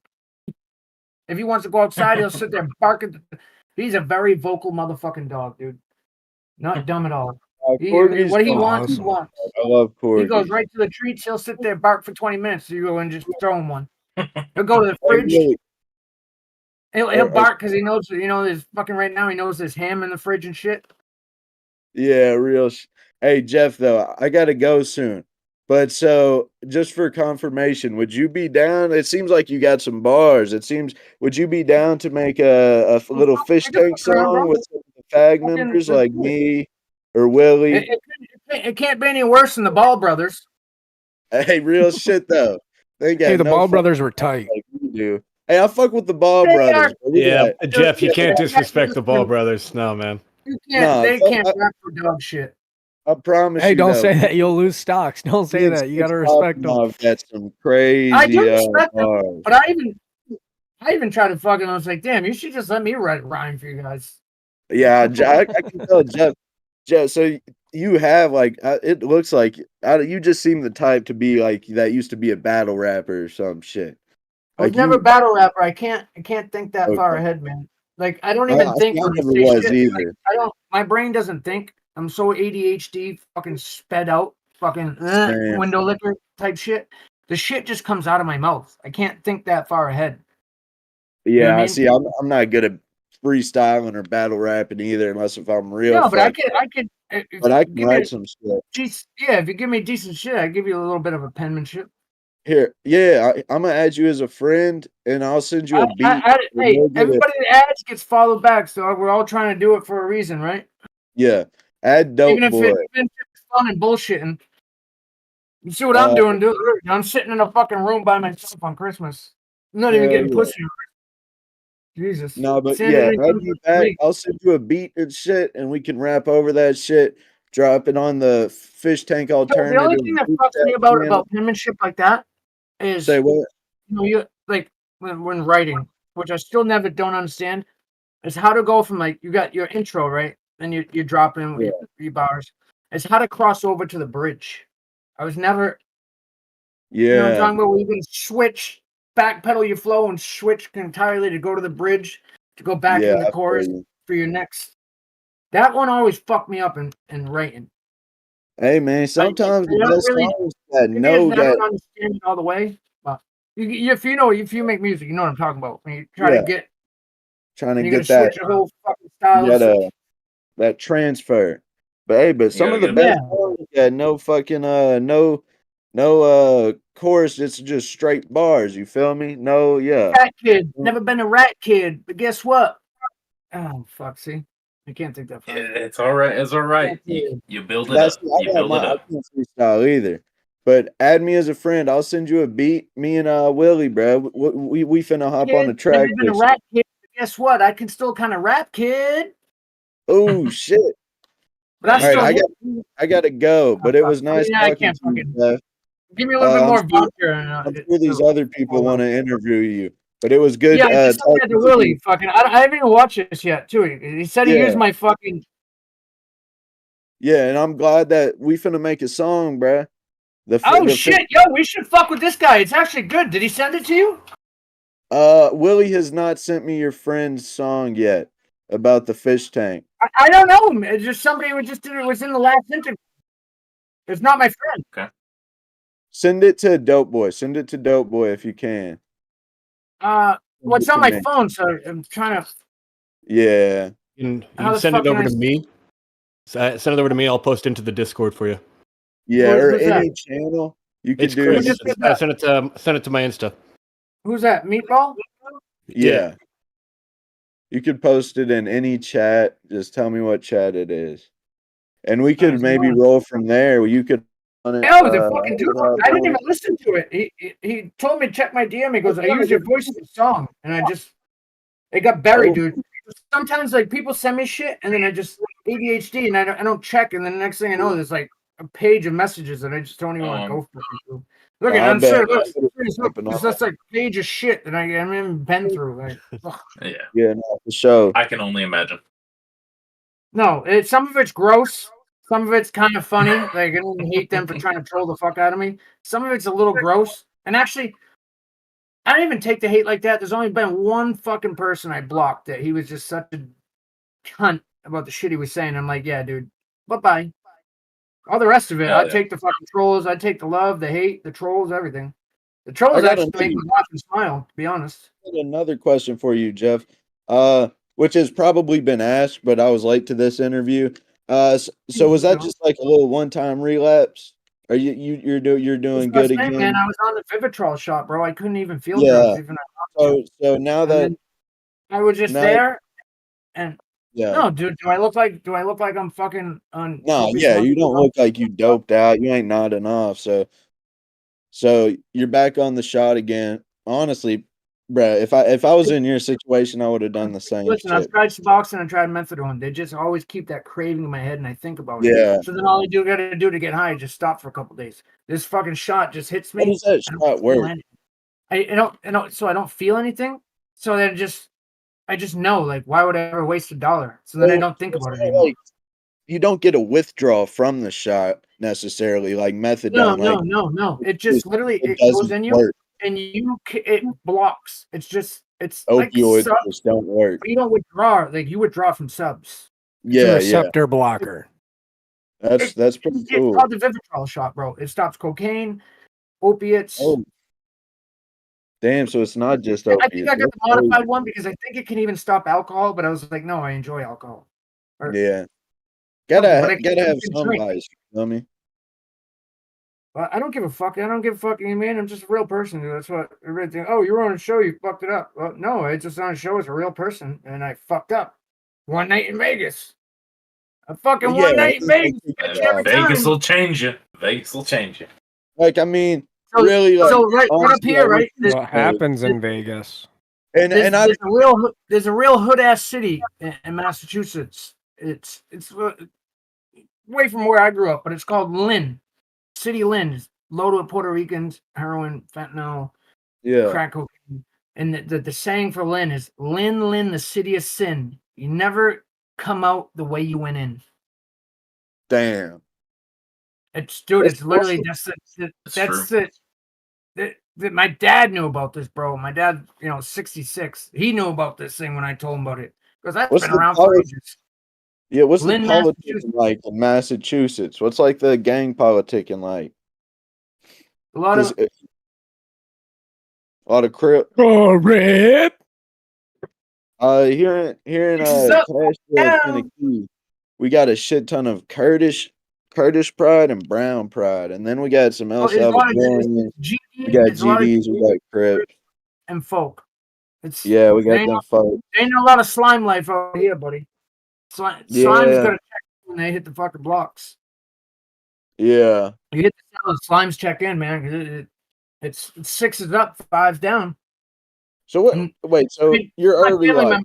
if he wants to go outside, he'll sit there and bark at he's a very vocal motherfucking dog, dude. Not dumb at all. What he wants, he wants. I love corgis. He goes right to the treats. He'll sit there, bark for 20 minutes. So you go and just throw him one. He'll go to the fridge. He'll bark because he knows, you know, there's fucking right now. He knows there's ham in the fridge and shit. Yeah, real. Hey, Jeff, though, I gotta go soon. But so, just for confirmation, would you be down? It seems like you got some bars. Would you be down to make a little Fishtank song with some of the fag members like me or Willie? It can't be any worse than the Ball Brothers. Hey, real shit though. The Ball Brothers were tight. Like you do. Hey, I fuck with the Ball Brothers. Yeah, Jeff, you can't disrespect the Ball Brothers. No, man. They can't rap for dog shit. I promise you. Hey, don't say that. You'll lose stocks. Don't say that. You got to respect them. That's some crazy. I do respect them, but I even tried to fucking. I was like, damn, you should just let me write a rhyme for you guys. Yeah, I can tell Jeff. So you have like, it looks like you just seem the type to be like that. Used to be a battle rapper or some shit. I was never a battle rapper. I can't think that far ahead, man. Like I don't even think. I never was either. Like, I don't. My brain doesn't think. I'm so ADHD, fucking sped out, fucking window licker type shit. The shit just comes out of my mouth. I can't think that far ahead. Yeah, you know I mean? See, I'm not good at freestyling or battle rapping either, unless if I'm real. No, but I could. But I can write some shit. Yeah, if you give me decent shit, I give you a little bit of a penmanship. Here, I'm gonna add you as a friend, and I'll send you a beat. Hey, everybody that adds gets followed back, so we're all trying to do it for a reason, right? Yeah, add Dope Boy. Even if it's fun and bullshitting. You see what I'm doing, dude? I'm sitting in a fucking room by myself on Christmas. I'm not even getting pussy. Jesus. No, but yeah, add me back. I'll send you a beat and shit, and we can rap over that shit. Drop it on the Fishtank alternative. The only thing that fucks me about penmanship like that is, say what? You like when writing, which I still never don't understand, is how to go from like you got your intro, right? And you drop in with your bars. It's how to cross over to the bridge. I was never you know what I'm talking about, where you can switch, backpedal your flow and switch entirely to go to the bridge, to go back in the chorus for your next. That one always fucked me up in writing. Hey man, sometimes the best songs that know that. I don't understand it all the way, but if you make music, you know what I'm talking about. When you trying to get that whole fucking style, that transfer. But some of the best songs that no fucking no chorus, it's just straight bars, you feel me? No, Rat kid, never been a rat kid, but guess what? Oh fuck, see? I can't think that far. It's all right. It's all right. You build it up. You build it up. I can't freestyle either. But add me as a friend. I'll send you a beat. Me and Willie, bro. We finna hop on the track. Never been a rat kid, but guess what? I can still kind of rap, kid. Oh shit! But all right, I gotta go. But it was nice talking to you, Jeff. Give me a little bit more vodka. I'm sure these other people want to interview you. But it was good. Yeah, I just had to Willie. Fucking, I haven't even watched this yet, too. He said he used my fucking. Yeah, and I'm glad that we finna make a song, bruh. Shit, yo, we should fuck with this guy. It's actually good. Did he send it to you? Willie has not sent me your friend's song yet about the fish tank. I don't know him. It's just somebody who just did it. Was in the last interview. It's not my friend. Okay. Send it to Dope Boy. Send it to Dope Boy if you can. Well, it's on my phone, so I'm trying to. Yeah. You can send it over to me. Send it over to me. I'll post into the Discord for you. Yeah, or any channel you can do. Send it to my Insta. Who's that? Meatball? Yeah. You could post it in any chat. Just tell me what chat it is, and we could maybe roll from there. You could. The fucking dude. I didn't even listen to it. He told me to check my DM. He goes, "I use your voice in the song," and it got buried, dude. Sometimes like people send me shit, and then I just ADHD, and I don't check, and then the next thing I know, there's like a page of messages that I just don't even want to go through. Look at I'm sure. It's just like a page of shit that I haven't even been through. Like, yeah, no, for sure. I can only imagine. No, some of it's gross. Some of it's kind of funny. Like, I don't hate them for trying to troll the fuck out of me. Some of it's a little gross. And actually, I don't even take the hate like that. There's only been one fucking person I blocked that he was just such a cunt about the shit he was saying. I'm like, yeah, dude, bye-bye. All the rest of it, I take the fucking trolls. I take the love, the hate, the trolls, everything. The trolls actually make me laugh and smile, to be honest. I got another question for you, Jeff, which has probably been asked, but I was late to this interview. So was that just like a little one-time relapse? Are you're doing good again? Man, I was on the Vivitrol shot, bro. I couldn't even feel drugs. Even so now that I was just there, and no, dude, do I look like I'm fucking on? No, yeah, you don't look like you doped out. You ain't nodding off. So you're back on the shot again. Honestly, bro, if I was in your situation, I would have done the same. Listen, I've tried Suboxone and tried methadone. They just always keep that craving in my head, and I think about it. Yeah. So then all I gotta do to get high is just stop for a couple days. This fucking shot just hits me. How does that shot work? I don't. So I don't feel anything. So then I just know, like, why would I ever waste $1? So then I don't think about it anymore. Like, you don't get a withdrawal from the shot necessarily, like methadone. No. It just literally it goes in you, and it blocks. It's opioids like just don't work. You don't withdraw, like you withdraw from subs. It's a receptor blocker. That's pretty cool. It's called the Vivitrol shot, bro. It stops cocaine, opiates. Oh. Damn, so it's not just opiates. I think I got the modified one because I think it can even stop alcohol, but I was like, no, I enjoy alcohol. Gotta have some vice, you know me. Well, I don't give a fuck. I don't give a fuck, man. I'm just a real person, dude. That's what everybody thinks. Oh, you were on a show, you fucked it up. Well, no, I just on a show as a real person, and I fucked up. One night in Vegas. A fucking one night in Vegas. Vegas will change you. Vegas will change you. Like, I mean, so, really, like, so right up here, right? What happens in Vegas? There's a real hood ass city in Massachusetts. It's away from where I grew up, but it's called Lynn. City Lynn is loaded with Puerto Ricans, heroin, fentanyl, crack cocaine. And the saying for Lynn is Lynn, Lynn, the city of sin. You never come out the way you went in. Damn. It's literally my dad knew about this, bro. My dad, 66. He knew about this thing when I told him about it. Because that's been around for ages. Yeah, what's the politics like in Massachusetts? What's like the gang politicking like? A lot of crip. Oh, red. Here in Cashville, Tennessee, we got a shit ton of Kurdish pride and brown pride, and then we got some El Salvadorians. We got GDs, we got Crips and folk. We got them folk. Ain't a lot of slime life out here, buddy. Slime's gonna check when they hit the fucking blocks. Yeah, you hit the sound of slimes check in, man. It's 6 up, 5 down. So what? Wait, so you're early life.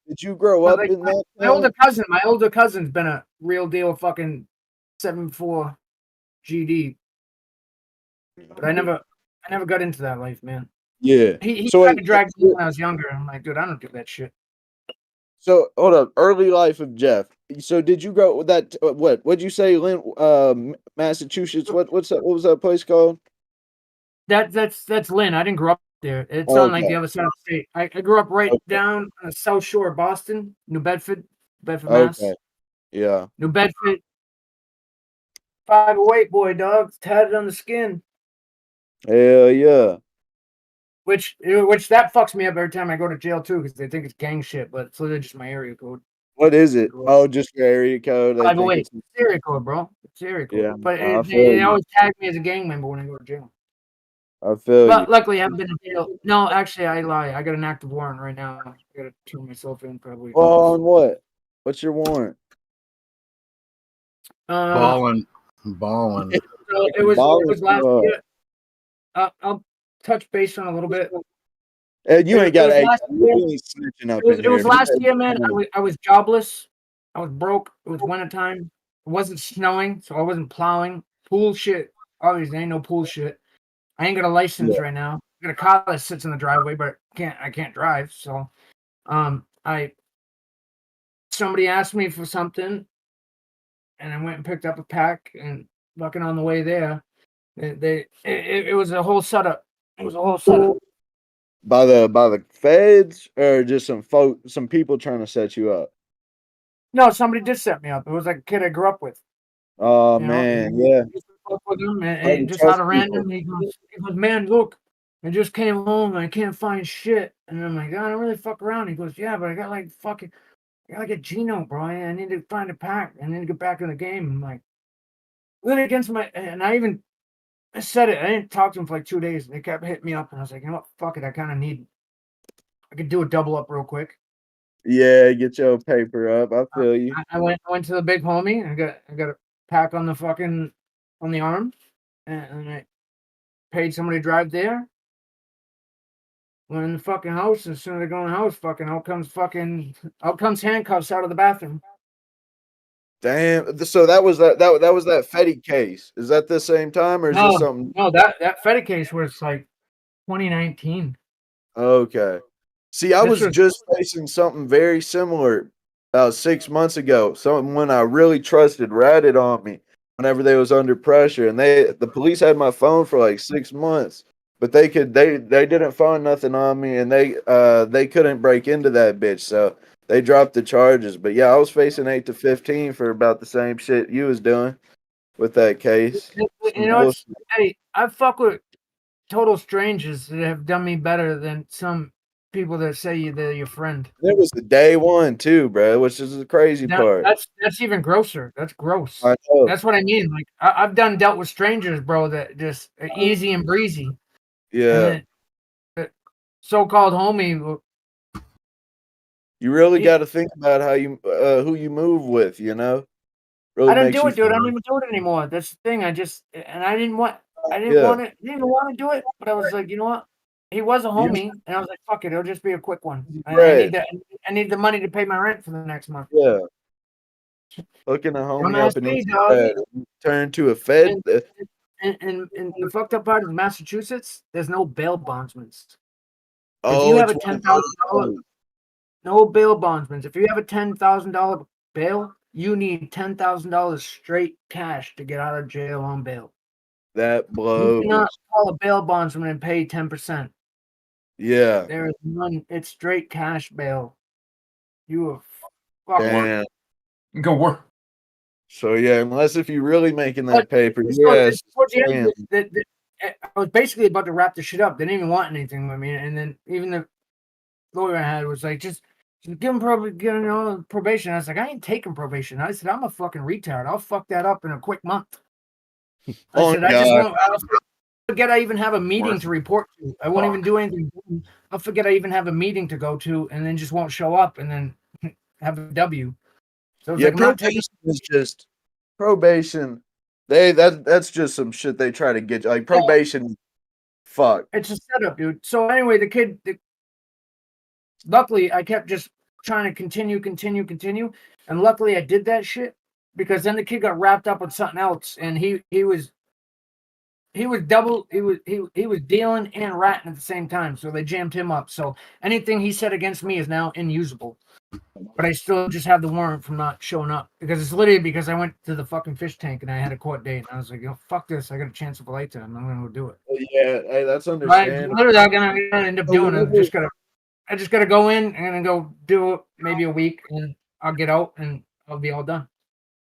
Did you grow up in that? My older cousin's been a real deal fucking 7'4" GD, but I never got into that life, man. Yeah, he tried to drag me when I was younger. I'm like, dude, I don't do that shit. So hold up, early life of Jeff. So did you grow with that? What'd you say, Lynn? Massachusetts. What was that place called? That's Lynn. I didn't grow up there. It's on like the other side of the state. I grew up right down on the south shore of Boston, New Bedford, Mass. Yeah. New Bedford. 508 boy, dog. Tatted on the skin. Hell yeah. Which that fucks me up every time I go to jail too, because they think it's gang shit, but it's literally just my area code. What is it? Oh, just your area code. 508. It's area code, bro. It's area code. Yeah, but they always tag me as a gang member when I go to jail. I feel you. Luckily, I haven't been in jail. No, actually, I lie. I got an active warrant right now. I gotta turn myself in probably. Well, on what? What's your warrant? Balling. It was last year. I'll touch base on a little bit. You ain't got snitching up in here. It was last year, man. I was jobless. I was broke. It was wintertime. It wasn't snowing, so I wasn't plowing. Pool shit. Obviously, ain't no pool shit. I ain't got a license right now. I got a car that sits in the driveway, but I can't drive. So, somebody asked me for something, and I went and picked up a pack, and fucking on the way there, it was a whole setup. It was a whole setup. By the feds or just some people trying to set you up? No, somebody did set me up. It was like a kid I grew up with. Oh man, yeah. With him and just out of random, he goes, man, look, I just came home and I can't find shit. And I'm like, I don't really fuck around. He goes, yeah, but I got like a Gino, bro. I need to find a pack. I need to get back in the game. I'm like, really against and I said it. I didn't talk to him for like 2 days. They kept hitting me up, and I was like, you know what? Fuck it. I could do a double up real quick. Yeah, get your paper up. I feel you. I went to the big homie. I got a pack on the arm, and I paid somebody to drive there. Went in the fucking house. As soon as I go in the house, out comes handcuffs out of the bathroom. Damn. So that was that Fetty case. Is that the same time or is this something? No, that Fetty case was like 2019. Okay. See, I was just facing something very similar about 6 months ago. Someone I really trusted ratted on me whenever they was under pressure, and the police had my phone for like 6 months, but they didn't find nothing on me, and they couldn't break into that bitch, so they dropped the charges. But yeah, I was facing 8 to 15 for about the same shit you was doing with that case. You know, hey, I fuck with total strangers that have done me better than some people that say they're your friend. It was the day one too, bro, which is the crazy part. That's even grosser. That's gross. I know. That's what I mean. Like I've dealt with strangers, bro, that just easy and breezy. Yeah. And so-called homie. You really got to think about how you who you move with, you know. Really I don't makes do you it, dude. I don't even do it anymore. That's the thing. I didn't want to do it, but I was like, you know what? He was a homie, and I was like, fuck it, it'll just be a quick one. I need the money to pay my rent for the next month. Yeah. Hooking a homie up and turn to a Fed. And the fucked up part of Massachusetts, there's no bail bondsmen. Oh, if you have a $10,000, no bail bondsmen. If you have a $10,000 bail, you need $10,000 straight cash to get out of jail on bail. That blows. You cannot call a bail bondsman and pay 10%. Yeah. There is none. It's straight cash bail. You are go work. So yeah, unless if you're really making that paper, I was basically about to wrap the shit up. They didn't even want anything with me, and then even the lawyer I had was like, just give him probation. I was like, I ain't taking probation. I said, I'm a fucking retard. I'll fuck that up in a quick month. I said, I'll forget I even have a meeting to report to. I won't even do anything. I'll forget I even have a meeting to go to, and then just won't show up, and then have a W. So it's probation is just probation. That's just some shit they try to get you. Like probation. Fuck. It's a setup, dude. So anyway, the kid. Luckily, I kept just trying to continue, and luckily I did that shit because then the kid got wrapped up with something else, and he was dealing and ratting at the same time, so they jammed him up. So anything he said against me is now inusable. But I still just have the warrant from not showing up because it's literally because I went to the fucking fish tank and I had a court date and I was like, fuck this, I got a chance of a lifetime. I'm gonna go do it. Yeah, hey, that's understandable. Literally, I'm gonna end up doing it. I just gotta go in and go do it maybe a week and I'll get out and I'll be all done.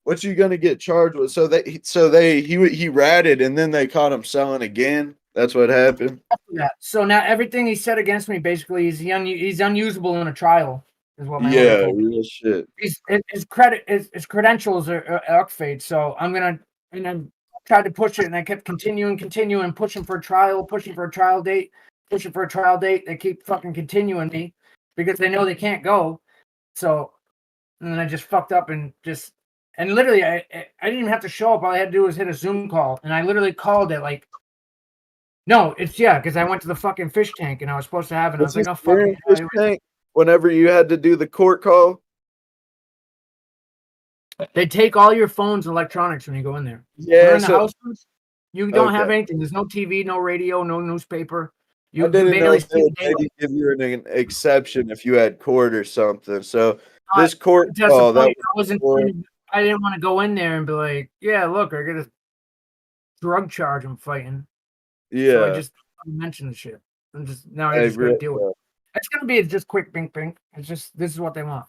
What you gonna get charged with? He ratted and then they caught him selling again. That's what happened. Yeah. So now everything he said against me basically he's unusable in a trial. Is what my real shit. His credentials are UCFAD, so I'm gonna and then tried to push it and I kept continuing, pushing for a trial date. They keep fucking continuing me because they know they can't go. So, and then I just fucked up and literally I didn't even have to show up. All I had to do was hit a Zoom call, and I literally called it like, no, because I went to the fucking fish tank and I was supposed to have it. And I was like, oh fuck it. Whenever you had to do the court call, they take all your phones and electronics when you go in there. Yeah, in the house, you don't have anything. There's no TV, no radio, no newspaper. I didn't know if they would give you an exception if you had court or something. So this court call, I didn't want to go in there and be like, yeah, look, I got a drug charge I'm fighting. Yeah. So I just mentioned the shit. I just gotta deal with it. It's gonna be just quick bing. It's just this is what they want.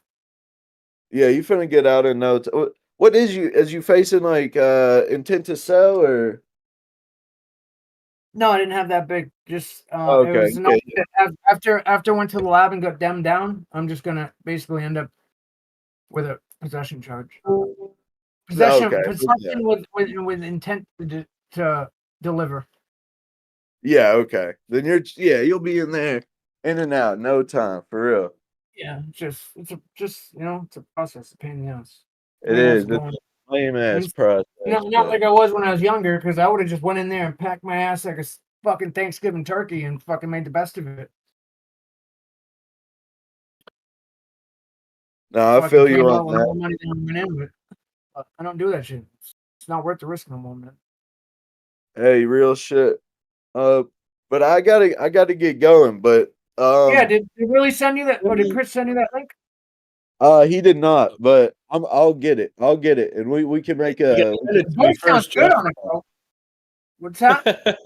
Yeah, you finna get out in no time. What is you facing like intent to sell or? No, I didn't have that big. Just okay. After I went to the lab and got demmed down, I'm just gonna basically end up with a possession charge. Possession with intent to deliver. Yeah. Okay. Then you'll be in there. In and out, no time, for real. Yeah, it's a process, a pain in the ass. It is. It's a lame ass process. Not like I was when I was younger, because I would have just went in there and packed my ass like a fucking Thanksgiving turkey and fucking made the best of it. No, I feel you on that. Money than I went in with. I don't do that shit. It's not worth the risk no more, man. Hey, real shit. But I gotta get going. But yeah, did they really send you that? Or did Chris send you that link? He did not, but I'll get it. And we can make a. Sounds good on it, bro. What's that?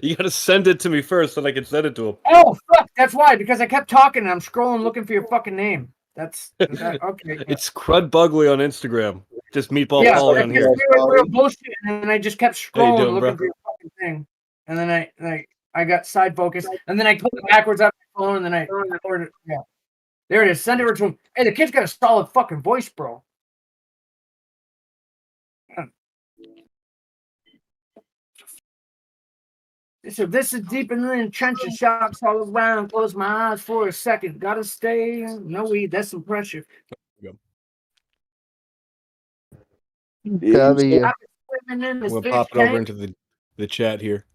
You gotta send it to me first so I can send it to him. Oh fuck, that's why. Because I kept talking and I'm scrolling looking for your fucking name. That's okay. It's Crud Bugley on Instagram. Just Meatball Polly on here. We were bullshit, and then I just kept scrolling looking for your fucking thing, and then I got side focused, and then I clicked backwards up. phone, and then I ordered. Yeah, there it is. Send it to him. Hey, the kid's got a solid fucking voice, bro. So this is deep in the trenches, shocks all around. Close my eyes for a second. Gotta stay. No weed. That's some pressure. We'll pop it over into the chat here.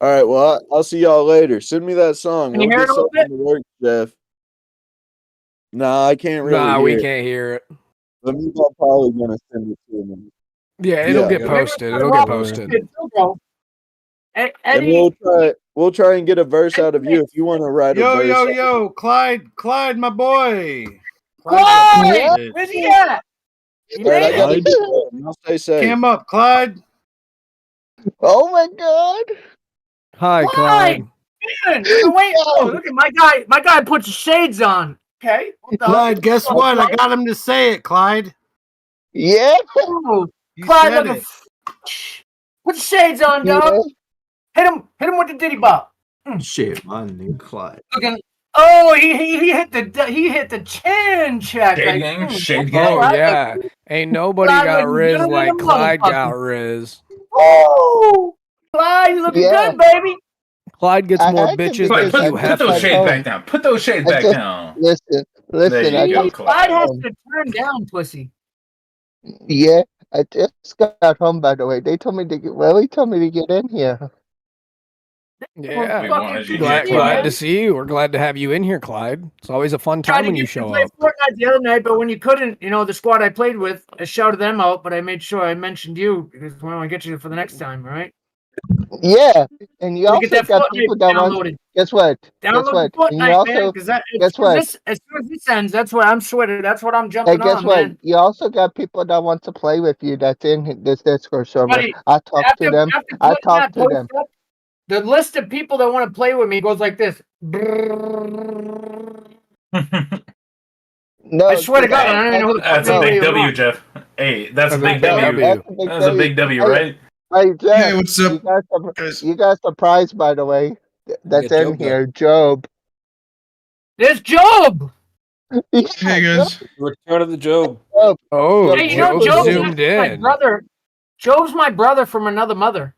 All right, well, I'll see y'all later. Send me that song. Can you hear it a little bit? Work, Jeff. Nah, I can't really Nah, hear we it. can't hear it. But I'm probably gonna send it to me. Yeah, it'll get posted. It'll get posted. And we'll try and get a verse out of you if you want to write a verse. Yo, Clyde, my boy. Clyde, where's he at? All right, I got it. I'll stay safe. Cam up, Clyde. Oh my God! Hi, Clyde. Man, wait, look at my guy. My guy puts shades on. Okay, Clyde, guess what? I got him to say it, Clyde. Yeah. Oh, Clyde, look, put the shades on, dog. Hit him with the diddy bop. Shit, my name Clyde. Looking. Oh, he hit the chin check. Shade gang. Oh yeah, ain't nobody got Riz like Clyde got Riz. Oh, Clyde, you looking good, baby. Clyde gets more bitches than you have. Put those shades back down. Put those shades back down. Listen. Clyde has to turn down pussy. Yeah, I just got home, by the way. They told me to get in here. Yeah, glad to see you. We're glad to have you in here, Clyde. It's always a fun time when you show up. Fortnite the other night, but when you couldn't, the squad I played with, I shouted them out, but I made sure I mentioned you because we want to get you for the next time, all right? Yeah, and you also got people that want. Guess what? Download Fortnite, man. Because as soon as this ends, that's what I'm sweating. That's what I'm jumping on. Hey, guess what? Man. You also got people that want to play with you. That's in this Discord server. Buddy, I talked to them. The list of people that want to play with me goes like this. No, I swear to God, I don't even know who the fuck That's a big W, Jeff. Hey, that's a big W. That's a big W, right? Hey, Hey, Jeff, what's up? you got surprised, by the way. That's in here, Joob. There's Joob. Hey guys. Return of the Joob. Oh, hey, Joob zoomed in. My brother. Joob's my brother from another mother.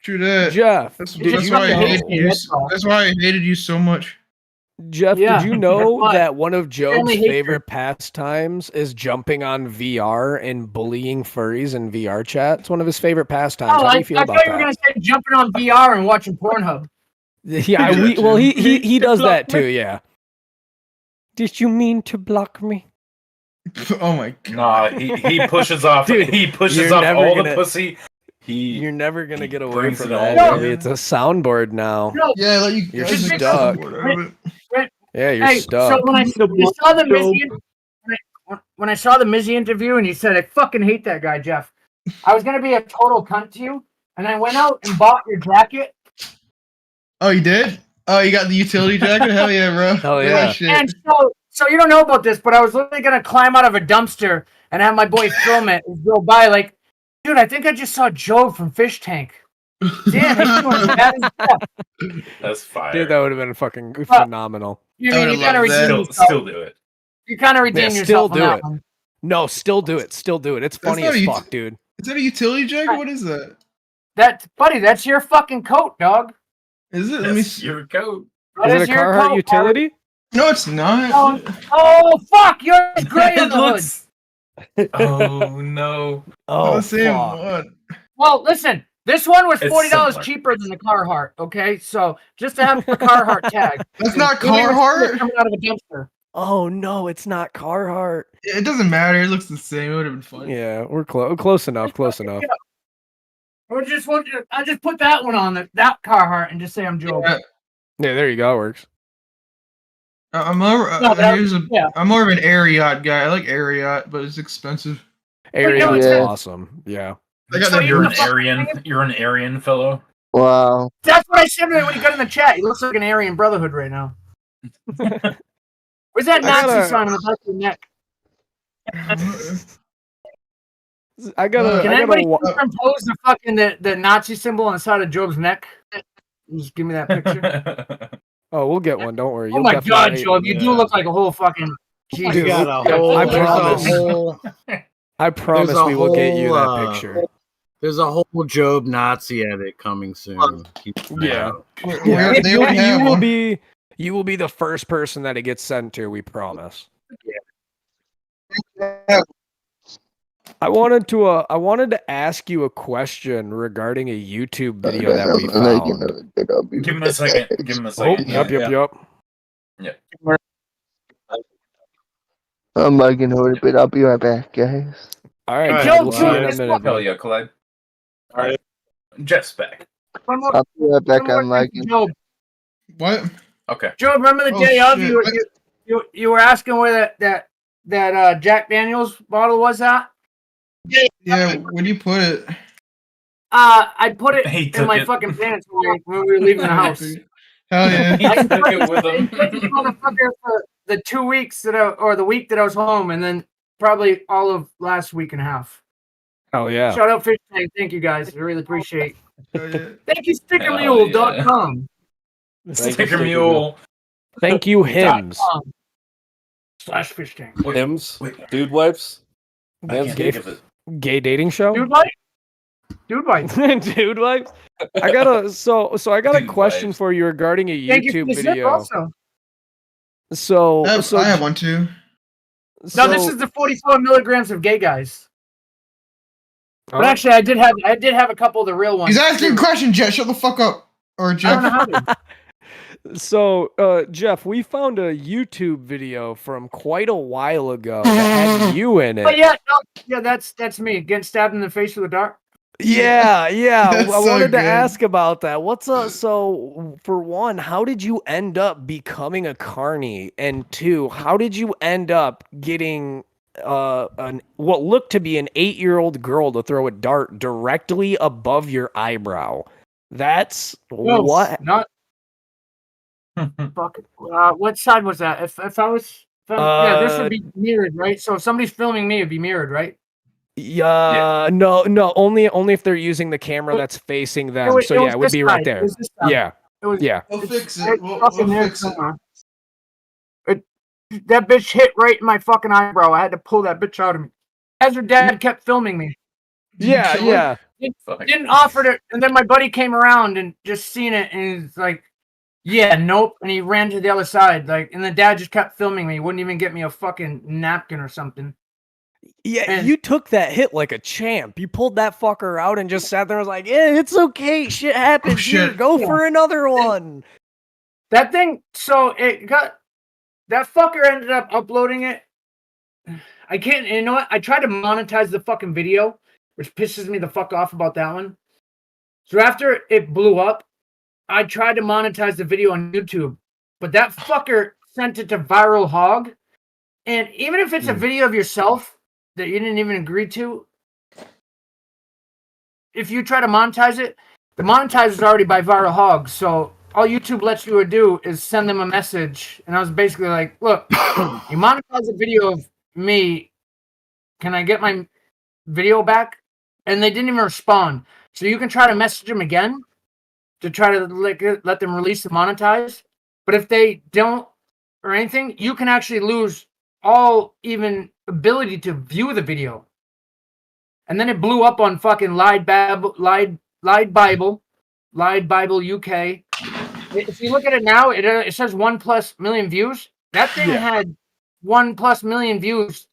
True that. Jeff, that's why I hated you. That's why I hated you so much. Jeff, did you know that one of Joob's favorite pastimes is jumping on VR and bullying furries in VR chat? It's one of his favorite pastimes. How do you feel about that? I thought you were going to say jumping on VR and watching Pornhub. Yeah, he does that too, yeah. Did you mean to block me? Oh my God. Nah, he pushes off. Dude, he pushes off all the pussy. You're never gonna get away from that. that. Baby. It's a soundboard now. Yeah, like you're stuck. Yeah, you're stuck. So when I saw the Mizzy interview and he said, "I fucking hate that guy, Jeff," I was gonna be a total cunt to you, and I went out and bought your jacket. Oh, you did? Oh, you got the utility jacket? Hell yeah, bro. Hell yeah. And so you don't know about this, but I was literally gonna climb out of a dumpster and have my boy film it and go by like, dude, I think I just saw Joob from Fishtank. Damn, he's doing bad as fuck. That's fire. Dude, that would have been fucking phenomenal. You kind of redeem yourself. Still do it. You kind of redeem yourself. Still do it. No, still do it. Still do it. It's funny as fuck, dude. Is that a utility jacket? What is that? Buddy, that's your fucking coat, dog. Is it? Let me see. Your coat. Is it a Carhartt utility? No, it's not. Oh fuck! Yours gray on the hood. Oh no! Oh, the same one. Well, listen. This one was $40 cheaper than the Carhartt. Okay, so just to have the Carhartt tag. That's not Carhartt. Coming out of a dumpster. Oh no, it's not Carhartt. It doesn't matter. It looks the same. It would have been fun. Yeah, we're close enough. Close enough. I just put that one on that Carhartt and just say I'm Joob. Yeah, there you go. It works. I'm more of an Ariat guy. I like Ariat, but it's expensive. Ariat is awesome. Yeah. You're an Aryan fellow. Wow. That's what I said when you got in the chat. He looks like an Aryan Brotherhood right now. Where's that Nazi sign on the back of your neck? Can anybody impose the fucking the Nazi symbol on the side of Joob's neck? Just give me that picture. Oh, we'll get one. Don't worry. Oh my God, Joob, you do look like a whole fucking. Jesus. I promise. I promise we will get you that picture. There's a whole Joob Nazi edit coming soon. Yeah. You will be the first person that it gets sent to. We promise. Yeah. I wanted to ask you a question regarding a YouTube video that we found. Give him a second. Give him a second. Yep. I'm lagging a little bit. I'll be right back, guys. All right, we'll see you in a minute. Hell yeah, Clyde. All right, Jeff's back. I'll be right back. I'm lagging. What? Okay. Joob, remember the day of you were asking where that Jack Daniels bottle was at? Yeah, where do you put it? I put it in my fucking pants when we were leaving the house. Hell yeah. I took it with him. Motherfucker for the 2 weeks or the week that I was home, and then probably all of last week and a half. Oh yeah. Shout out Fishtank. Thank you guys. I really appreciate it. Thank you, stickermule.com. Sticker Mule. Thank you, Hims. /Fishtank. Hims? Dude Wipes? Gay dating show? Dude Wipes? Dude Wipes. Dude Wipes? I got a question for you regarding a YouTube video. Also. So I have one too. No, this is the 44 milligrams of gay guys. But actually, I did have a couple of the real ones. He's asking a question, Jet. Shut the fuck up. Or Jeff. I don't know how to. So, Jeff, we found a YouTube video from quite a while ago that had you in it. But that's me getting stabbed in the face with a dart. Yeah. I so wanted to good. ask about that. So for one, how did you end up becoming a carney? And two, how did you end up getting what looked to be an 8-year-old girl to throw a dart directly above your eyebrow? That's what? Not. Fuck. What side was that? If I was, this would be mirrored, right? So if somebody's filming me, it'd be mirrored, right? Yeah. No. Only if they're using the camera that's facing them. It would be right there. Yeah. We'll fix it. We'll fix it. That bitch hit right in my fucking eyebrow. I had to pull that bitch out of me. As her dad kept filming me. Yeah. Didn't offer it, and then my buddy came around and just seen it, and he's like, "Yeah, nope," and he ran to the other side, and the dad just kept filming me. He wouldn't even get me a fucking napkin or something. Yeah, you took that hit like a champ. You pulled that fucker out and just sat there and was like, "Yeah, it's okay. Shit happens. Here, go for another one." That thing. So that fucker ended up uploading it. I can't. You know what? I tried to monetize the fucking video, which pisses me the fuck off about that one. So after it blew up, I tried to monetize the video on YouTube, but that fucker sent it to Viral Hog. And even if it's a video of yourself that you didn't even agree to, if you try to monetize it, the monetizer is already by Viral Hog. So all YouTube lets you do is send them a message. And I was basically like, look, you monetize a video of me. Can I get my video back? And they didn't even respond. So you can try to message them again to try to let them release the monetize. But if they don't or anything, you can actually lose all even ability to view the video. And then it blew up on fucking Lied Bible UK. If you look at it now, it says 1+ million views. That thing had 1+ million views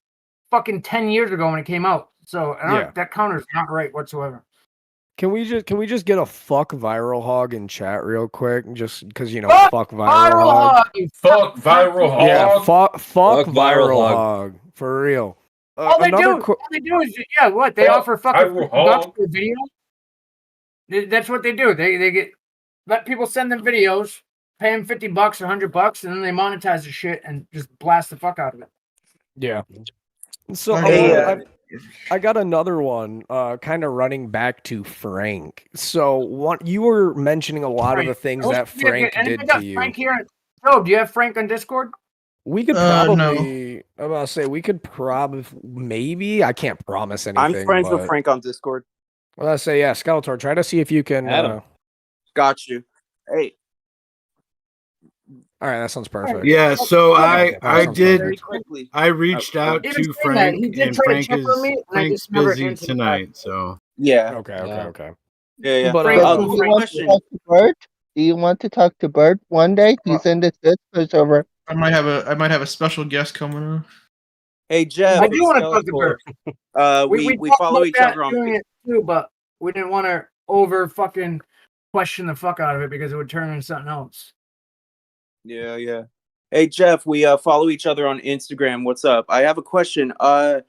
fucking 10 years ago when it came out. So that counter's not right whatsoever. Can we just get a fuck Viral Hog in chat real quick? Just because fuck Viral Hog. Fuck Viral Hog. Yeah, fuck Viral Hog. For real. All they do is what? They offer fucking bucks per video. That's what they do. They let people send them videos, pay them $50 or $100, and then they monetize the shit and just blast the fuck out of it. Yeah. So I got another one, kind of running back to Frank. So you were mentioning a lot of the things that Frank did to you. Frank here. Oh, do you have Frank on Discord? We could probably. I'm about to say we could probably maybe. I can't promise anything. I'm friends with Frank on Discord. Well, let's say Skeletor. Try to see if you can. Got you. Hey, All right, that sounns perfect. Yeah, so I did. Very quickly. I reached out He was to saying that. Frank, He did and try to Frank check on is me, and I Frank's just never busy answered tonight. So Yeah. Okay. Yeah. But Frank, Do you want to talk to Bert? Do you want to talk to Bert one day? He's in the Discord server. I might have a special guest coming on. Hey Jeff, I do it's want to talk to Skeletor. Bert. We talked follow about each that other on. doing it too, but we didn't want to over fucking question the fuck out of it because it would turn into something else. Yeah. Hey Jeff, we follow each other on Instagram. What's up? I have a question. I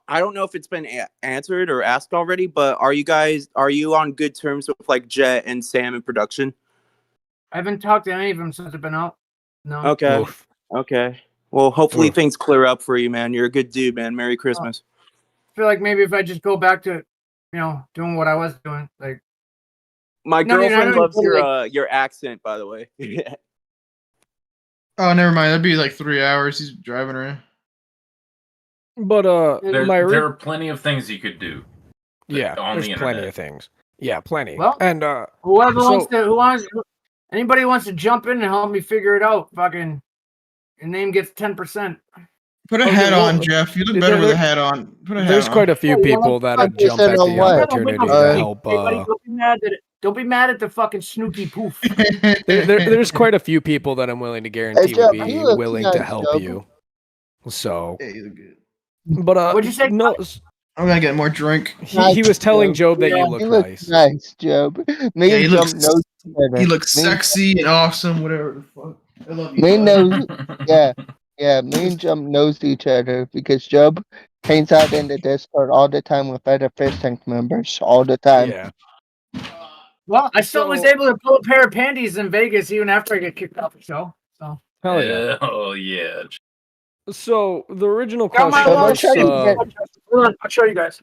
don't know if it's been answered or asked already, but are you on good terms with like Jet and Sam in production? I haven't talked to any of them since I've been out. No. Okay. Oof. Okay. Well, hopefully Oof. things clear up for you, man. You're a good dude, man. Merry Christmas. I feel like maybe if I just go back to, doing what I was doing, like My No, I mean, I girlfriend know loves you your accent, by the way. Oh, never mind. That'd be like 3 hours. He's driving around. But there are plenty of things you could do. Yeah, on there's the plenty internet. of things. Yeah, plenty. Well, and anybody wants to jump in and help me figure it out, fucking your name gets 10%. Put a hat on, Jeff. You look better with a hat on. Put a hat there's on. quite a few people that'd jump at the opportunity to help. Don't be mad at the fucking Snooky Poof. There's quite a few people that I'm willing to guarantee Jeff, would be you look willing nice, to help Job. you. So, Yeah, you look good. but What'd you say? No, I'm gonna get more drink. he was telling Job that you You look look nice. nice, Job. Me Yeah, and he Job looks. knows each other. He looks sexy and awesome. Whatever the fuck. I love you. Me Job. knows, yeah. Me and Job knows each other because Job hangs out in the Discord all the time with other Fishtank members all the time. Yeah. Well, I still was able to pull a pair of panties in Vegas even after I get kicked off the show. So Hell yeah. Oh yeah. So the original Got question my was, Hold on, I'll show you guys.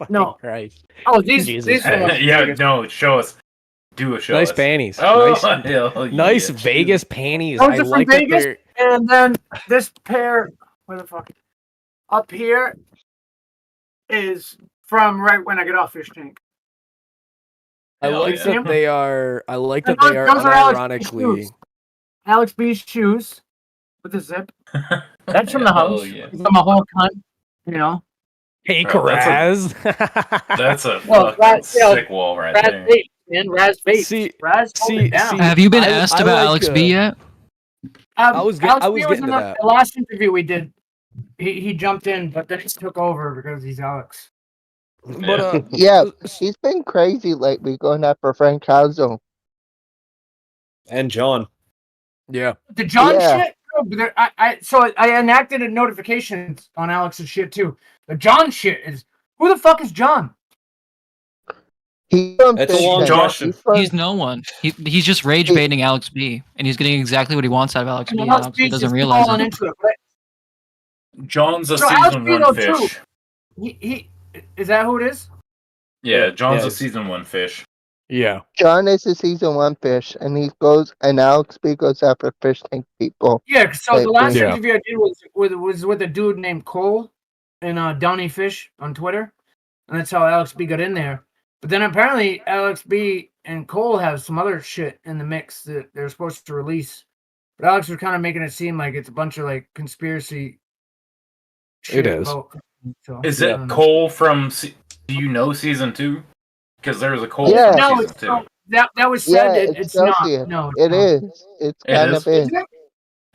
No. Christ. Oh, these Yeah, no, show us. Do a show. Nice us. panties. Oh, nice Vegas panties. Those I are from like that Vegas, they're. and then this pair, where the fuck? Up here is from right when I get off Fishtank. I like that they are. I like that And they are those Alex B's unironically. shoes. Alex B's shoes with the zip. That's from the house. From a whole cunt, Hey, Bro, Karaz. That's a fucking sick wall right there. Bates, man. Raz Bates. Raz, hold it down. Have you been asked about Alex B yet? I was Alex B getting to in that. the last interview we did. He jumped in, but then he took over because he's Alex. But yeah, he's been crazy lately going after Frank Castle. And John. Yeah. The John shit. I enacted a notifications on Alex's shit too. The John shit is who the fuck is John? He's no one. He's just rage baiting Alex B, and he's getting exactly what he wants out of Alex B. And Alex B doesn't realize it. Into it, right? John's a So season Alex one B, fish. Too. He is that who it is? Yeah, John's a season one fish. Yeah. John is a season 1 fish, and Alex B goes after fish tank people. Yeah, so the last interview I did was with a dude named Cole and Donnie Fish on Twitter. And that's how Alex B got in there. But then apparently Alex B and Cole have some other shit in the mix that they're supposed to release. But Alex was kind of making it seem like it's a bunch of like conspiracy shit. It is. Is it Cole from do you know season 2? Because there was a Cole Yeah. from season 2. That was said. It's not. No, it is. It's kind of is.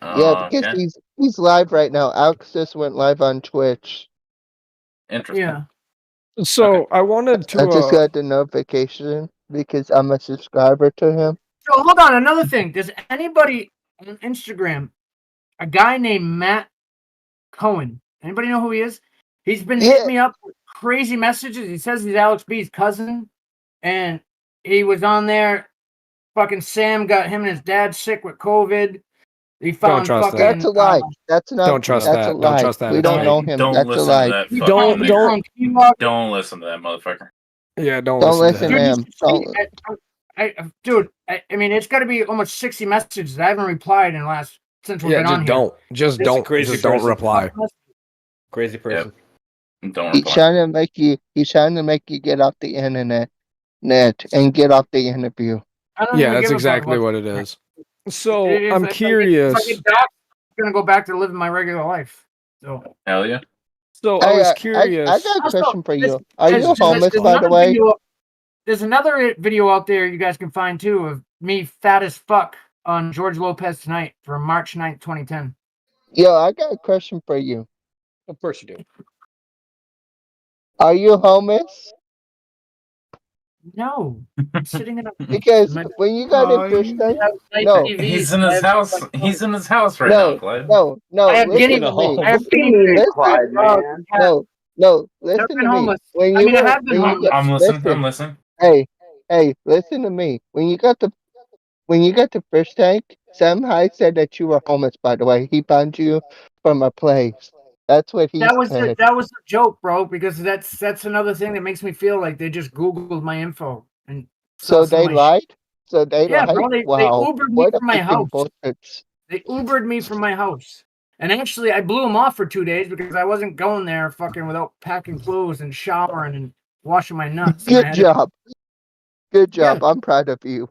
Oh, because okay. he's live right now. Alex just went live on Twitch. Interesting. Yeah. So I wanted to. I just got the notification because I'm a subscriber to him. So hold on, another thing. Does anybody on Instagram, a guy named Matt Cohen, anybody know who he is? He's been hitting me up with crazy messages. He says he's Alex B's cousin, and he was on there. Fucking Sam got him and his dad sick with COVID. He found Don't trust fucking, that. That's a lie. That's not. Don't trust that's that. A lie. Don't trust that. We don't know him. Don't that's listen a lie. to that. Don't listen to that motherfucker. Yeah, don't listen to him. Dude, I mean, it's got to be almost 60 messages. I haven't replied in the last since we've been on here. Just don't reply. Crazy person. Yep. Don't He's reply. trying to make you. He's trying to make you get off the internet, and get off the interview. Yeah, that's exactly what it is. So If I'm I curious. get doxxed, I'm gonna go back to living my regular life. So hell yeah. So I was curious. I got a question for you. Are there's- you homeless, there's by the another way? There's another video out there you guys can find too of me fat as fuck on George Lopez Tonight from March 9th, 2010. Yo, I got a question for you. Of course you do. Are you homeless? No, I'm sitting in a Because when you got a fish tank, no, He's in his house. He's in his house right now, Clyde. no. I have Listen guinea to me. I have guinea pigs. Listen, Clyde, man. no. Never Listen been to me. homeless. When I you mean, I were, have been when you homeless. got, I'm listening. I'm listening. Hey, listen to me. When you got the fish tank, Sam High said that you were homeless. By the way, he found you from a place. That's what he said. That was a joke, bro. Because that's another thing that makes me feel like they just Googled my info and So they lied. So they Yeah, lied. bro. They Wow, Ubered me what a from my freaking house. bullshit. They Ubered me from my house. And actually, I blew them off for 2 days because I wasn't going there fucking without packing clothes and showering and washing my nuts. Good job. Good job. I'm proud of you.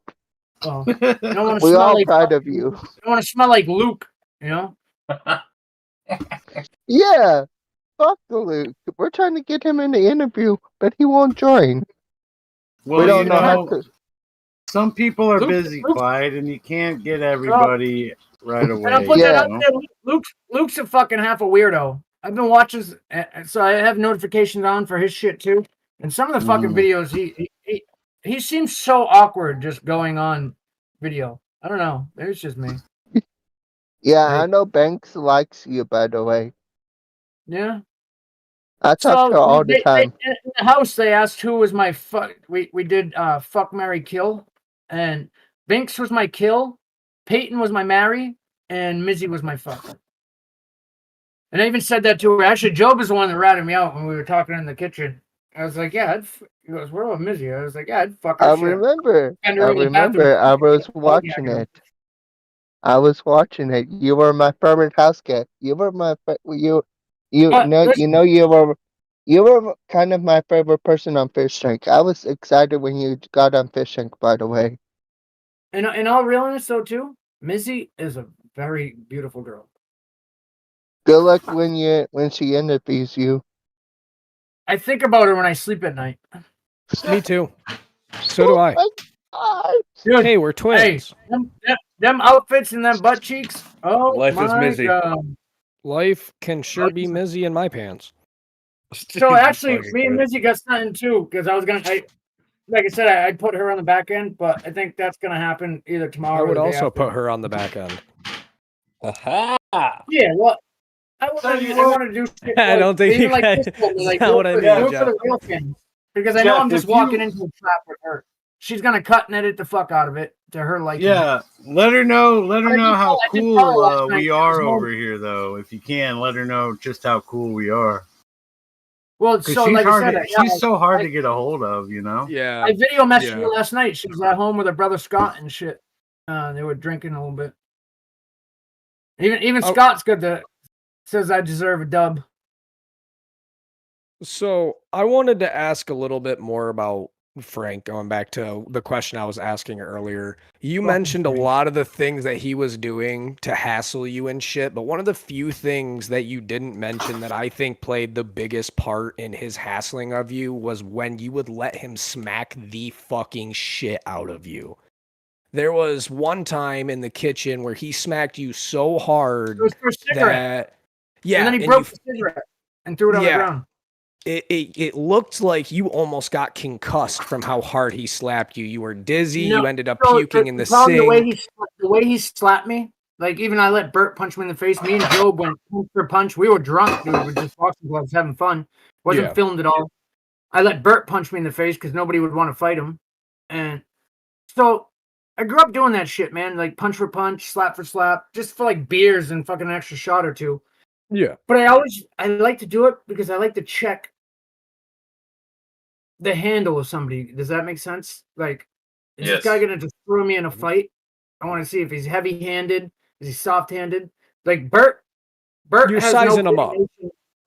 Well, you don't want to We're smell all like proud of you. You don't want to smell like Luke, you know? Yeah. Fuck the Luke. We're trying to get him in the interview, but he won't join. Well, we don't know how to. Some people are busy, Clyde, and you can't get everybody right away. And I'll put that out there. Luke's a fucking half a weirdo. I've been watching, so I have notifications on for his shit too. And some of the fucking videos, he seems so awkward just going on video. I don't know. Maybe it's just me. Yeah, I know Banks likes you, by the way. Yeah. I talk to her all the time. In the house, they asked who was my fuck. We did fuck, marry, kill, and Binks was my kill, Peyton was my marry, and Mizzy was my fuck. And I even said that to her. Actually, Joob is the one that ratted me out when we were talking in the kitchen. I was like, "Yeah." He goes, "Where about Mizzy?" I was like, "Yeah, I'd fuck her." I remember. I was watching it. I was watching it. You were my favorite house cat. You were my you were kind of my favorite person on Fishtank. I was excited when you got on Fishtank, by the way. In all realness, though, too, Mizzy is a very beautiful girl. Good luck when she interviews you. I think about her when I sleep at night. Me too. So do I. Dude, hey, we're twins. Hey, them outfits and them butt cheeks. Oh, Life is my Mizzy. God. Life can sure be Mizzy in my pants. So actually, me and Mizzy got something too, because I was gonna, like I said, I'd put her on the back end, but I think that's gonna happen either tomorrow. I would or the day also after. put her on the back end. Aha! Yeah, well, I want to do shit. I don't think even you like can. this one, like, That's not what I mean, do it Jeff. for the real thing, because I know Jeff, I'm just if walking you- into a trap with her. She's gonna cut and edit the fuck out of it to her liking. Yeah, let her know. Let her I know did how tell- I did tell her cool last night we there are was no- over here, though. If you can, let her know just how cool we are. Well, Because so she's like hard. I said, She's so hard to get a hold of, you know. Yeah. I video messaged her last night. She was at home with her brother Scott and shit. They were drinking a little bit. Even Scott's good to says I deserve a dub. So I wanted to ask a little bit more about Frank, going back to the question I was asking earlier. You mentioned a lot of the things that he was doing to hassle you and shit, but one of the few things that you didn't mention that I think played the biggest part in his hassling of you was when you would let him smack the fucking shit out of you. There was one time in the kitchen where he smacked you so hard It was for a cigarette. that yeah, And then he broke the cigarette and threw it on the ground. It looked like you almost got concussed from how hard he slapped you. You were dizzy. No, you ended up so puking in the problem, sink. The way he slapped me, like even I let Bert punch me in the face. Me and Joob went punch for punch. We were drunk, dude. We were just boxing gloves, having fun. Wasn't filmed at all. I let Bert punch me in the face because nobody would want to fight him. And so I grew up doing that shit, man. Like punch for punch, slap for slap, just for like beers and fucking an extra shot or two. Yeah. But I like to do it because I like to check the handle of somebody. Does that make sense? Like, is this guy gonna just throw me in a fight? I want to see if he's heavy-handed. Is he soft-handed? Like Bert You're has sizing no him up.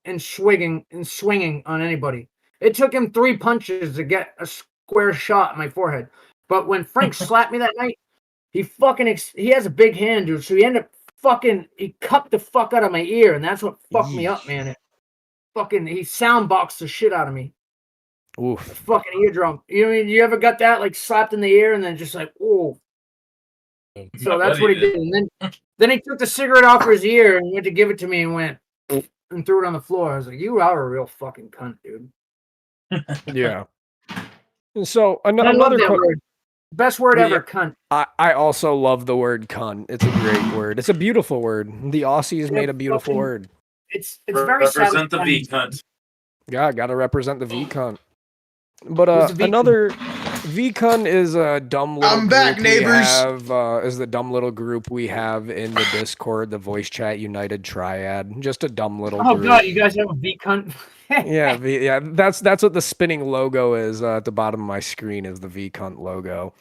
and swinging on anybody. It took him 3 punches to get a square shot in my forehead. But when Frank slapped me that night, he has a big hand, dude. So he cut the fuck out of my ear, and that's what fucked me up, man. He soundboxed the shit out of me. Oof. The fucking eardrum. You ever got that like slapped in the ear and then just like, oh. So that's what he did. And then he took the cigarette off his ear and went to give it to me and went and threw it on the floor. I was like, you are a real fucking cunt, dude. Yeah. And so I love that word. Best word ever, cunt. I also love the word cunt. It's a great word. It's a beautiful word. The Aussies made a beautiful word. It's very represent the V cunt. Yeah, gotta represent the V cunt. But another V cunt is a dumb little I'm back, neighbors. Is the dumb little group we have in the Discord, the voice chat United Triad. Just a dumb little group. Oh god, you guys have a V cunt. yeah, that's what the spinning logo is at the bottom of my screen is the V cunt logo.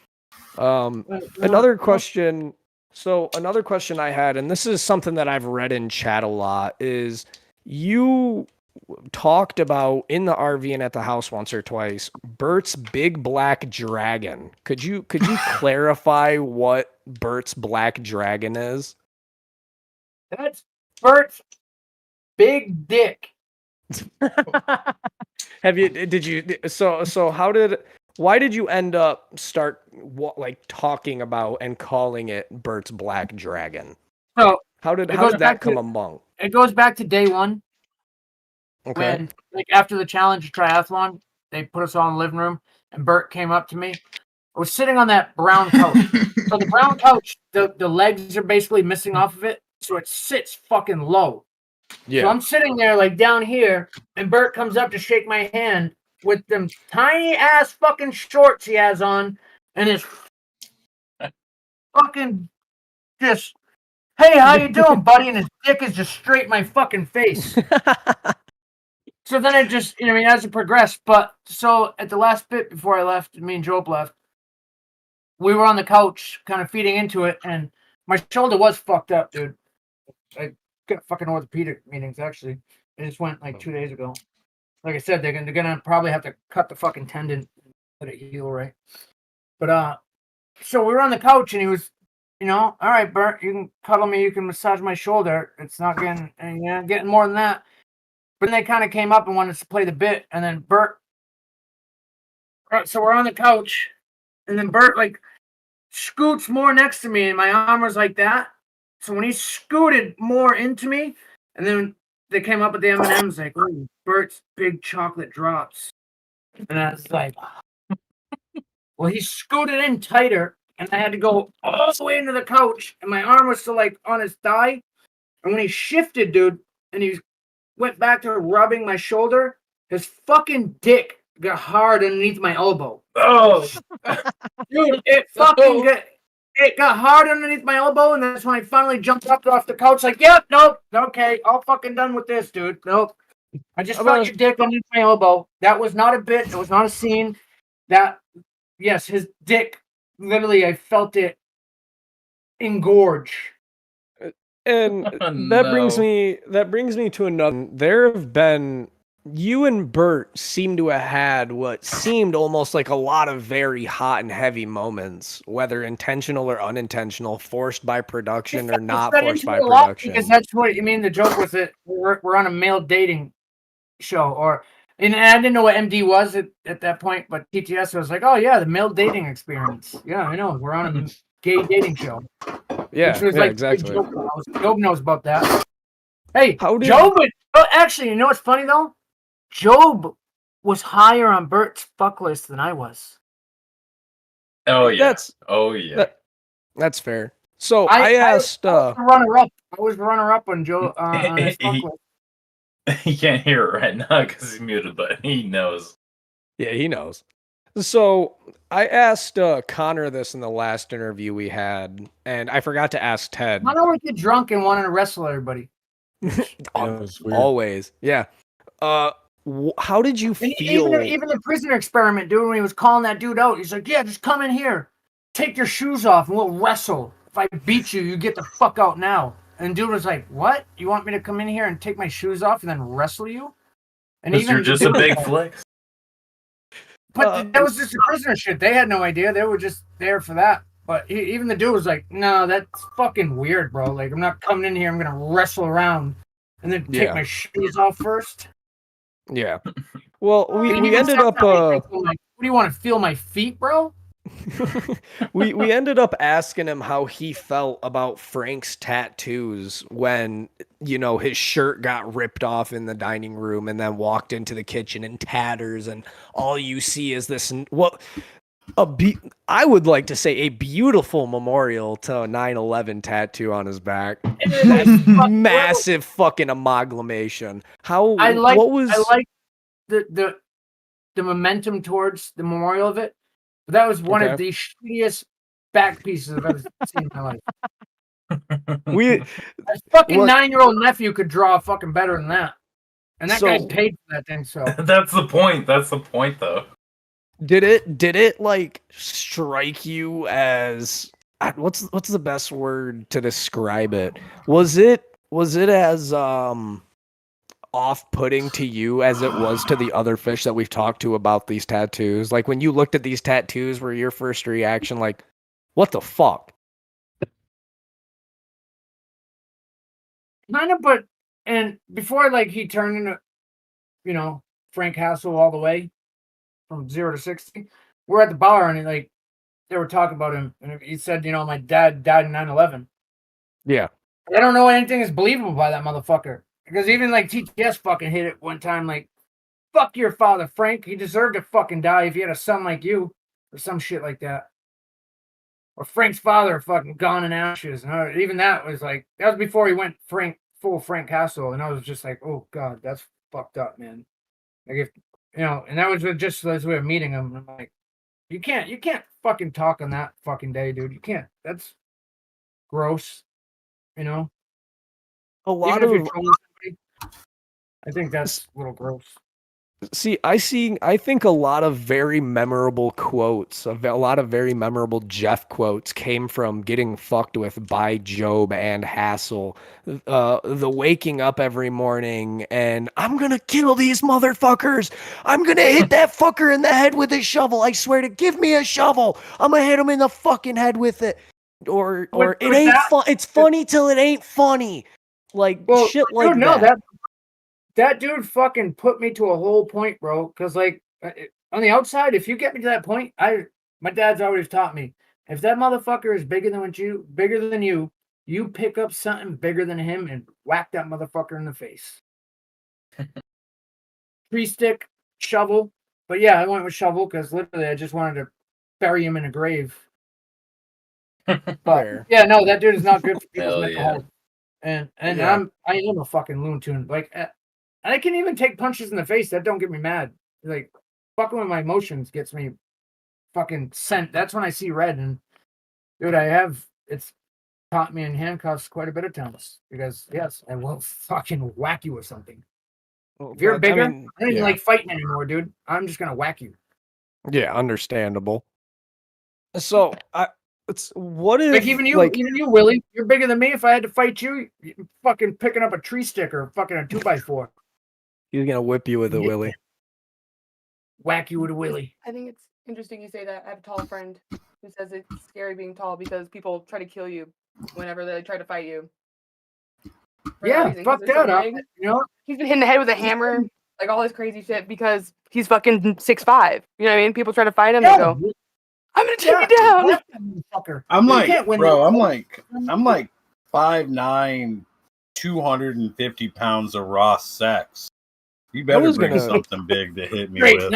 Another question. So another question I had, and this is something that I've read in chat a lot, is you talked about in the RV and at the house once or twice, Bert's big black dragon. Could you clarify what Bert's black dragon is? That's Bert's big dick. Why did you end up talking about and calling it Bert's black dragon? So how did that come among? It goes back to day one. Okay. When after the challenge triathlon, they put us all in the living room and Bert came up to me. I was sitting on that brown couch. So the brown couch, the legs are basically missing off of it. So it sits fucking low. Yeah. So I'm sitting there like down here and Bert comes up to shake my hand with them tiny ass fucking shorts he has on and his fucking just, hey, how you doing, buddy? And his dick is just straight in my fucking face. So then it just, as it progressed. But so at the last bit before I left, me and Joob left, we were on the couch kind of feeding into it and my shoulder was fucked up, dude. I got fucking orthopedic meetings, actually. I just went like 2 days ago. Like I said, they're gonna probably have to cut the fucking tendon, let it heal right. But so we were on the couch and he was, all right, Bert, you can cuddle me, you can massage my shoulder. It's not getting more than that. But then they kind of came up and wanted us to play the bit, and then Bert. So we're on the couch, and then Bert like scoots more next to me, and my arm was like that. So when he scooted more into me, and then they came up with the M&Ms, like, "Ooh, Bert's big chocolate drops," and I was like, well, he scooted in tighter, and I had to go all the way into the couch, and my arm was still like on his thigh, and when he shifted, dude, and he went back to rubbing my shoulder, his fucking dick got hard underneath my elbow. Oh, dude, it got hard underneath my elbow, and that's when I finally jumped up off the couch, like, yep, nope, okay, all fucking done with this, dude. Nope. I just felt your dick underneath my elbow. That was not a bit. It was not a scene. Yes, his dick, literally, I felt it engorge. And that brings me to another. There have been, you and Bert seem to have had what seemed almost like a lot of very hot and heavy moments, whether intentional or unintentional, forced by production or not forced by production. Because that's what you mean. The joke was that we're on a male dating show, and I didn't know what MD was at that point, but TTS was like, oh yeah, the male dating experience. Yeah, I know. We're on a gay dating show. Yeah, which was exactly. Joob knows about that. Hey, Joob. Actually, you know what's funny though? Joob was higher on Bert's fuck list than I was. Oh yeah. That's fair. So I asked. I was the runner-up on Joe on his fuck list. He can't hear it right now because he's muted, but he knows. Yeah, he knows. So I asked Connor this in the last interview we had, and I forgot to ask Ted. Why don't we get drunk and want to wrestle everybody? Always, yeah. How did you feel? Even the prisoner experiment, dude, when he was calling that dude out, he's like, yeah, just come in here. Take your shoes off and we'll wrestle. If I beat you, you get the fuck out now. And dude was like, what? You want me to come in here and take my shoes off and then wrestle you? And you're just a big flex. But that was just a prisoner shit. They had no idea. They were just there for that. But even the dude was like, "No, that's fucking weird, bro. Like, I'm not coming in here. I'm gonna wrestle around and then take my shoes off first." Yeah. Well, we even ended said up. something like, what do you want to feel my feet, bro? we ended up asking him how he felt about Frank's tattoos when, you know, his shirt got ripped off in the dining room and then walked into the kitchen in tatters, and all you see is this I would like to say a beautiful memorial to a 9/11 tattoo on his back. Massive fucking amalgamation. I like the momentum towards the memorial of it. But that was one of the shittiest back pieces I've ever seen in my life. A fucking 9-year-old nephew could draw fucking better than that. And that guy paid for that thing, so That's the point. That's the point, though. Did it like strike you as what's the best word to describe it? Was it as off-putting to you as it was to the other fish that we've talked to about these tattoos? Like, when you looked at these tattoos, were your first reaction like, what the fuck? kind of, but and before like he turned into, you know, Frank Hassel all the way from 0 to 60, we're at the bar and like they were talking about him, and he said, you know, my dad died in 9/11. Yeah. I don't know anything is believable by that motherfucker. Because even like TTS fucking hit it one time, like, fuck your father, Frank. He deserved to fucking die if he had a son like you, or some shit like that. Or Frank's father fucking gone in ashes. And even that was like, that was before he went full Frank Castle. And I was just like, oh God, that's fucked up, man. Like, if, you know, and that was just as we were meeting him. I'm like, you can't fucking talk on that fucking day, dude. You can't. That's gross, you know? A lot Even if of you're trolling somebody, I think that's a little gross. See, I think a lot of very memorable quotes, a lot of very memorable Jeff quotes came from getting fucked with by Joob and Hassel. The waking up every morning and I'm gonna kill these motherfuckers. I'm gonna hit that fucker in the head with a shovel. I swear to, give me a shovel. I'm gonna hit him in the fucking head with it. Or it ain't fun. It's funny till it ain't funny. Like, shit like dude, no, that dude fucking put me to a whole point, bro. Because like on the outside, if you get me to that point, my dad's always taught me, if that motherfucker is bigger than you, you pick up something bigger than him and whack that motherfucker in the face. Tree stick, shovel. But yeah, I went with shovel because literally I just wanted to bury him in a grave. But yeah, no, that dude is not good for people's mental health. And I am a fucking loon tune. Like, I can even take punches in the face that don't get me mad. Like, fucking with my emotions gets me fucking sent. That's when I see red. And dude, it's caught me in handcuffs quite a bit of times because yes, I will fucking whack you with something. If you're bigger, I don't even like fighting anymore, dude. I'm just gonna whack you. Yeah, understandable. So what if, like, even you, Willie, you're bigger than me. If I had to fight you, you're fucking picking up a tree stick or fucking a 2x4. He's gonna whip you with a Willie. Whack you with a Willie. I think it's interesting you say that. I have a tall friend who says it's scary being tall because people try to kill you whenever they try to fight you. Yeah, fuck that up. You know, he's been hit in the head with a hammer, like all this crazy shit because he's fucking 6'5". You know what I mean? People try to fight him and go, I'm gonna take you down. I'm like, bro, I'm like 5'9", 250 pounds of raw sex. You better bring something big to hit me with.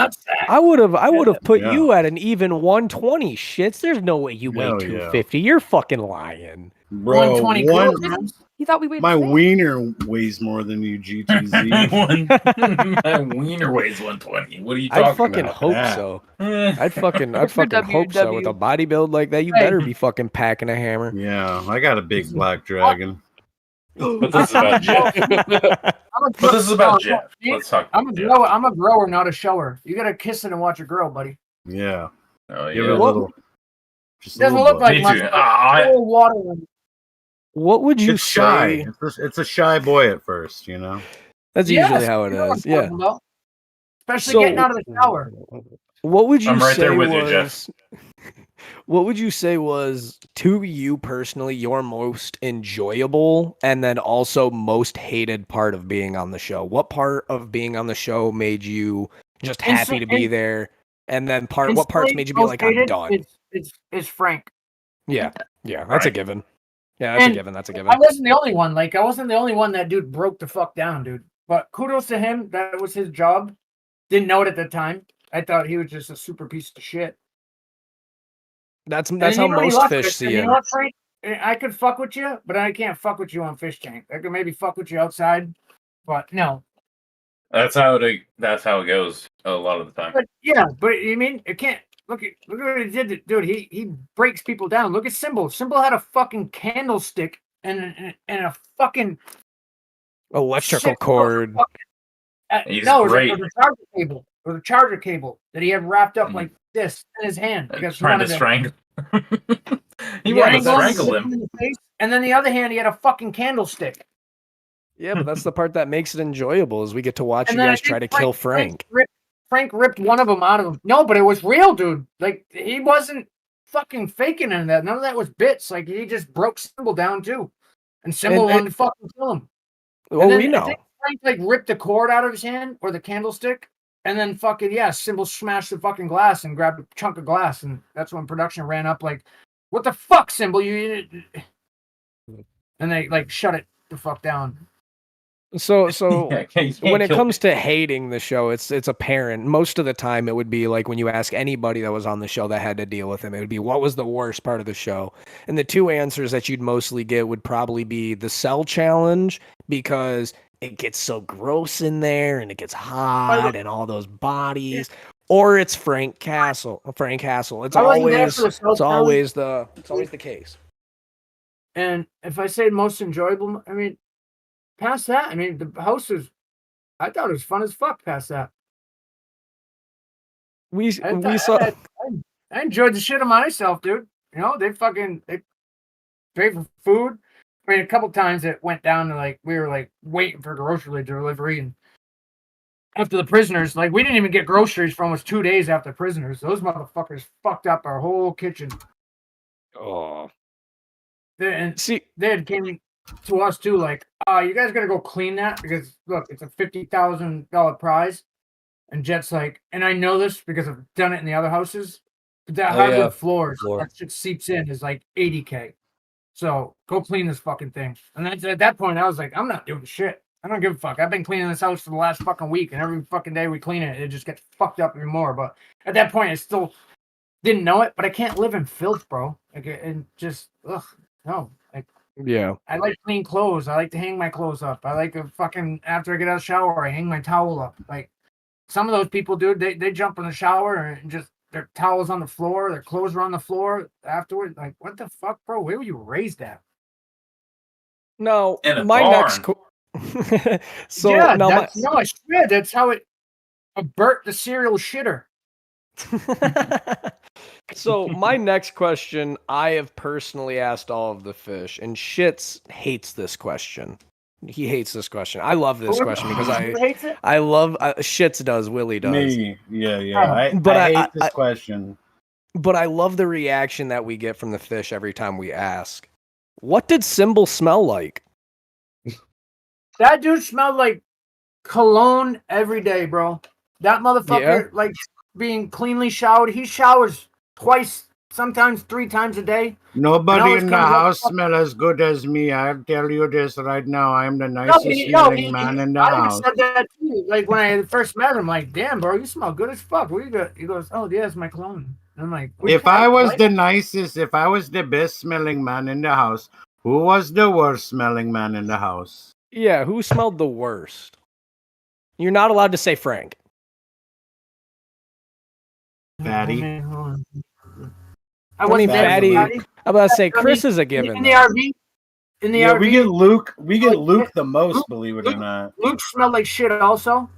I would have put you at an even 120. Shits, there's no way you weigh 250. You're fucking lying. Bro, 120. He thought we weighed my wiener weighs more than you, GTZ. My wiener weighs 120. What are you talking about? I'd fucking hope so. I'd fucking hope so. With a body build like that, you better be fucking packing a hammer. Yeah, I got a big black dragon. But this is about Jeff. Let's talk. I'm a grower, not a shower. You gotta kiss it and watch it grow, buddy. Yeah. Oh, Give it a little. It doesn't look like much. Water. What would you say? Shy. It's a shy boy at first, you know. That's usually how it is. Yeah. Especially getting out of the shower. What would you say I'm right there with was, you, Jeff. What would you say was, to you personally, your most enjoyable and then also most hated part of being on the show? What part of being on the show made you just happy to be there? And then what parts made you be like, I'm done? It's Frank. Yeah, that's a given. Yeah, that's a given. That's a given. I wasn't the only one. Like, I wasn't the only one that dude broke the fuck down, dude. But kudos to him. That was his job. Didn't know it at the time. I thought he was just a super piece of shit. That's how most fish see him. You know what, Frank? I could fuck with you, but I can't fuck with you on Fishtank. I could maybe fuck with you outside, but no. That's how it goes a lot of the time. But you mean it can't look at what he did, dude. He breaks people down. Look at Symbol. Symbol had a fucking candlestick and a fucking electrical cord. It was a charger cable. It was a charger cable that he had wrapped up like this in his hand because trying to strangle. He wanted to strangle him. And then the other hand, he had a fucking candlestick. Yeah, but that's the part that makes it enjoyable, is we get to watch you guys try to kill Frank. Frank ripped one of them out of him. No, but it was real, dude. Like, he wasn't fucking faking any of that. None of that was bits. Like, he just broke Symbol down too, and Symbol wanted to fucking kill him. Well, we know. I think Frank like ripped the cord out of his hand or the candlestick, and then fucking Symbol smashed the fucking glass and grabbed a chunk of glass, and that's when production ran up like, "What the fuck, Symbol? You?" And they like shut it the fuck down. So when it comes to hating the show, it's apparent. Most of the time, it would be like when you ask anybody that was on the show that had to deal with him, it would be, what was the worst part of the show? And the two answers that you'd mostly get would probably be the cell challenge, because it gets so gross in there and it gets hot and all those bodies, or it's Frank Castle. It's always the case. And if I say most enjoyable, I mean, past that, I mean, the host I thought it was fun as fuck past that. I enjoyed the shit of myself, dude. You know, they paid for food. I mean, a couple times it went down to like, we were like waiting for grocery delivery, and after the prisoners, like, we didn't even get groceries for almost 2 days after prisoners. Those motherfuckers fucked up our whole kitchen. Oh. They had came to us too, like, you guys gotta go clean that, because look, it's a $50,000 prize. And Jet's like, and I know this because I've done it in the other houses, but that hardwood floor that shit seeps in is like $80K. So go clean this fucking thing. And then at that point, I was like, I'm not doing shit. I don't give a fuck. I've been cleaning this house for the last fucking week, and every fucking day we clean it, it just gets fucked up even more. But at that point, I still didn't know it, but I can't live in filth, bro. Like, and just, no. Like, yeah. I like clean clothes. I like to hang my clothes up. I like to fucking, after I get out of the shower, I hang my towel up. Like, some of those people, dude, they jump in the shower and just, their towels on the floor, their clothes are on the floor afterward. Like, what the fuck, bro? Where were you raised at? No, my next so yeah, now I swear that's how a Bert the serial shitter. So my next question, I have personally asked all of the fish, and Shits hates this question. He hates this question. I love this question because I love Shits does, Willie does. Me, yeah. I hate this question. But I love the reaction that we get from the fish every time we ask. What did Symbol smell like? That dude smelled like cologne every day, bro. That motherfucker, like, being cleanly showered. He showers twice, sometimes 3 times a day. Nobody in the house smells as good as me. I'll tell you this right now. I'm the nicest smelling man in the house. I said that too. Like, when I first met him, like, damn, bro, you smell good as fuck. What you got? He goes, oh, yeah, it's my cologne. And I'm like, if I was the nicest, if I was the best smelling man in the house, who was the worst smelling man in the house? Yeah, who smelled the worst? You're not allowed to say Frank. Fatty. I wasn't Fatty. I'm about to say Chris is a given. In the RV. In the RV. We get Luke. We get Luke the most, believe it or not. Luke smelled like shit also.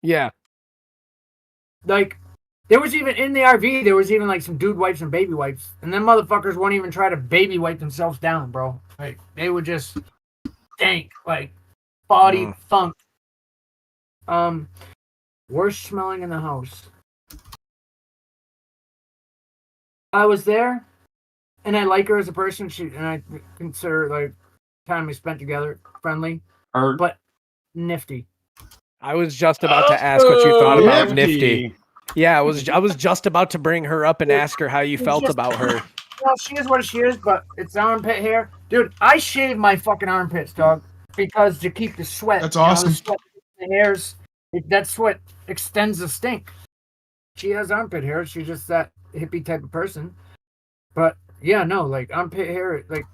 Yeah. Like, there was even in the RV, there was even like some dude wipes and baby wipes, and them motherfuckers won't even try to baby wipe themselves down, bro. Like, they would just stank, like body funk. Worst smelling in the house. I was there, and I like her as a person. And I consider like time we spent together friendly, but nifty. I was just about to ask what you thought about Nifty. Yeah, I was just about to bring her up and ask her how you felt about her. Well, she is what she is, but it's armpit hair. Dude, I shave my fucking armpits, dog, because to keep the sweat. That's awesome. The sweat, the hairs, that's what extends the stink. She has armpit hair. She's just that hippie type of person. But yeah, no, like armpit hair, like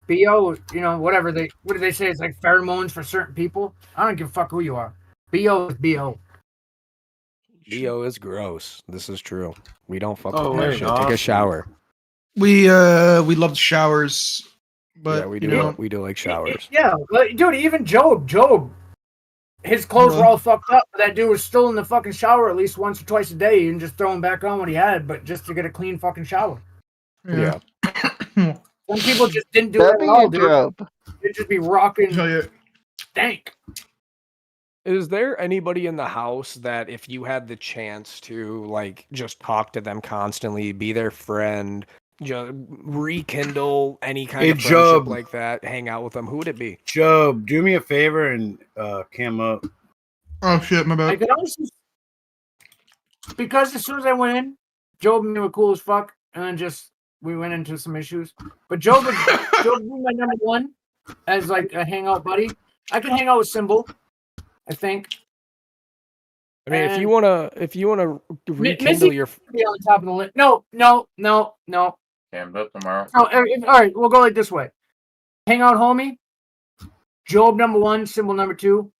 BO, whatever what do they say? It's like pheromones for certain people. I don't give a fuck who you are. BO is BO. BO is gross. This is true. We don't fuck Oh, with that wait, shit. Take a shower. We love showers, but yeah, we do. We do like showers. Yeah, dude. Even Joob, his clothes were all fucked up. But that dude was still in the fucking shower at least once or twice a day, and just throwing back on what he had, but just to get a clean fucking shower. Yeah. Some people just didn't do it at all, dude. They'd just be rocking stank. Is there anybody in the house that if you had the chance to like just talk to them constantly, be their friend, just rekindle any kind of friendship like that, hang out with them, who would it be? Joob, do me a favor and cam up. Oh shit, my bad. I could honestly, because as soon as I went in, Joob and me were cool as fuck, and then we went into some issues. But Joob would be my number one as like a hangout buddy. I can hang out with Symbol, I think. I mean, if you wanna rekindle your be on top of the list. No. Cammed up tomorrow. Oh, all right, we'll go like this way. Hangout homie, Joob number one, Symbol number two.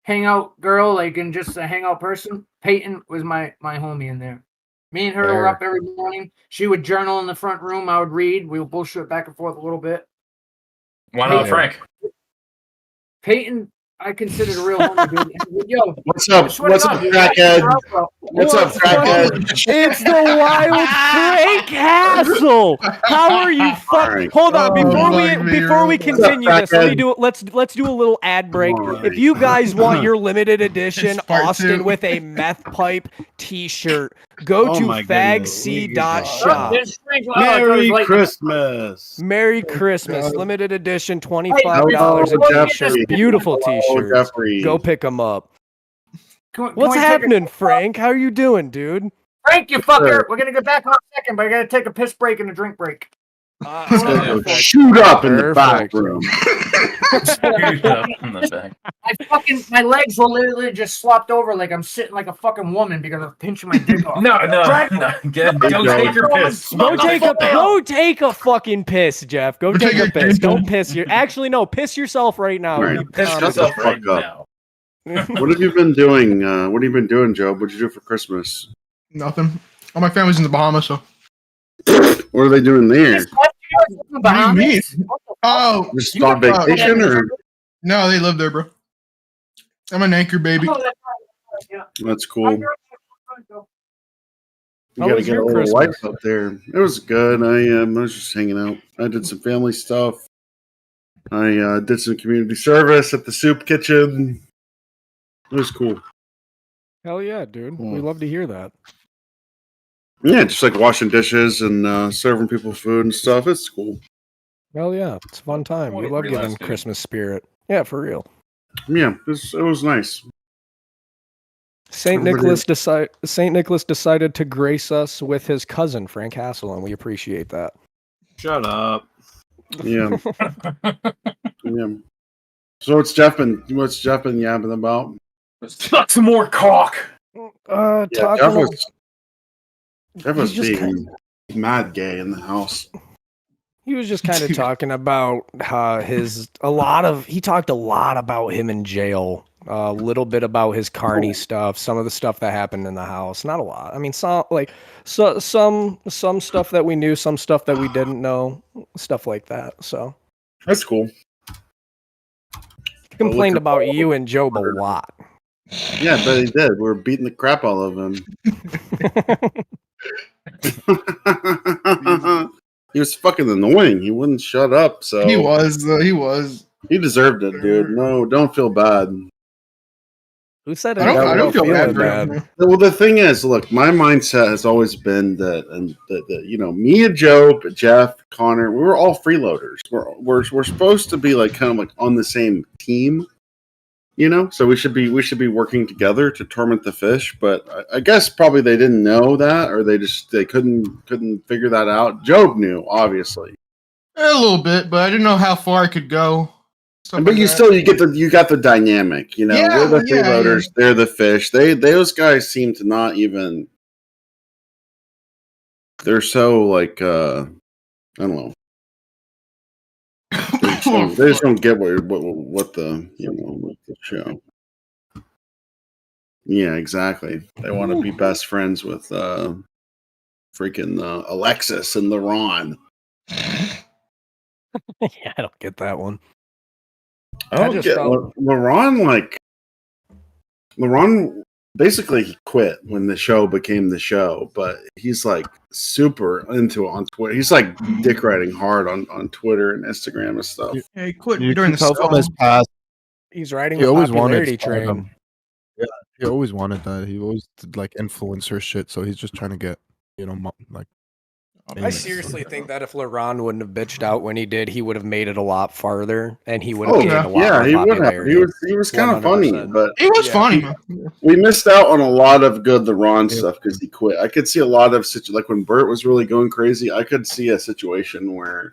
Hangout girl, like and just a hangout person. Peyton was my homie in there. Me and her were up every morning. She would journal in the front room. I would read. We would bullshit back and forth a little bit. Why not Frank? Peyton, I considered a real homie, dude. Yo, what's up? What's up, crackhead? What's up, crackhead? It's the wild Frank Castle. How are you? Hold on, before we continue this, let's do a little ad break. If you guys want your limited edition Austin with a meth pipe T-shirt, go to fagc.shop. Merry Christmas! Merry Christmas! Limited edition, $25 a T-shirt. Beautiful T-shirts. Go pick them up. What's happening, Frank? How are you doing, dude? Frank, you fucker! We're gonna get back in a second, but I gotta take a piss break and a drink break. Shoot up in the back room. My legs will literally just slopped over like I'm sitting like a fucking woman because I'm pinching my dick off. No. Go take your piss. Go take a fucking piss, Jeff. Go take a piss. Don't piss. Actually, no. Piss yourself right now. Right. Piss yourself right now. What have you been doing? What have you been doing, Joe? What'd you do for Christmas? Nothing. All my family's in the Bahamas, so. What are they doing there? What do you mean? Oh, just on vacation, or no? They live there, bro. I'm an anchor baby. That's cool. You gotta get a little wife up there. It was good. I was just hanging out. I did some family stuff. I did some community service at the soup kitchen. It was cool. Hell yeah, dude. We love to hear that. Yeah, just like washing dishes and serving people food and stuff. It's cool. Hell yeah, it's a fun time. We love giving Christmas spirit. Yeah, for real. Yeah, it was nice. Saint Nicholas decided to grace us with his cousin Frank Hassel, and we appreciate that. Shut up. Yeah. Yeah. So what's Jeff been yapping about? Suck some more cock. Jeff was being mad gay in the house. He was just kind of talking about he talked a lot about him in jail, a little bit about his carney stuff, some of the stuff that happened in the house. Not a lot. I mean, some stuff that we knew, some stuff that we didn't know, stuff like that. So that's cool. He complained about you and Joob a lot. Yeah, but he did. We're beating the crap out of him. He was fucking annoying. He wouldn't shut up. So he was. He was. He deserved it, dude. No, don't feel bad. Who said I don't feel bad for bad? him. Well, the thing is, look, my mindset has always been that you know, me and Joob, Jeff, Connor, we were all freeloaders. We're supposed to be like kind of like on the same team, you know. So we should be working together to torment the fish. But I guess probably they didn't know that, or they couldn't figure that out. Joob knew, obviously. A little bit, but I didn't know how far I could go. But like you got the dynamic, you know. Yeah, we're the freeloaders, they're the fish. Those guys seem to not even. They're so like I don't know. They just don't get what the what the show. Yeah, exactly. They want to be best friends with freaking Alexis and LeRon. Yeah, I don't get that one. I don't get LeRon. Like LeRon, basically he quit when the show became the show, but he's like super into it on Twitter. He's like dick riding hard on Twitter and Instagram and stuff. Yeah, he quit You during can the tell from his past. He's riding He the always wanted popularity train. stardom. Yeah, he always wanted that. He always did like influencer shit. So he's just trying to get, like. I seriously think that if LeRon wouldn't have bitched out when he did, he would have made it a lot farther, and he would have gained a lot more he would have. popularity. He was kind of funny, but he was funny. We missed out on a lot of good LeRon stuff because he quit. I could see a lot of like when Bert was really going crazy. I could see a situation where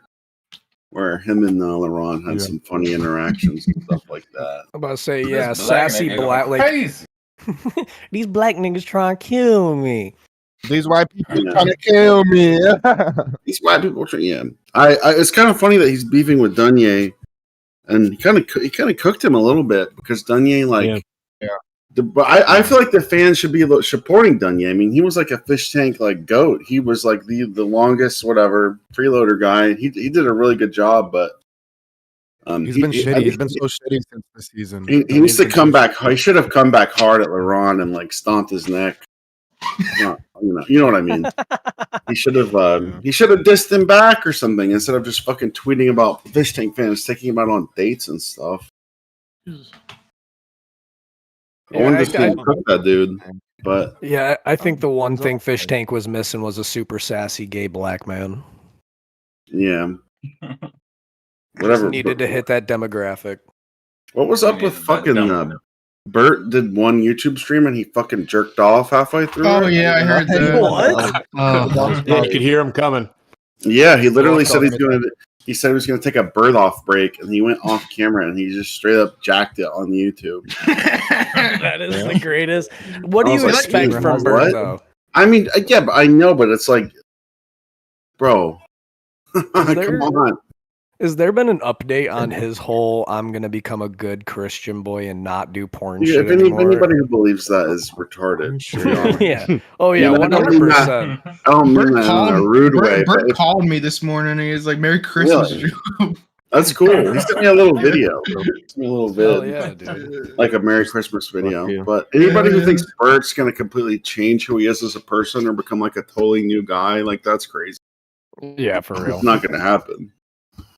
him and LeRon had some funny interactions and stuff like that. I'm about to say, yeah, sassy black like these black niggas trying to kill me. These white people trying to kill me. These white people, yeah. I it's kind of funny that he's beefing with Dunye, and he kind of cooked him a little bit because Dunye, like, but I feel like the fans should be supporting Dunye. I mean, he was like a fish tank like goat. He was like the longest whatever freeloader guy. He did a really good job, but he's been shitty. He's been so shitty since the season. He needs to come back. He should have come back hard at LeRon and like stomped his neck. You know what I mean. He should have dissed him back or something instead of just fucking tweeting about fish tank fans taking him out on dates and stuff. I wanted to cook that dude, but yeah, I think the one thing Fish Tank was missing was a super sassy gay black man. Yeah, whatever. Needed to hit that demographic. What was up with fucking Bert did one YouTube stream and he fucking jerked off halfway through. Oh yeah, I heard that. What? Yeah, you could hear him coming. Yeah, he literally said he said he was going to take a bird off break, and he went off camera and he just straight up jacked it on YouTube. That is the greatest. What do you expect from Bert though? I mean, yeah, but I know, but it's like, bro, come on. Has there been an update on his whole "I'm gonna become a good Christian boy and not do porn Yeah, shit if anymore"? Anybody who believes that is retarded. Yeah. Oh yeah, 100%. I don't mean that in a rude way. Bert called me this morning and he was like, "Merry Christmas, Joob." That's cool. He sent me a little video. He sent me a little vid. Oh yeah, dude. Like a Merry Christmas video. But anybody who thinks Bert's gonna completely change who he is as a person or become like a totally new guy, like that's crazy. Yeah, for real. It's not gonna happen.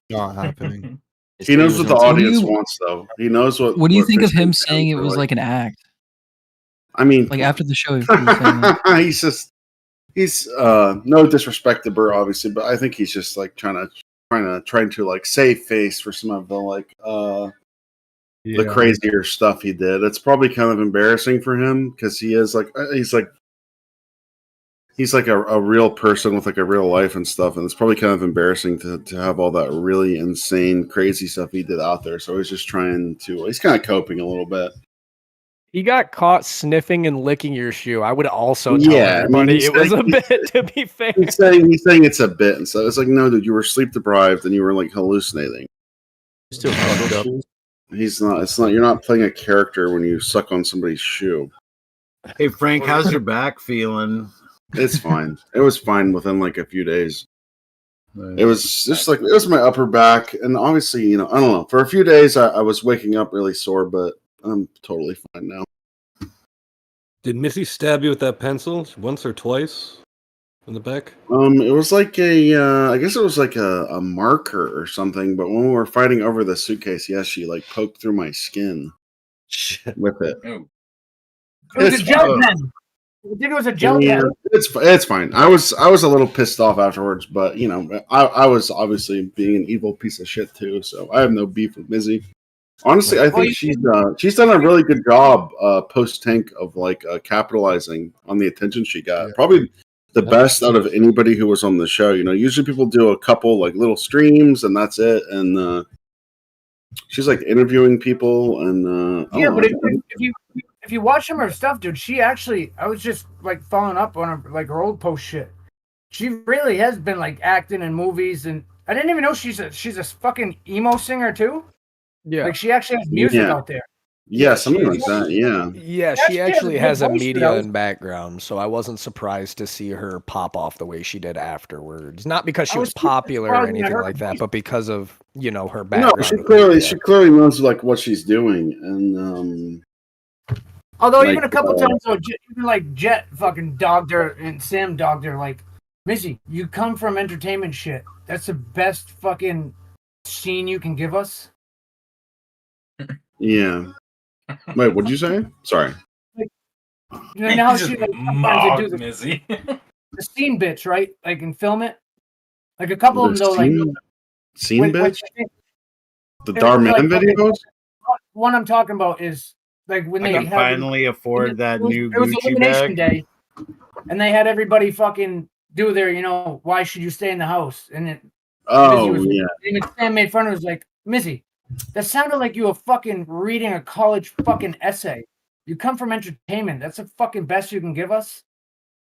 Not happening. He knows what the audience wants, though. He knows what. What do you think of him saying it was like an act? I mean, like after the show, he was saying he's no disrespect to Burr, obviously, but I think he's just like trying to like save face for some of the like the crazier stuff he did. It's probably kind of embarrassing for him because he's like a real person with like a real life and stuff, and it's probably kind of embarrassing to have all that really insane, crazy stuff he did out there. So he's just he's kind of coping a little bit. He got caught sniffing and licking your shoe. I would also tell everybody it was a bit, to be fair. He's saying it's a bit, and so it's like, no, dude, you were sleep deprived and you were like hallucinating. Still fucked up. He's not. It's not. You're not playing a character when you suck on somebody's shoe. Hey Frank, how's your back feeling? It's fine. It was fine within like a few days. It was just like it was my upper back, and obviously, I don't know. For a few days, I was waking up really sore, but I'm totally fine now. Did Missy stab you with that pencil once or twice in the back? It was like I guess it was like a marker or something. But when we were fighting over the suitcase, yes, she like poked through my skin with it. It was a gel pen. I think it was a gel pen. It's fine. I was a little pissed off afterwards, but you know, I was obviously being an evil piece of shit too. So I have no beef with Mizzy. Honestly, I think she's done a really good job post tank of like capitalizing on the attention she got. Probably the best out of anybody who was on the show. You know, usually people do a couple like little streams and that's it, and she's like interviewing people and but if you watch some of her stuff, dude, she actually, I was just like following up on her like her old post shit. She really has been like acting in movies, and I didn't even know she's a fucking emo singer too. Yeah, like she actually has music out there. Yeah, something like that. Yeah. Yeah, she actually has a media and background, so I wasn't surprised to see her pop off the way she did afterwards. Not because she was popular or anything like that, but because of, you know, her background. No, she clearly knows like what she's doing, and although even a couple times, though, even like Jet fucking dogged her and Sam dogged her, like, Missy, you come from entertainment shit. That's the best fucking scene you can give us. Yeah. Wait, what'd you say? Sorry. Like, you know how she like sometimes they do the scene bits, right? Like and film it. Like a couple of them though, like scene bits. The Darman videos. One I'm talking about is like when they finally afford that new it was Gucci Elimination bag. Day, and they had everybody fucking do their, you know, why should you stay in the house? And it, even Sam made fun of it, was like, Missy, that sounded like you were fucking reading a college fucking essay. You come from entertainment. That's the fucking best you can give us.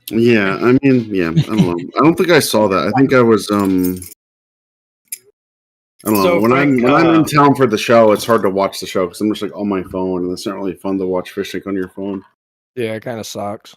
Yeah, I mean, yeah, I don't know. I don't think I saw that. I think I was I don't know. When I'm in town for the show, it's hard to watch the show because I'm just like on my phone, and it's not really fun to watch Fishtank on your phone. Yeah, it kind of sucks.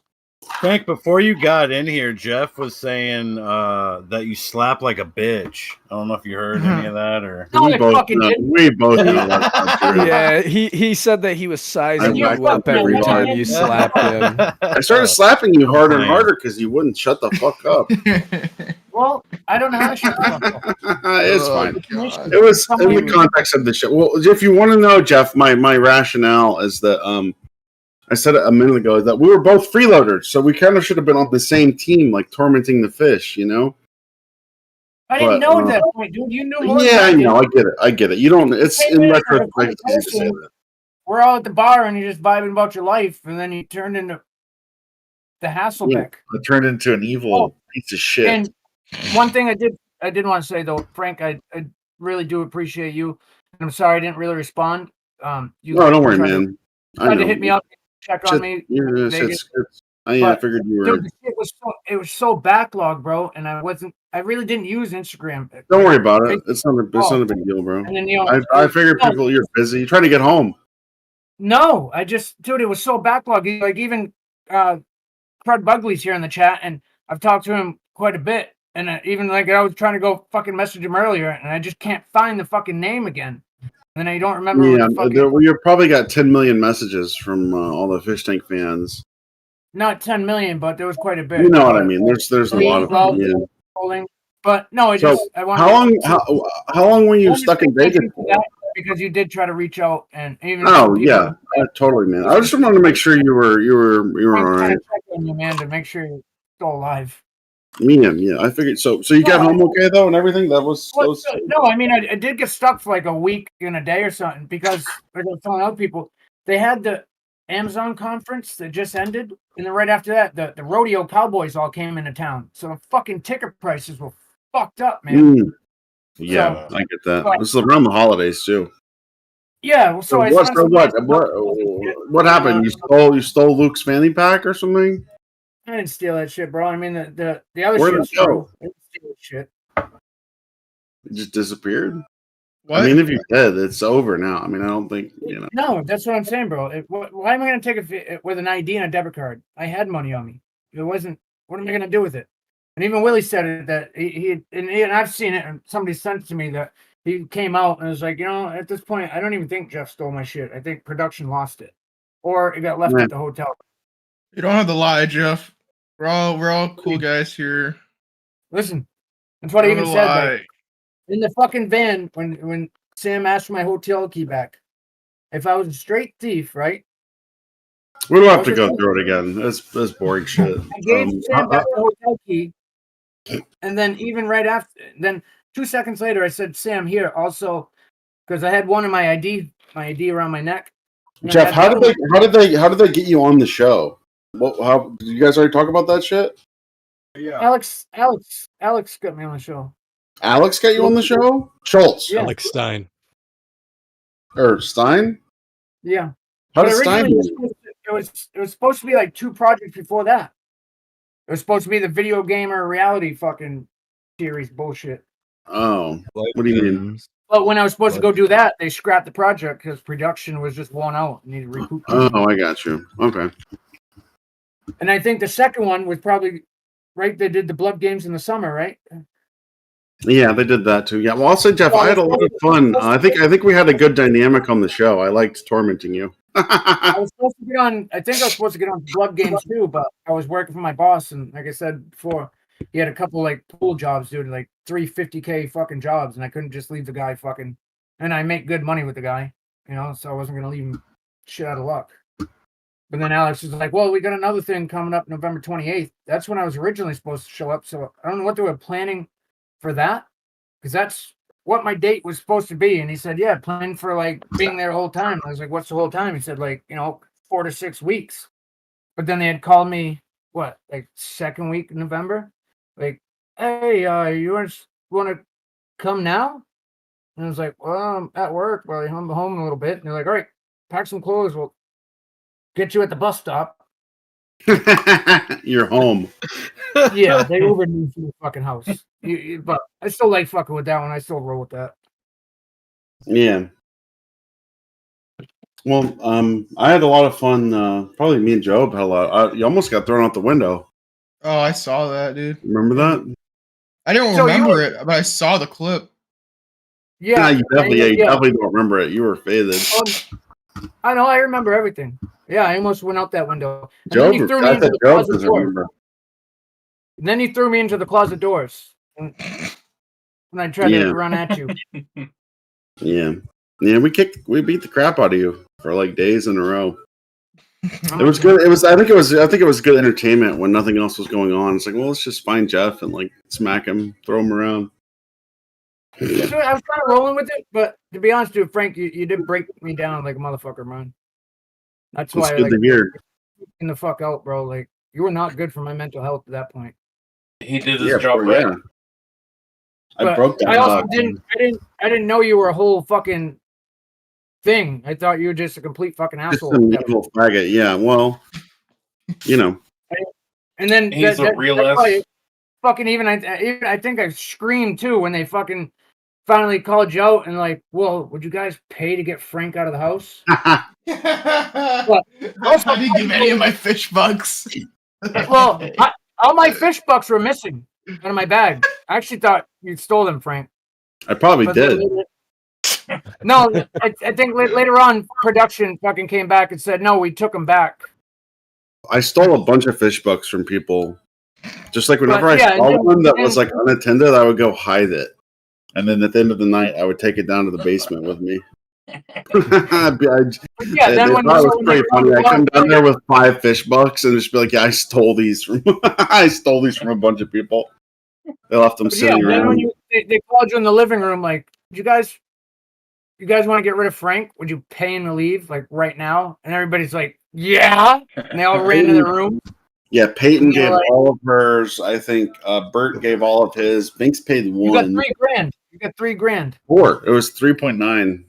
Frank, before you got in here, Jeff was saying that you slap like a bitch. I don't know if you heard any of that or. We both know that's not true. Yeah, he said that he was sizing you up every time you slapped him. I started slapping you harder and harder because you wouldn't shut the fuck up. Well, I don't know how to shut the fuck up. It's fine. It was in the context of the show. Well, if you want to know, Jeff, my rationale is that I said it a minute ago that we were both freeloaders, so we kind of should have been on the same team, like tormenting the fish, you know. I didn't know at that point, dude. You knew more. Yeah, I know. I get it. You don't. It's in retrospect easy to say that. We're all at the bar and you're just vibing about your life, and then you turned into the Hasselbeck. Yeah, I turned into an evil piece of shit. And one thing I did want to say though, Frank, I really do appreciate you. And I'm sorry I didn't really respond. No, don't worry, man. Tried to hit me up, check on me. I figured you were. Dude, it was so backlogged, bro, and I really didn't use Instagram. Don't worry about it. It's not a big deal, bro. And then, you know, I figured you're busy. You're trying to get home. No, dude, it was so backlogged. Like even Crud Bugley's here in the chat, and I've talked to him quite a bit. And even like I was trying to go fucking message him earlier, and I just can't find the fucking name again. And I don't remember. Yeah, you probably got 10 million messages from all the Fishtank fans. Not 10 million, but there was quite a bit. You know what I mean? There's a lot of them. Yeah. But no, how long were you stuck in Vegas for? Because you did try to reach out, and even totally, man. I just wanted to make sure you were all right. Check on you, man, to make sure you're still alive. Yeah, I figured so. So you got home okay though, and everything. That was no. I mean, I did get stuck for like a week and a day or something because like I was telling other people they had the Amazon conference that just ended, and then right after that, the rodeo cowboys all came into town. So the fucking ticket prices were fucked up, man. Yeah, I get that. This is around the holidays too. Yeah. Well, what happened? You stole Luke's fanny pack or something? I didn't steal that shit, bro. I mean, the other Where'd it go? I didn't steal shit. It just disappeared? What? I mean, if you did, it's over now. I mean, I don't think, you know. No, that's what I'm saying, bro. Why am I going to take it with an ID and a debit card? I had money on me. It wasn't, what am I going to do with it? And even Willie said it, that and I've seen it, and somebody sent it to me that he came out and was like, you know, at this point, I don't even think Jeff stole my shit. I think production lost it. Or it got left at the hotel. You don't have to lie, Jeff. We're all cool guys here. Listen, that's what I even said. Like, in the fucking van, when Sam asked for my hotel key back, if I was a straight thief, right? We don't have to go through it again. That's boring shit. I gave Sam back the hotel key, and then even right after, then 2 seconds later, I said, "Sam, here also," because I had one in my ID around my neck. Jeff, how did they get you on the show? How did you guys already talk about that shit? Yeah. Alex got me on the show. Alex got you on the show? Schultz. Yeah. Alex Stein. Or Stein? Yeah. How But does Stein originally do it was supposed to be like 2 projects before that. It was supposed to be the video gamer reality fucking series bullshit. Oh, what do you mean? But when I was supposed to go do that, they scrapped the project because production was just worn out and needed to recoup. Oh, I got you. Okay. And I think the second one was probably right. They did the blood games in the summer, right? Yeah, they did that too. Yeah. Well, I'll say, Jeff, I had a lot of fun. I think we had a good dynamic on the show. I liked tormenting you. I was supposed to get on. I think I was supposed to get on blood games too, but I was working for my boss, and like I said before, he had a couple like pool jobs, dude, like 350K fucking jobs, and I couldn't just leave the guy fucking. And I make good money with the guy, you know, so I wasn't gonna leave him shit out of luck. But then Alex was like, "Well, we got another thing coming up November 28th. That's when I was originally supposed to show up. So I don't know what they were planning for that, because that's what my date was supposed to be." And he said, "Yeah, plan for like being there the whole time." I was like, "What's the whole time?" He said, "Like, 4 to 6 weeks." But then they had called me, what, like second week in November, like, "Hey, you want to come now?" And I was like, "Well, I'm at work. Well, I'm home a little bit." And they're like, "All right, pack some clothes. We'll get you at the bus stop." You're home. Yeah, they Ubered me to the fucking house. But I still like fucking with that one. I still roll with that. Yeah. Well, I had a lot of fun. Probably me and Joob had a lot. You almost got thrown out the window. Oh, I saw that, dude. Remember that? I don't remember it, but I saw the clip. Yeah, you definitely don't remember it. You were faded. I know. I remember everything. Yeah, I almost went out that window. And Joob, then he threw me into the closet doesn't door. remember. And then he threw me into the closet doors. And I tried to run at you. Yeah. Yeah, we beat the crap out of you for like days in a row. It was good. I think it was good entertainment when nothing else was going on. It's like, well, let's just find Jeff and like smack him, throw him around. I was kind of rolling with it, but to be honest with you, Frank, you did break me down like a motherfucker, man. That's why good to hear. In the fuck out, bro. Like, you were not good for my mental health at that point. He did his job right. Yeah. I broke that. I also didn't know you were a whole fucking thing. I thought you were just a complete fucking asshole. Just an evil faggot. Yeah. Well, And then he's a realist. Fucking even I think I screamed too when they fucking finally called you out and like, "Well, would you guys pay to get Frank out of the house?" But I didn't give any of my fish bucks. Well, all my fish bucks were missing out of my bag. I actually thought you stole them, Frank. I probably did. No, I think later on production fucking came back and said, "No, we took them back." I stole a bunch of fish bucks from people. Just like whenever I saw one that was like unattended, I would go hide it. And then at the end of the night, I would take it down to the basement with me. It was pretty funny. I come down there with 5 fish bucks and just be like, "Yeah, I stole these from a bunch of people." They left them sitting around. Then when they called you in the living room, like, you guys want to get rid of Frank? Would you pay him to leave like right now? And everybody's like, "Yeah," and they all ran to their room. Yeah, Peyton gave all of hers. I think Bert gave all of his. Binks paid 1. You got $3,000. You got $3,000. 4. It was 3.9.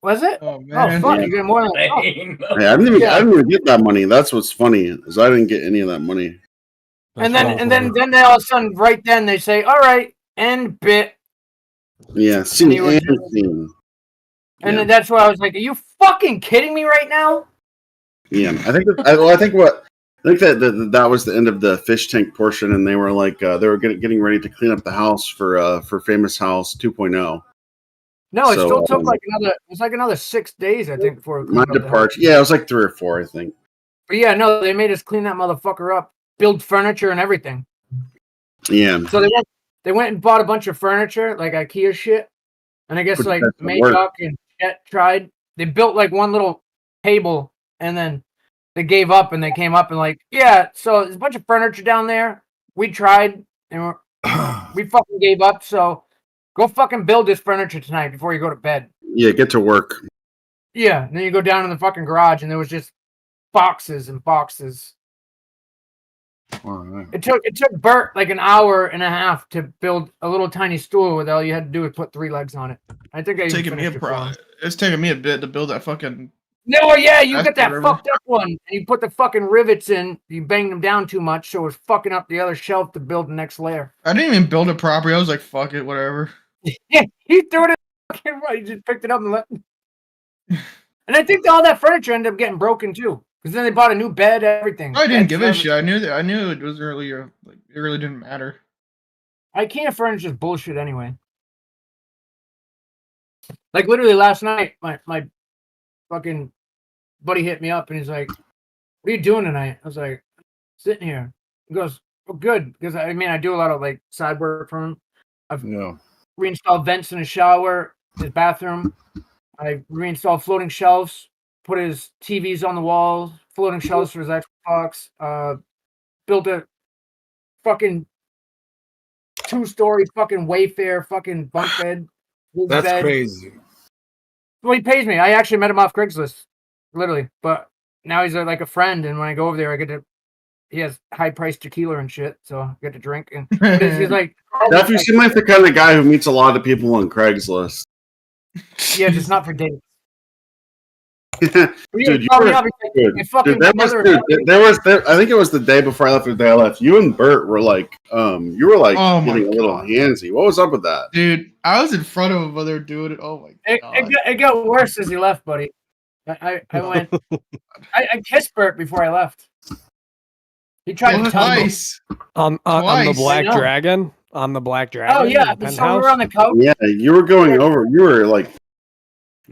Was it? Oh man! Oh fuck! Yeah. You get more than that. Hey, I didn't even get that money. That's what's funny is I didn't get any of that money. And then they all of a sudden right then they say, "All right, end bit." Yeah, scene and scene. And then that's why I was like, "Are you fucking kidding me right now?" Yeah, I think that was the end of the fish tank portion, and they were like they were getting ready to clean up the house for Famous House 2.0. No, it still took another 6 days, I think, before my departure. Yeah, it was like 3 or 4, I think. But yeah, no, they made us clean that motherfucker up, build furniture and everything. Yeah. So they went and bought a bunch of furniture, like IKEA shit, and I guess like Maydock and Chet tried. They built like one little table, and then they gave up and they came up and like, yeah, so there's a bunch of furniture down there. We tried and we fucking gave up. So go fucking build this furniture tonight before you go to bed. Yeah, get to work. Yeah, and then you go down in the fucking garage and there was just boxes and boxes. Right. It took Bert like an hour and a half to build a little tiny stool with all you had to do was put 3 legs on it. I think It's taking me a bit to build that fucking. No, yeah, you got that river. fucked up one. And you put the fucking rivets in, you banged them down too much, so it was fucking up the other shelf to build the next layer. I didn't even build it properly. I was like, fuck it, whatever. Yeah, he threw it in the fucking right. He just picked it up and left. And I think all that furniture ended up getting broken too. Because then they bought a new bed, everything. I didn't give a shit. I knew it was really like it really didn't matter. IKEA furniture is bullshit anyway. Like literally last night, my fucking buddy hit me up and he's like, "What are you doing tonight?" I was like, "Sitting here." He goes, "Oh, good," because I mean I do a lot of like side work for him. I've reinstalled vents in his shower, his bathroom. I reinstalled floating shelves, put his TVs on the walls, floating shelves for his Xbox. Built a fucking 2-story fucking Wayfair fucking bunk bed. That's crazy. Well, he pays me. I actually met him off Craigslist, literally. But now he's like a friend, and when I go over there, I get to. He has high-priced tequila and shit, so I get to drink. And he's like, Jeff, you seem like the kind of guy who meets a lot of people on Craigslist. yeah, just not for dates. Dude, there was, I think it was the day before I left or the day I left. You and Bert were like, getting a little handsy. What was up with that? Dude, I was in front of him while they were doing it. Oh my god. It got worse as he left, buddy. I went. I kissed Bert before I left. He tried to twice. On the Black Dragon. On the Black Dragon. Oh yeah, so we were on the couch. Yeah, you were going over. You were like.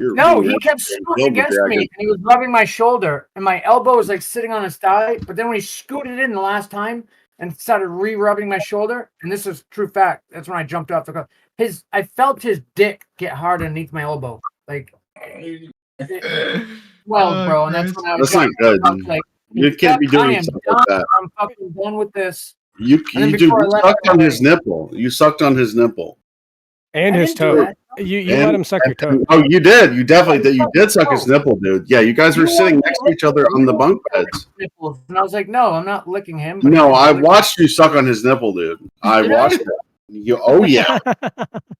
No, he kept scooting against me, and he was rubbing my shoulder, and my elbow was like sitting on his thigh. But then when he scooted in the last time and started re-rubbing my shoulder, and this is true fact, that's when I jumped off the couch. I felt his dick get hard underneath my elbow, like. Bro, and that's when I was. That's not good. Like, you can't be doing stuff like that. I'm fucking done with this. You sucked on his nipple. You sucked on his nipple. And his toe. You let him suck your toe. Oh, you did. You definitely did. You did suck his nipple, dude. Yeah, you guys were sitting next to each other on the bunk beds. And I was like, no, I'm not licking him. No, I watched you suck on his nipple, dude. I watched it. Oh yeah.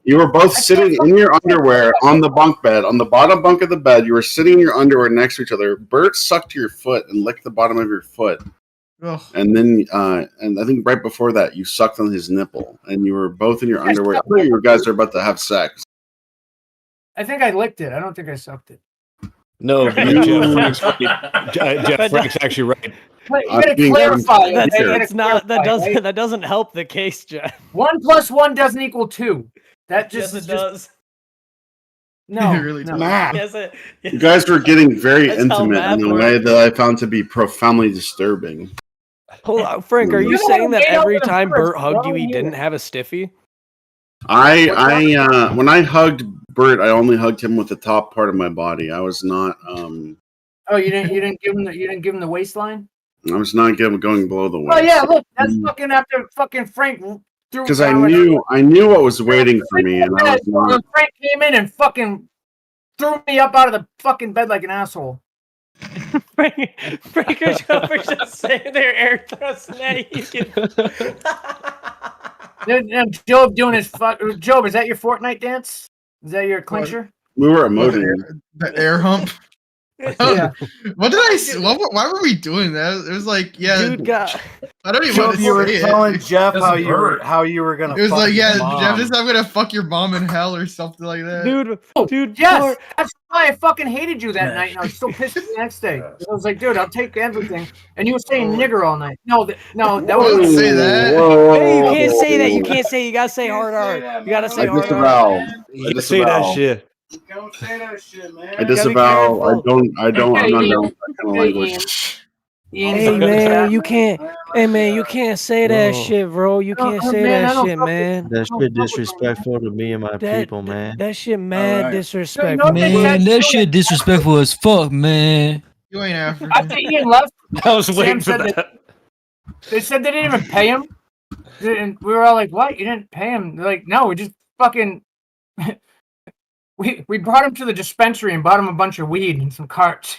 You were both sitting in your underwear on the bunk bed, on the bottom bunk of the bed. You were sitting in your underwear next to each other. Bert sucked your foot and licked the bottom of your foot. Ugh. And then, and I think right before that, you sucked on his nipple, and you were both in your underwear. I thought you guys are about to have sex. I think I licked it. I don't think I sucked it. No, Jeff Frank's actually right. Wait, you gotta clarify. That doesn't help the case, Jeff. 1 + 1 doesn't equal 2. That just does. No, it really no. Yes, You guys were getting very intimate in a way that I found to be profoundly disturbing. Hold on, Frank. Are you saying that every time Bert hugged you, he didn't have a stiffy? When I hugged Bert, I only hugged him with the top part of my body. I was not. Oh, you didn't give him the waistline. I was not going below the waist. Oh yeah, look, that's fucking after fucking Frank threw. Because I knew what was waiting for me, and I was not. Frank came in and fucking threw me up out of the fucking bed like an asshole. Frank is just sitting there air thrusting at you. Joob doing his Joob, is that your Fortnite dance? Is that your clincher? We were emoting. The air hump. Yeah. What did I say? Why were we doing that? It was like, yeah. Dude, God. I don't even want to You were say telling it. Jeff how you were gonna. It was fuck like, yeah, his mom. Jeff, this I'm gonna fuck your mom in hell or something like that. Dude, yes, that's why I fucking hated you that night, and I was so pissed the next day. I was like, dude, I'll take everything, and you were saying nigger all night. No, that was say that. Hey, you can't say that. You can't say. You gotta say hard R. You gotta say hard R. You say that shit. Don't say that shit, man. I disavow. I'm not down with that kind of language. Hey man, you can't. Hey man, you can't say that shit, bro. You can't say that shit, man. That shit disrespectful to me and my people, man. That shit mad disrespectful. Man, that shit disrespectful as fuck, man. You ain't African. After Ian left, I was waiting Sam for said that. they said they didn't even pay him. And we were all like, "What? You didn't pay him?" They're like, "No, we just fucking we brought him to the dispensary and bought him a bunch of weed and some carts."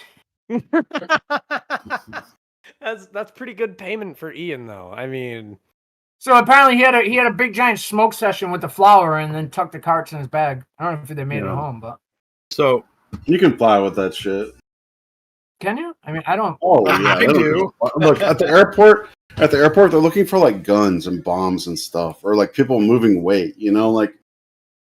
That's pretty good payment for Ian, though. I mean, so apparently he had a big giant smoke session with the flower and then tucked the carts in his bag. I don't know if they made it home, but so you can fly with that shit. Can you? I mean, I don't. Oh yeah, I do. Look at the airport. At the airport, they're looking for like guns and bombs and stuff, or like people moving weight. You know, like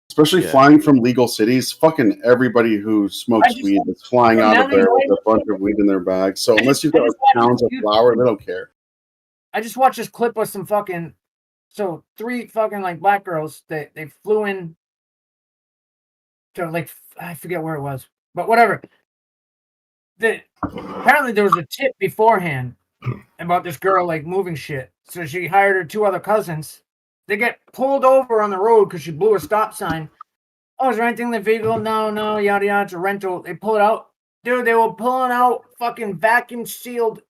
especially flying from legal cities. Fucking everybody who smokes weed is flying out of there with a bunch of weed in their bags. So unless you've got like pounds of flour, they don't care. I just watched this clip of some fucking. So 3 fucking like black girls. They flew in. To like I forget where it was, but whatever. Apparently there was a tip beforehand about this girl like moving shit. So she hired her 2 other cousins. They get pulled over on the road because she blew a stop sign. Oh, is there anything in the vehicle? No, yada yada. It's a rental. They pull it out. Dude, they were pulling out fucking vacuum sealed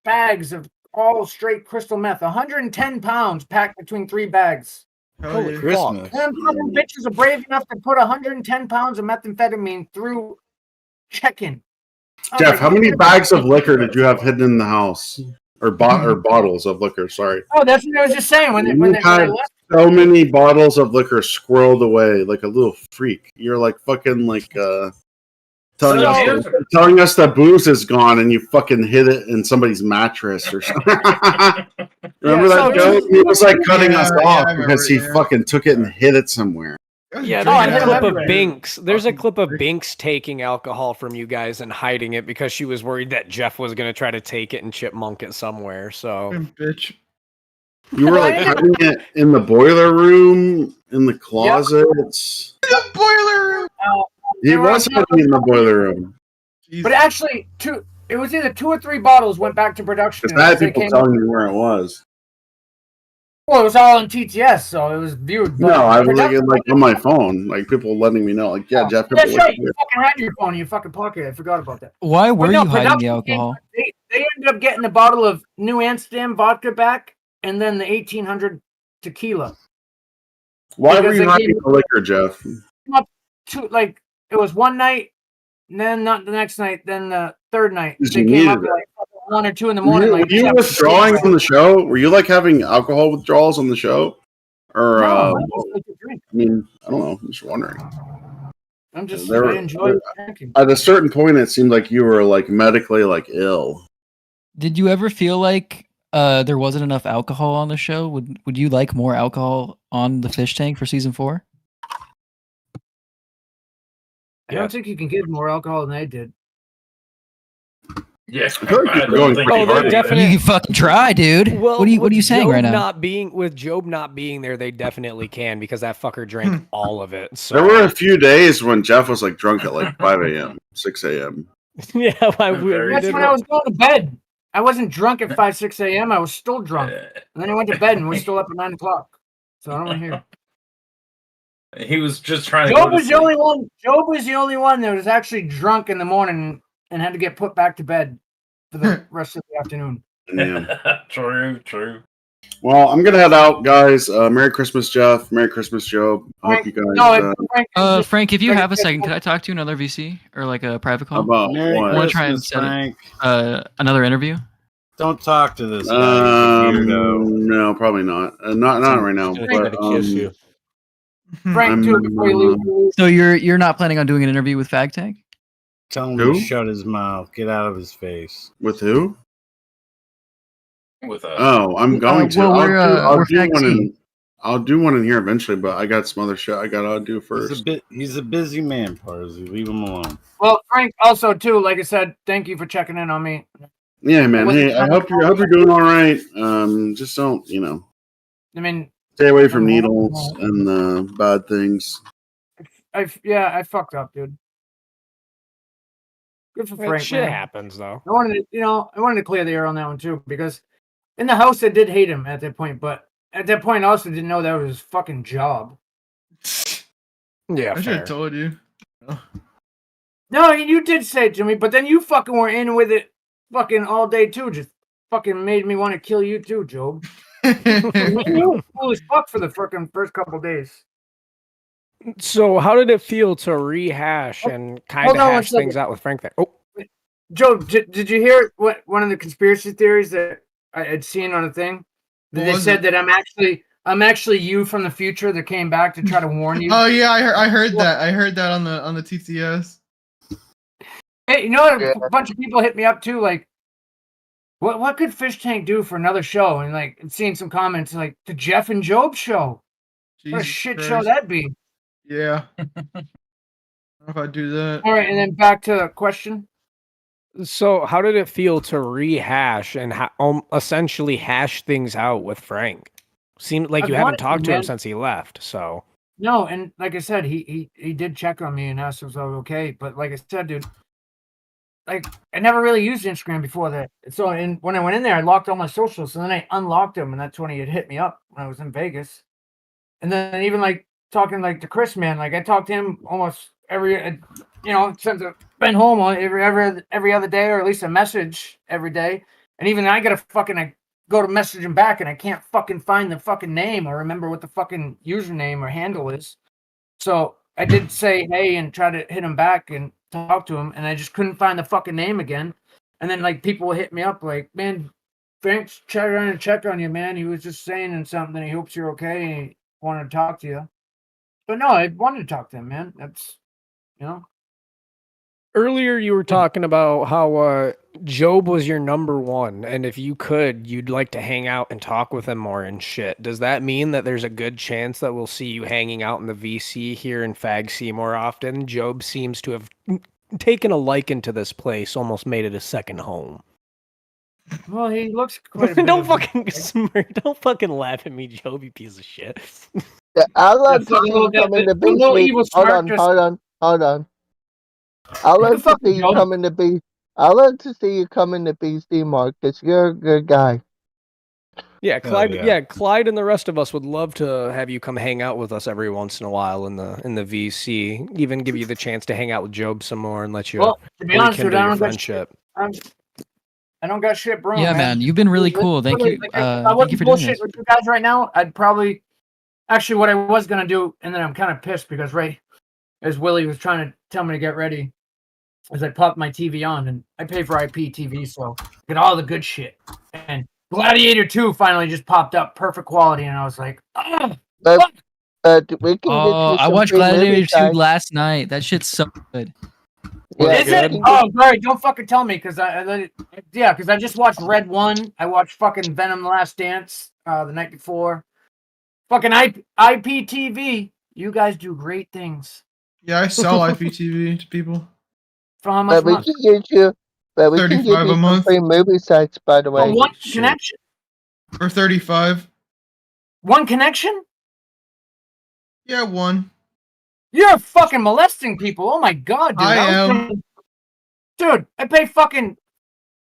bags of all straight crystal meth. 110 pounds packed between 3 bags. Holy Christmas. And fucking bitches are brave enough to put 110 pounds of methamphetamine through check-in. Jeff, how many bags of liquor did you have hidden in the house, or bottles of liquor? Sorry. Oh, that's what I was just saying. When they had left. so many bottles of liquor squirreled away like a little freak. You're like fucking like telling us that booze is gone and you fucking hid it in somebody's mattress or something. Remember that joke? He was like cutting us off because he fucking took it and hid it somewhere. yeah, there's a clip of Binks. There's a clip of Binks taking alcohol from you guys and hiding it because she was worried that Jeff was going to try to take it and chipmunk it somewhere. So, bitch. You were like hiding it in the boiler room, in the closets. The boiler room. He was hiding in the boiler room. But actually, it was either 2 or 3 bottles went back to production. Because I had people telling me where it was. Well, it was all on TTS, so it was viewed. No, I was like on my phone, like people letting me know, like, yeah, Jeff. That's right. You fucking had your phone in your fucking pocket. I forgot about that. Why were you hiding the alcohol? They ended up getting the bottle of New Amsterdam vodka back, and then the 1800 tequila. Why were you hiding the liquor, Jeff? Like it was one night, and then not the next night, then the third night. They came up like 1 or 2 in the morning. Were you withdrawing from the show? Were you like having alcohol withdrawals on the show? Or no, I mean, I don't know. I'm just wondering. I enjoy drinking. At a certain point, it seemed like you were like medically like ill. Did you ever feel like there wasn't enough alcohol on the show? Would you like more alcohol on the fish tank for season 4? I don't think you can get more alcohol than they did. Yes, definitely. You can fucking try, dude. Well, what are you saying Joob right now? With Joob not being there, they definitely can because that fucker drank all of it. So. There were a few days when Jeff was like drunk at like 5 a.m., 6 a.m. Yeah, that's when I was going to bed. I wasn't drunk at 5, 6 a.m. I was still drunk, and then I went to bed and was still up at 9 o'clock. So I don't want to hear. He was just trying. Joob was the only one. Joob was the only one that was actually drunk in the morning and had to get put back to bed for the rest of the afternoon. Yeah. True. Well, I'm gonna head out, guys. Merry Christmas, Jeff. Merry Christmas, Joe. I hope you guys. Frank, if you have a second, could I talk to you another VC or like a private call? About I want to try and set another interview. Don't talk to this guy. No, probably not. Not right now. But, Frank, before you leave. So you're not planning on doing an interview with Fag Tank? Tell him to shut his mouth. Get out of his face. With who? With I'm going to. Well, I'll do one in here eventually, but I got some other shit I gotta do first. He's a busy man, Parsley. Leave him alone. Well, Frank, also too, like I said, thank you for checking in on me. Yeah, man. Hey, I hope you're doing all right. Just don't, I mean, stay away from needles and bad things. I fucked up, dude. Good for Frank. Shit man. happens though. I wanted to clear the air on that one too, because in the house I did hate him at that point, but at that point I also didn't know that was his fucking job. Yeah, I should have told you. No, you did say it to me, but then you fucking were in with it fucking all day too. Just fucking made me want to kill you too, Joob. You were cool as fuck for the fucking first couple days. So how did it feel to rehash and kind of hash things out with Frank there? Oh, Joe, did you hear what one of the conspiracy theories that I had seen on a thing? They said that I'm actually you from the future that came back to try to warn you. Oh yeah, I heard that. I heard that on the TTS. Hey, you know what? A bunch of people hit me up too, like, what could Fishtank do for another show? And like, seeing some comments like the Jeff and Joob show. What a shit show that'd be. Yeah. I don't know if I'd do that. All right, and then back to the question. So how did it feel to rehash and essentially hash things out with Frank? Seemed like you haven't talked to him since he left, so. No, and like I said, he did check on me and asked if I was okay. But like I said, dude, like I never really used Instagram before that. So when I went in there, I locked all my socials, and then I unlocked them, and that's when he had hit me up when I was in Vegas. And then even like talking like to Chris, man, like I talked to him almost every, since I've been home every other day, or at least a message every day. And even I I go to message him back, and I can't fucking find the fucking name or remember what the fucking username or handle is. So I did say hey and try to hit him back and talk to him, and I just couldn't find the fucking name again. And then like people would hit me up like, man, Frank's trying to check on you, man. He was just saying something. He hopes you're okay. And he wanted to talk to you. But no, I wanted to talk to him, man. That's, Earlier, you were talking about how Joob was your number one, and if you could, you'd like to hang out and talk with him more and shit. Does that mean that there's a good chance that we'll see you hanging out in the VC here in Fag C more often? Joob seems to have taken a liking to this place, almost made it a second home. Well, he looks quite a bit Don't fucking smirk. Don't fucking laugh at me, Joob, you piece of shit. I'd love to see you come in the beast. Hold on. I'd love to see you come in the beast. I'd love to see you come in the BC, Mark, because you're a good guy. Yeah, Clyde. Clyde and the rest of us would love to have you come hang out with us every once in a while in the VC. Even give you the chance to hang out with Joob some more and let you to be honest with you, your friendship. I don't got shit, bro. Yeah, man, you've been really cool. Thank you. I wasn't bullshit with you guys right now. I'd probably actually what I was gonna do, and then I'm kind of pissed because right as Willie was trying to tell me to get ready, as I popped my TV on, and I pay for IPTV, so get all the good shit. And Gladiator 2 finally just popped up, perfect quality, and I was like, we can get you I watched Gladiator 2 last night. That shit's so good. Yeah, is it? Oh, great! Don't fucking tell me, because because I just watched Red 1. I watched fucking Venom: The Last Dance the night before. Fucking IPTV. You guys do great things. Yeah, I sell IPTV to people. For how much? We can get you. But we can get you $35 a month. free movie sites, by the way. One connection. For 35. One connection? Yeah, one. You're fucking molesting people. Oh my god, dude. I am. Dude, I pay fucking.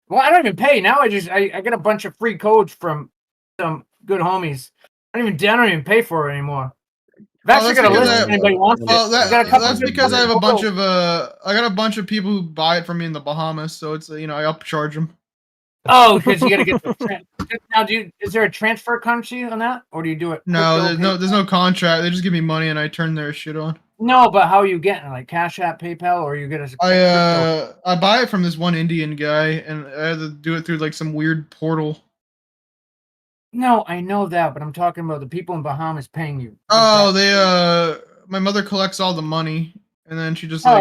Well, I don't even pay now. I get a bunch of free codes from some good homies. I don't even pay for it anymore. I've actually got a list if anybody wants it. That's because I have a bunch of I got a bunch of people who buy it from me in the Bahamas, so it's I upcharge them. Oh, because you gotta get the now. Is there a transfer currency on that, or do you do it? No, there's no contract. They just give me money and I turn their shit on. No, but how are you getting it? Like Cash App, PayPal, or you get a? I buy it from this one Indian guy, and I had to do it through like some weird portal. No, I know that, but I'm talking about the people in Bahamas paying you. Oh, my mother collects all the money, and then she just is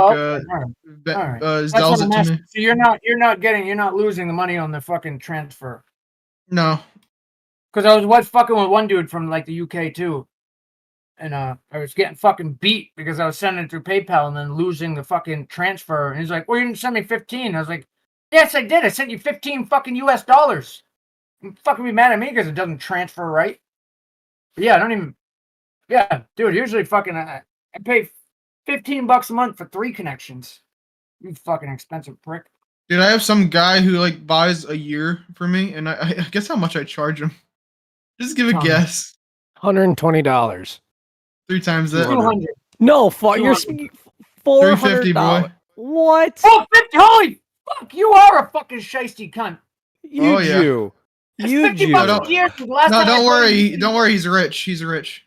sells it to me. So you're not losing the money on the fucking transfer. No. Because I was fucking with one dude from like the UK too, and I was getting fucking beat because I was sending it through PayPal and then losing the fucking transfer. And he's like, "Well, you didn't send me 15." I was like, "Yes, I did. I sent you 15 fucking US dollars." You fucking be mad at me because it doesn't transfer right. But yeah, I don't even. Yeah, dude. Usually, fucking, I pay $15 a month for 3 connections. You fucking expensive prick. Dude, I have some guy who like buys a year for me, and I guess how much I charge him. Just give a guess. $120. 3 times that. 200. No, fuck. You're speaking $450, $350, boy. What? Oh, 50, holy fuck! You are a fucking shiesty cunt. You Oh, yeah. Jew. It's You 50 Jew. bucks a year. The last No, time I don't played- worry. Don't worry. He's rich. He's rich.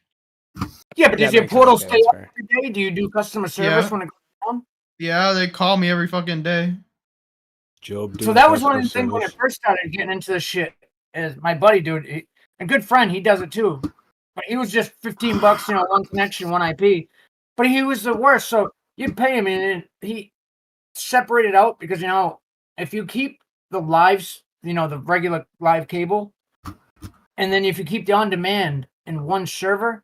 Yeah, but Yeah, does your makes portal sense. stay Yeah, up that's every day? Do you do customer service Yeah. when it goes down? Yeah, they call me every fucking day. Joob, So that was one of the things when I first started getting into this shit. Is my buddy, dude, a good friend, he does it too. But he was just $15, one connection, one IP. But he was the worst. So you'd pay him, and he separated out because if you keep the lives, the regular live cable, and then if you keep the on demand in one server,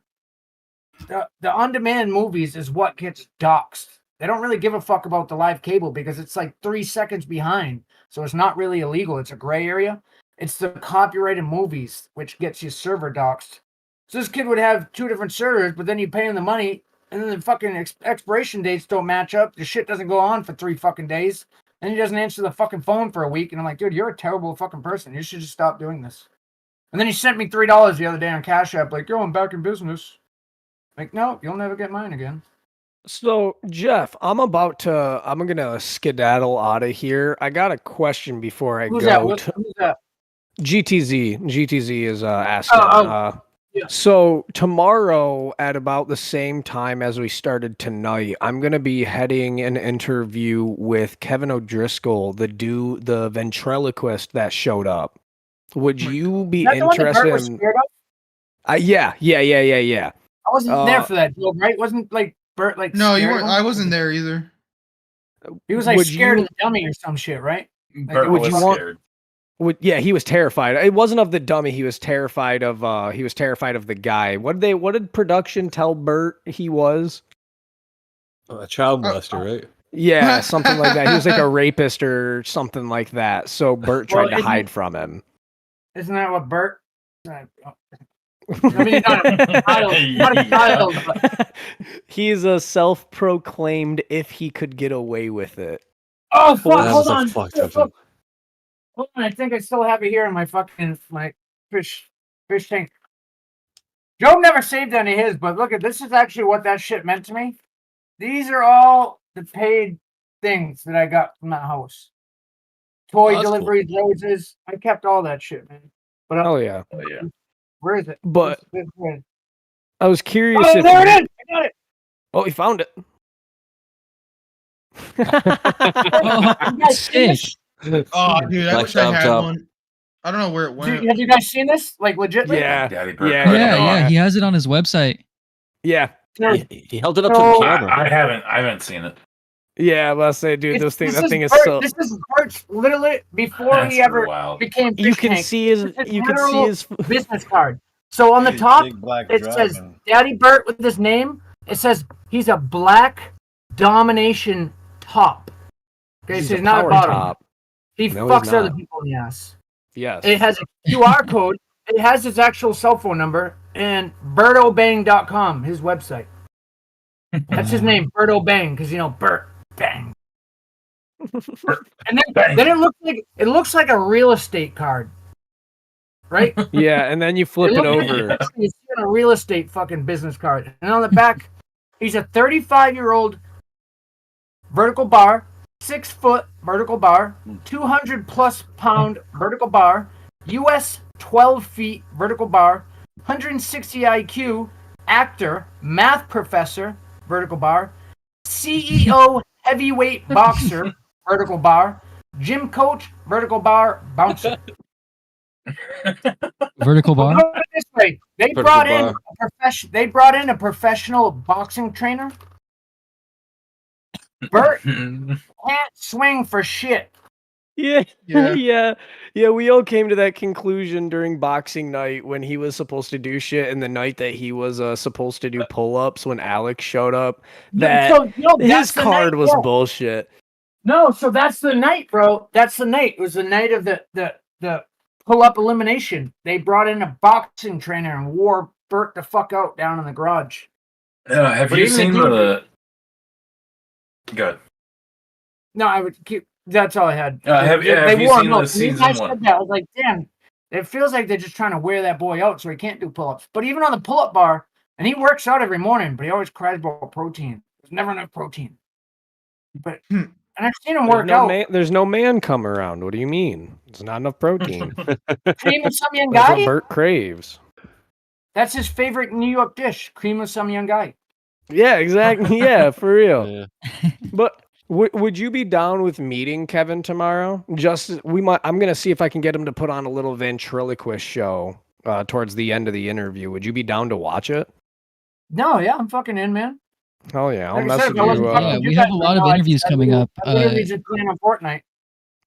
the on demand movies is what gets doxxed. They don't really give a fuck about the live cable because it's like 3 seconds behind. So it's not really illegal. It's a gray area. It's the copyrighted movies which gets you server doxxed. So this kid would have 2 different servers, but then you pay him the money, and then the fucking expiration dates don't match up. The shit doesn't go on for 3 fucking days, and he doesn't answer the fucking phone for a week. And I'm like, dude, you're a terrible fucking person. You should just stop doing this. And then he sent me $3 the other day on Cash App, like, yo, I'm back in business. Like, no, you'll never get mine again. So, Jeff, I'm gonna skedaddle out of here. I got a question before I Who's go. that? Who's that? GTZ is asking. Yeah. So tomorrow at about the same time as we started tonight, I'm gonna be heading an interview with Kevin O'Driscoll, the ventriloquist that showed up. Would you be Is that the one that Bert interested was in? scared of? Yeah. I wasn't there for that, Joob, right? Wasn't like Bert like No, you scared weren't. of him? I wasn't there either. He was like Would scared you- of the dummy or some shit, right? Like, Bert would was you want- scared. Yeah, he was terrified. It wasn't of the dummy. He was terrified of the guy. What did production tell Bert he was? A child molester, right? Yeah, something like that. He was like a rapist or something like that. So Bert tried to isn't hide it- from him. Isn't that what Bert? I mean, not a child, but He's a self-proclaimed if he could get away with it. oh fuck! That Hold was a on. fucked up thing. Hold on, I think I still have it here in my fucking fish tank. Joe never saved any of his, but look at this is actually what that shit meant to me. These are all the paid things that I got from that house. Toy that's deliveries, roses. I kept all that shit, man. But Oh yeah. where is it? But Where is it? I was curious Oh, if there it is! I got it. Oh, he found it. You guys seen this? Oh, dude, I Black wish I thumbs had up. one. I don't know where it went. Dude, have you guys seen this? Like legitly? Yeah. Daddy Bert. Yeah, he has it on his website. Yeah. He held it up to So- the camera. I haven't seen it. Yeah, let's say, dude, This that thing is Bert- so. This is Bert's literally before That's he ever wild. became You Fish can Tank. see his. This is You can see literal his. business card. So on the Big top, black it says dragon. Daddy Bert with his name. It says he's a black domination top. Okay, so he's not a power bottom. top. He No, he's fucks other not. people in the ass. Yes. It has a QR code. It has his actual cell phone number and BertOBang.com, his website. That's his name, Bert O'Bang, because Bert Bang. And then it looks like a real estate card, right? Yeah, and then you flip it over. It's a real estate fucking business card, and on the back, he's a 35-year-old vertical bar, 6-foot vertical bar, 200+ pound vertical bar, US 12 feet vertical bar, 160 IQ, actor, math professor, vertical bar, CEO, heavyweight boxer, vertical bar, gym coach, vertical bar, bouncer. Vertical bar. Put it this way, they Vertical brought bar. in a professional boxing trainer. Bert can't swing for shit. Yeah, Yeah. yeah. We all came to that conclusion during boxing night when he was supposed to do shit, and the night that he was supposed to do pull-ups when Alex showed up. That So, that's his the card night, was yeah. bullshit. No, so that's the night, bro. That's the night. It was the night of the pull-up elimination. They brought in a boxing trainer and wore Bert the fuck out down in the garage. Have But you even seen the? Good. No, I would keep. That's all I had. Have you wore seen him out. the When you season guys one? said that, I was like, damn. It feels like they're just trying to wear that boy out so he can't do pull-ups. But even on the pull-up bar, and he works out every morning, but he always cries about protein. There's never enough protein. But And I've seen him work out. There's no man come around. What do you mean? There's not enough protein. Cream of some young That's guy? what Bert craves. That's his favorite New York dish, cream of some young guy. Yeah, exactly. Yeah, for real. Yeah. But would you be down with meeting Kevin tomorrow? I'm gonna see if I can get him to put on a little ventriloquist show towards the end of the interview. Would you be down to watch it? No, yeah, I'm fucking in, man. Oh yeah, I'll Like I said, message if I wasn't you. fucking with we you have guys a right lot of now, interviews coming up. I literally just playing on Fortnite.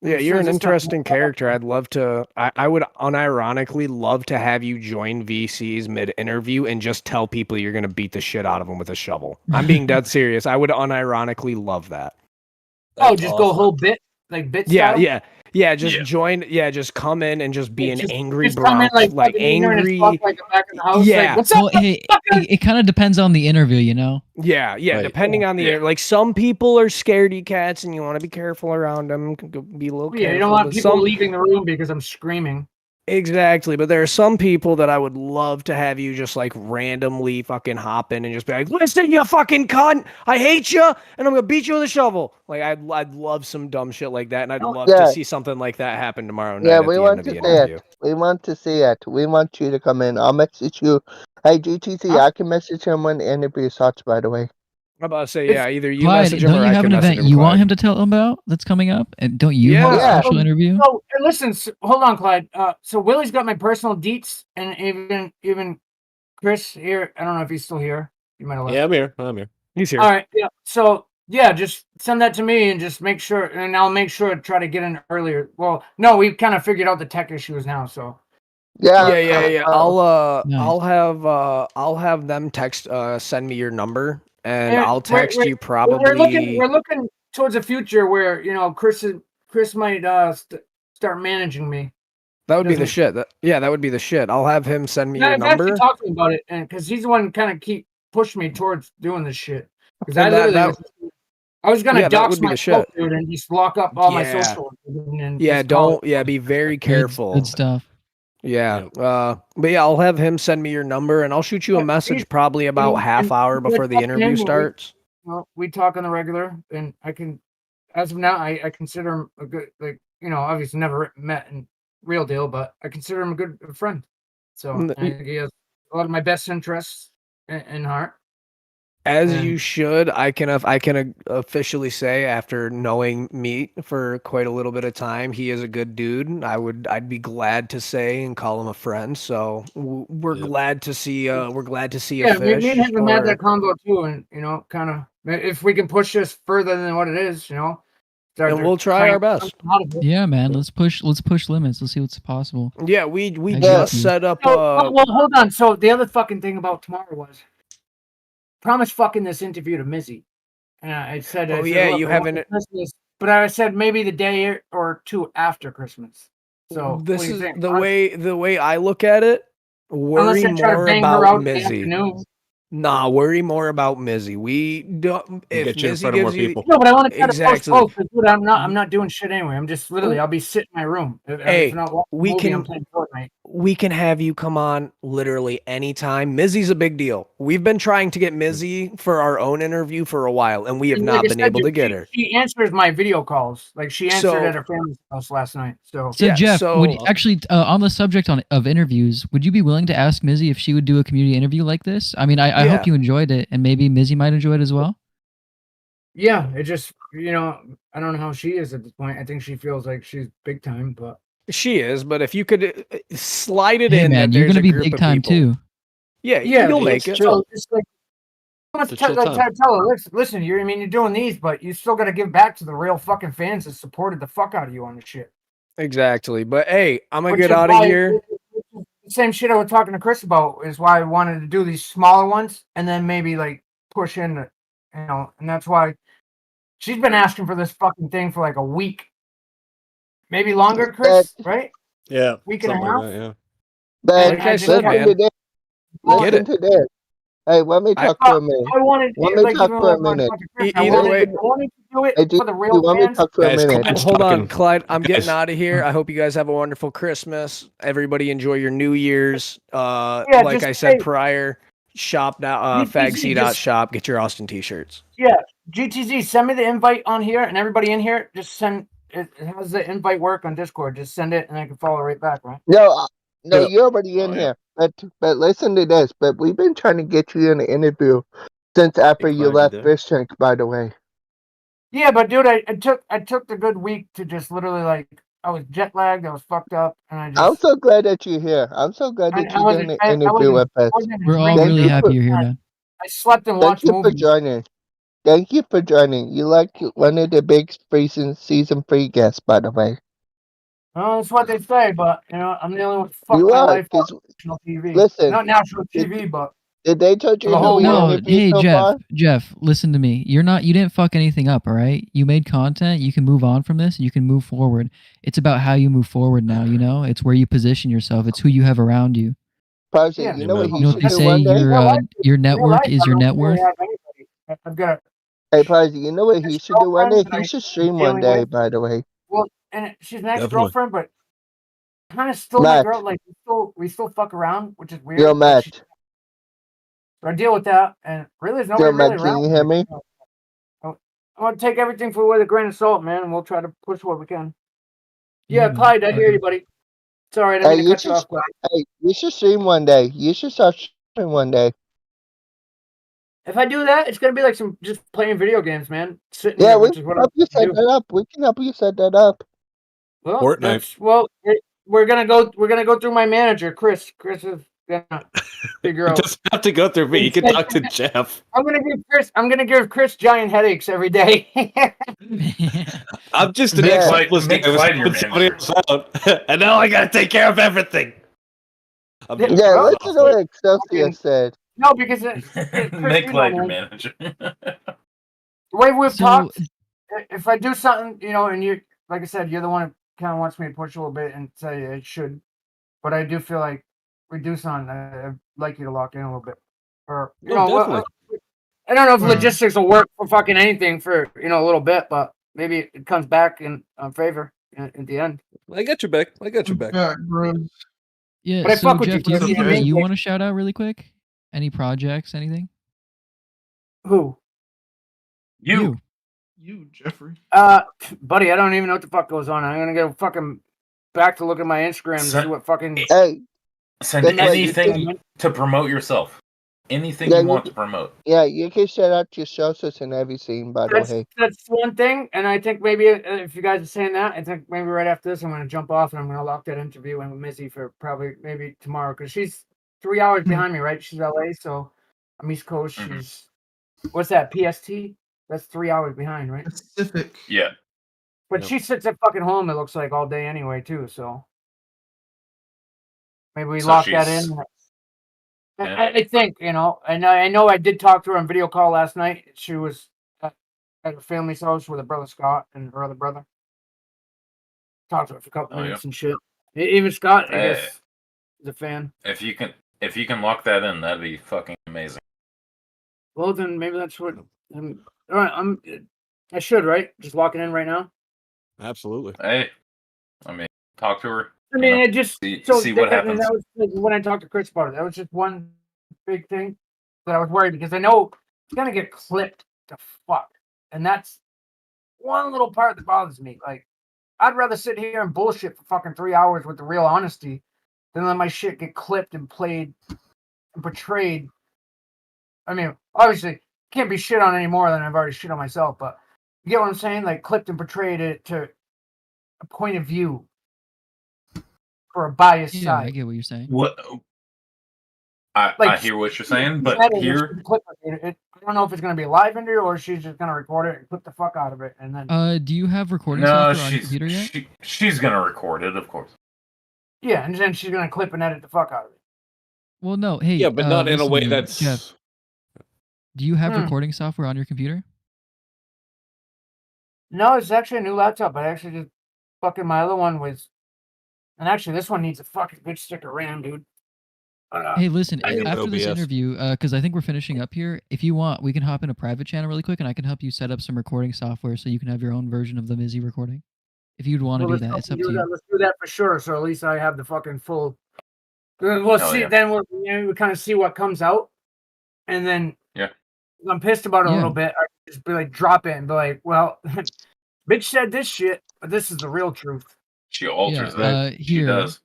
Yeah, As you're soon an as this stuff interesting comes out. character. I'd love to. I would unironically love to have you join VCs mid-interview and just tell people you're gonna beat the shit out of them with a shovel. I'm being dead serious. I would unironically love that. Oh, just go whole bit, like bit style? Yeah. Just join. Yeah, just come in and just be an angry Just come in Bronx, like fucking ignorant as angry. fuck, like the back of the house. Yeah. Like, what's Well, up? hey, it kind of depends on the interview, you know. Yeah, Right. depending on the like some people are scaredy cats and you want to be careful around them. Be a little careful. Yeah, you don't want but people leaving the room because I'm screaming. Exactly, but there are some people that I would love to have you just like randomly fucking hop in and just be like, "Listen, you fucking cunt! I hate you, and I'm gonna beat you with a shovel." Like I'd love some dumb shit like that, and I'd love to see something like that happen tomorrow night Yeah, at we the want end of to the see interview. it. We want to see it. We want you to come in. I'll message you. Hey, GTC, I can message him when the interview starts, by the way. I'm about to say, yeah, either you Clyde, message him don't or you I have can an message event him. you want Clyde. him to tell him about that's coming up? And don't you have a special interview? So listen, hold on, Clyde. So Willie's got my personal deets, and even Chris here. I don't know if he's still here. You might have left. Yeah, I'm here. He's here. All right. Yeah. So yeah, just send that to me and just make sure, and I'll make sure to try to get in earlier. Well, no, we've kind of figured out the tech issues now. So Yeah. I'll have them send me your number, and I'll text you probably. We're looking towards the future where Chris might start managing me. That would be the shit. That would be the shit. I'll have him send me your I've actually number. talked to him about it, and because he's the one kind of keep pushing me towards doing this shit. Because And I was gonna that dox would be the myself, shit. dude, and just lock up all my Yeah. social. And just Be very careful. Good stuff. Yeah. But yeah, I'll have him send me your number, and I'll shoot you a message probably about half hour before the interview starts. Well, we talk on the regular, and I can, as of now, I consider him a good, like, obviously never met in real deal, but I consider him a good friend. So I think he has a lot of my best interests in heart. As you should. I can officially say, after knowing Meat for quite a little bit of time, he is a good dude. I'd be glad to say and call him a friend. So we're glad to see a fish. Me and him have had that combo too, and kind of if we can push this further than what it is, and we'll try our best. Yeah, man. Let's push limits. Let's see what's possible. Yeah, we just set up. Well, hold on. So the other fucking thing about tomorrow was promise fucking this interview to Mizzy. And I said, you haven't. Christmas, but I said maybe the day or two after Christmas. So this is the way I look at it. Worry more about Mizzy. Nah, worry more about Mizzy. We don't. If get you in Mizzy front of more gives you, people. No, but I want to try Exactly. to post both. Dude, I'm not doing shit anyway. I'm just literally. I'll be sitting in my room. Hey, if not watching a movie, I'm playing Fortnite. We can have you come on literally anytime. Mizzy's a big deal. We've been trying to get Mizzy for our own interview for a while, and we have not been able to get her. She answers my video calls. Like she answered at her family's house last night. So Jeff, actually on the subject of interviews, would you be willing to ask Mizzy if she would do a community interview like this? I mean, I hope you enjoyed it, and maybe Mizzy might enjoy it as well. Yeah, it just I don't know how she is at this point. I think she feels like she's big time, but she is. But if you could slide it hey, in, man, you're gonna be big time too. Yeah, you'll make it. So just like, tell her, listen, you're doing these, but you still got to give back to the real fucking fans that supported the fuck out of you on this shit. Exactly. But hey, I'm gonna get out of here. The same shit I was talking to Chris about is why I wanted to do these smaller ones and then maybe like push in, and that's why she's been asking for this fucking thing for like a week, maybe longer, Chris. Right? Yeah. Week and a half. Yeah. But like I said, man, listen to this. Hey, let me talk for a minute. I wanted let me talk for a minute. Either way, I wanted to do it for the real let me fans. talk for a minute. Hold on, Clyde. I'm getting out of here. I hope you guys have a wonderful Christmas. Everybody enjoy your New Year's. Like I said prior, fagc.shop. Get your Austin t-shirts. Yeah, GTZ, send me the invite on here, and everybody in here, just send it. How does the invite work on Discord? Just send it, and I can follow right back, right? No, you're already in here. But listen to this. But we've been trying to get you in an interview since after you left Fishtank, by the way. Yeah, but dude, I took the good week to just literally like I was jet lagged, I was fucked up, and I just. I'm so glad that you're here. I'm so glad that you're doing an interview with us. We're all really happy you're here, man. I slept and watched movies. Thank you for joining. Thank you for joining. You like one of the big season 3 guests, by the way. Well, that's what they say, but you know, I'm the only one fuck You my are, life on national TV. listen, Not national TV, but did they told you the who whole we world. interviewed Hey, so far? Jeff, listen to me. You didn't fuck anything up, all right? You made content. You can move on from this. And you can move forward. It's about how you move forward now. You know, it's where you position yourself. It's who you have around you. Prodigy, Yeah. you know what he You know what should they do say? one day? Your network is your net worth. I've got Hey, Prodigy, you know what he should do one day? girlfriend that He I'm should stream dealing one day, with. by the way. Well, and she's an Definitely. ex-girlfriend, but kind of still my Matt. girl. Like we still fuck around, which is weird. Yo, but Matt. So I deal with that, and really, there's Yo, nobody Matt, really can around. you hear me? I want to take everything with a grain of salt, man, and we'll try to push what we can. Yeah, man. Clyde, I hear you, buddy. Sorry, I didn't Hey, mean to cut you off, Clyde. Hey, you should stream one day. You should start streaming one day. If I do that, it's gonna be like some just playing video games, man. Sitting Yeah, here, we which is can what I help you set do. that up. We can help you set that up. Well, Fortnite. we're gonna go through my manager, Chris. Chris is gonna figure You out. doesn't have to go through me. You can talk to Jeff. I'm gonna give Chris giant headaches every day. I'm just an Make ex Clyde- listening. make I was Clyde your helping somebody manager. else out, and now I got to take care of everything. I'm Yeah, joking. Yeah, well, listen to what Excelsior said. No, because Chris, Make you know, Clyde your man, manager. the way we've So- talked, if I do something, you know, and you, like I said, you're the one who kind of wants me to push a little bit and say I should, but I do feel like we do something. I'd like you to lock in a little bit, or you know, definitely. I don't know if logistics will work for fucking anything for a little bit, but maybe it comes back in favor at the end. I got your back. I got your back. Yeah, But I so fuck with Jeff, you, do you have Chris. anything Yeah. that you want to shout out really quick? Any projects, anything? Who? You. You, Jeffrey. Buddy, I don't even know what the fuck goes on. I'm gonna go fucking back to look at my Instagram and see what fucking. Hey, Send that's what anything to promote yourself. Anything Yeah, you you want can- to promote. Yeah, you can set out your socials and everything, by the way. That's one thing, and I think maybe if you guys are saying that, I think maybe right after this, I'm gonna jump off and I'm gonna lock that interview in with Missy for probably maybe tomorrow because she's 3 hours behind me, right? She's LA, so I'm East Coast. She's what's that? PST? That's 3 hours behind, right? Pacific. Yeah. But Yep. she sits at fucking home. It looks like all day anyway, too. So maybe we So lock that she's- in. I think and I know I did talk to her on video call last night. She was at her family's house with her brother Scott and her other brother. Talked to her for a couple Oh, yeah. minutes and shit. Even Scott, I Hey. guess, is a fan. If you can lock that in, that'd be fucking amazing. Well, then maybe that's what. All right, I should right. Just lock it in right now. Absolutely. Hey, I mean, talk to her. I mean, it just see and what happens. that was like, when I talked to Chris about it. That was just one big thing that I was worried because I know it's gonna get clipped to fuck, and that's one little part that bothers me. Like, I'd rather sit here and bullshit for fucking 3 hours with the real honesty than let my shit get clipped and played and portrayed. I mean, obviously, can't be shit on any more than I've already shit on myself, but you get what I'm saying? Like, clipped and portrayed it to a point of view for a biased Yeah, I side. get what you're saying. What? I hear what you're saying, but here, I don't know if it's going to be a live interview or she's just going to record it and clip the fuck out of it, and then Do you have recording no, software on your computer yet? she's gonna record it, of course. yeah, and then she's going to clip and edit the fuck out of it. Well, no. Hey, Yeah, but not in a listen way to me, that's. Jeff. Do you have Hmm. recording software on your computer? No, it's actually a new laptop. I actually just fucking my other one was, and actually this one needs a fucking good stick of RAM, dude. Hey, listen, I know after this OBS. interview, because I think we're finishing up here, if you want, we can hop in a private channel really quick and I can help you set up some recording software so you can have your own version of the Mizzy recording. If you'd want to do that, it's up to you. Let's do that for sure. So at least I have the fucking full. We'll Hell see. yeah. Then we kind of see what comes out. and then yeah, I'm pissed about it a little bit. I just be like, drop it and be like, well, bitch said this shit, but this is the real truth. She alters that. She does.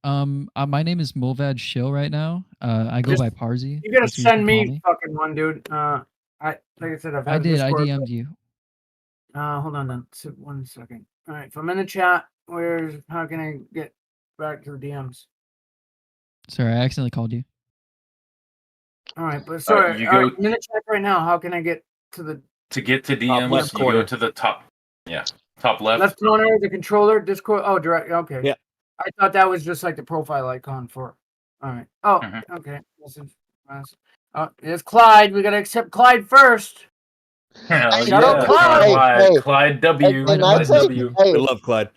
My name is Mulvad Shill right now. I go by Parsi. You gotta That's what you send can call me fucking one, dude. Like I said, I've had I did. I Discord. DM'd you. Hold on then. 1 second. All right, if I'm in the chat, how can I get back to the DMs? Sorry, I accidentally called you. All right, but sorry, you I'm go in the chat right now. How can I get to the to get to DMs? left You corner. go to the top. Yeah, top left. left corner, the controller, Discord? Oh, direct. Okay. Yeah. I thought that was just like the profile icon for. All right. Oh, okay. There's Clyde. We gotta accept Clyde first. Hell Shout out yeah, Clyde. Hey, Clyde W. Can I Clyde say? W. Hey, We love Clyde.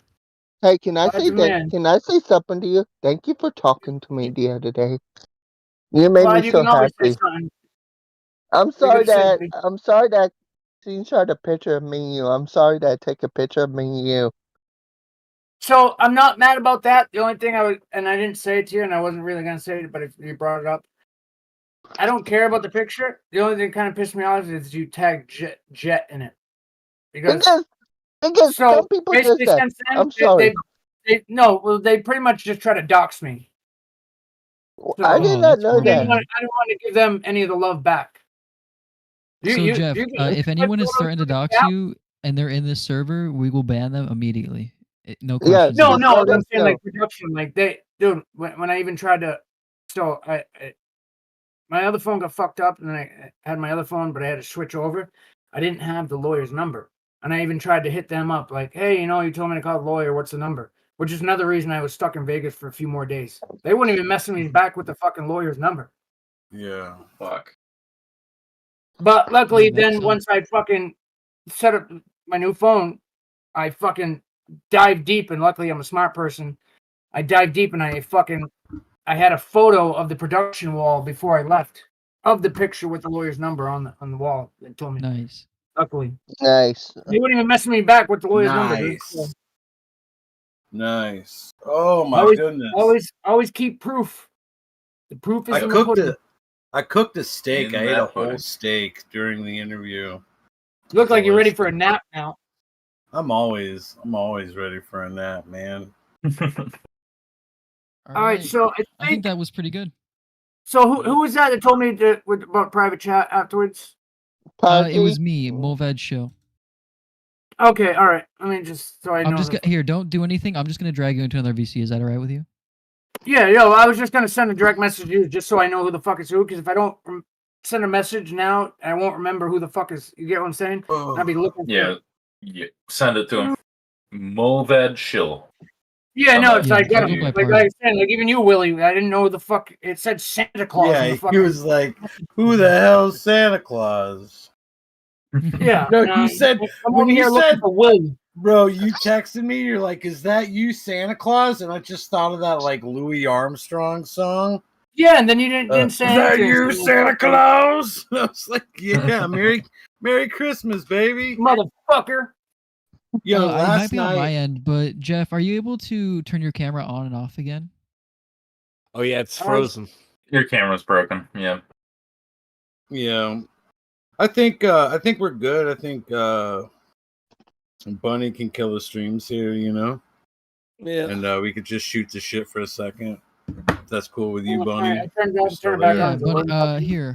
hey, can I say Clyde's that? man. Can I say something to you? Thank you for talking to me the other day. You made Clyde, me you so can always say happy. something. I'm You sorry gotta say that something. I'm sorry that screenshot a picture of me and you. I'm sorry that I take a picture of me and you. So I'm not mad about that. The only thing I didn't say it to you, and I wasn't really gonna say it, but if you brought it up, I don't care about the picture. The only thing that kind of pissed me off is you tagged Jet in it. Because some people just basically said, since then, I'm sorry. they pretty much just try to dox me. So, I did not know I didn't that. want to give them any of the love back. So Jeff, if anyone is starting to dox you and they're in this server, we will ban them immediately. No questions. No, asked. I'm saying like production, like dude. When I even tried to, so my other phone got fucked up, and then I had my other phone, but I had to switch over. I didn't have the lawyer's number, and I even tried to hit them up, like, hey, you told me to call the lawyer. What's the number? Which is another reason I was stuck in Vegas for a few more days. They wouldn't even mess me back with the fucking lawyer's number. Yeah. Fuck. But luckily, then once I fucking set up my new phone, I fucking dived deep, and luckily I'm a smart person. I dived deep, and I had a photo of the production wall before I left of the picture with the lawyer's number on the wall. They told me. Nice. Luckily. Nice. They wouldn't even mess me back with the lawyer's number. Dude. Nice. Nice. Oh my goodness. Always keep proof. The proof is in the pudding. I cooked a steak. In I ate that a whole pudding. steak during the interview. You look like you're ready for a nap now. I'm always ready for a nap, man. All right, so I think that was pretty good. So who was that told me about private chat afterwards? It was me, Mulvad Show. Okay, all right. I mean, just so I know. Here, don't do anything. I'm just gonna drag you into another VC. Is that all right with you? Yeah, I was just gonna send a direct message to you just so I know who the fuck is who. Because if I don't send a message now, I won't remember who the fuck is. You get what I'm saying? I'll be looking. Yeah. Send it to him. Mulvad Shill. Yeah, no, it's like, I I said, like even you, Willie, I didn't know who the fuck it said Santa Claus. Yeah, in the he fucking... was like, "Who the hell's Santa Claus?" Yeah, no, you said when you said, Willie. Bro, you texted me. You're like, "Is that you, Santa Claus?" And I just thought of that like Louis Armstrong song. Yeah, and then you didn't say Is that anything. you, Santa Claus? I was like, "Yeah, Merry Christmas, baby, motherfucker." Yo, it might last be on night. my end, but Jeff, are you able to turn your camera on and off again? Oh yeah, it's frozen. Your camera's broken. Yeah. Yeah, I think we're good. I think Bunny can kill the streams here, Yeah. and we could just shoot the shit for a second. If that's cool with you, Bunny. I turned it back on. Bunny, here.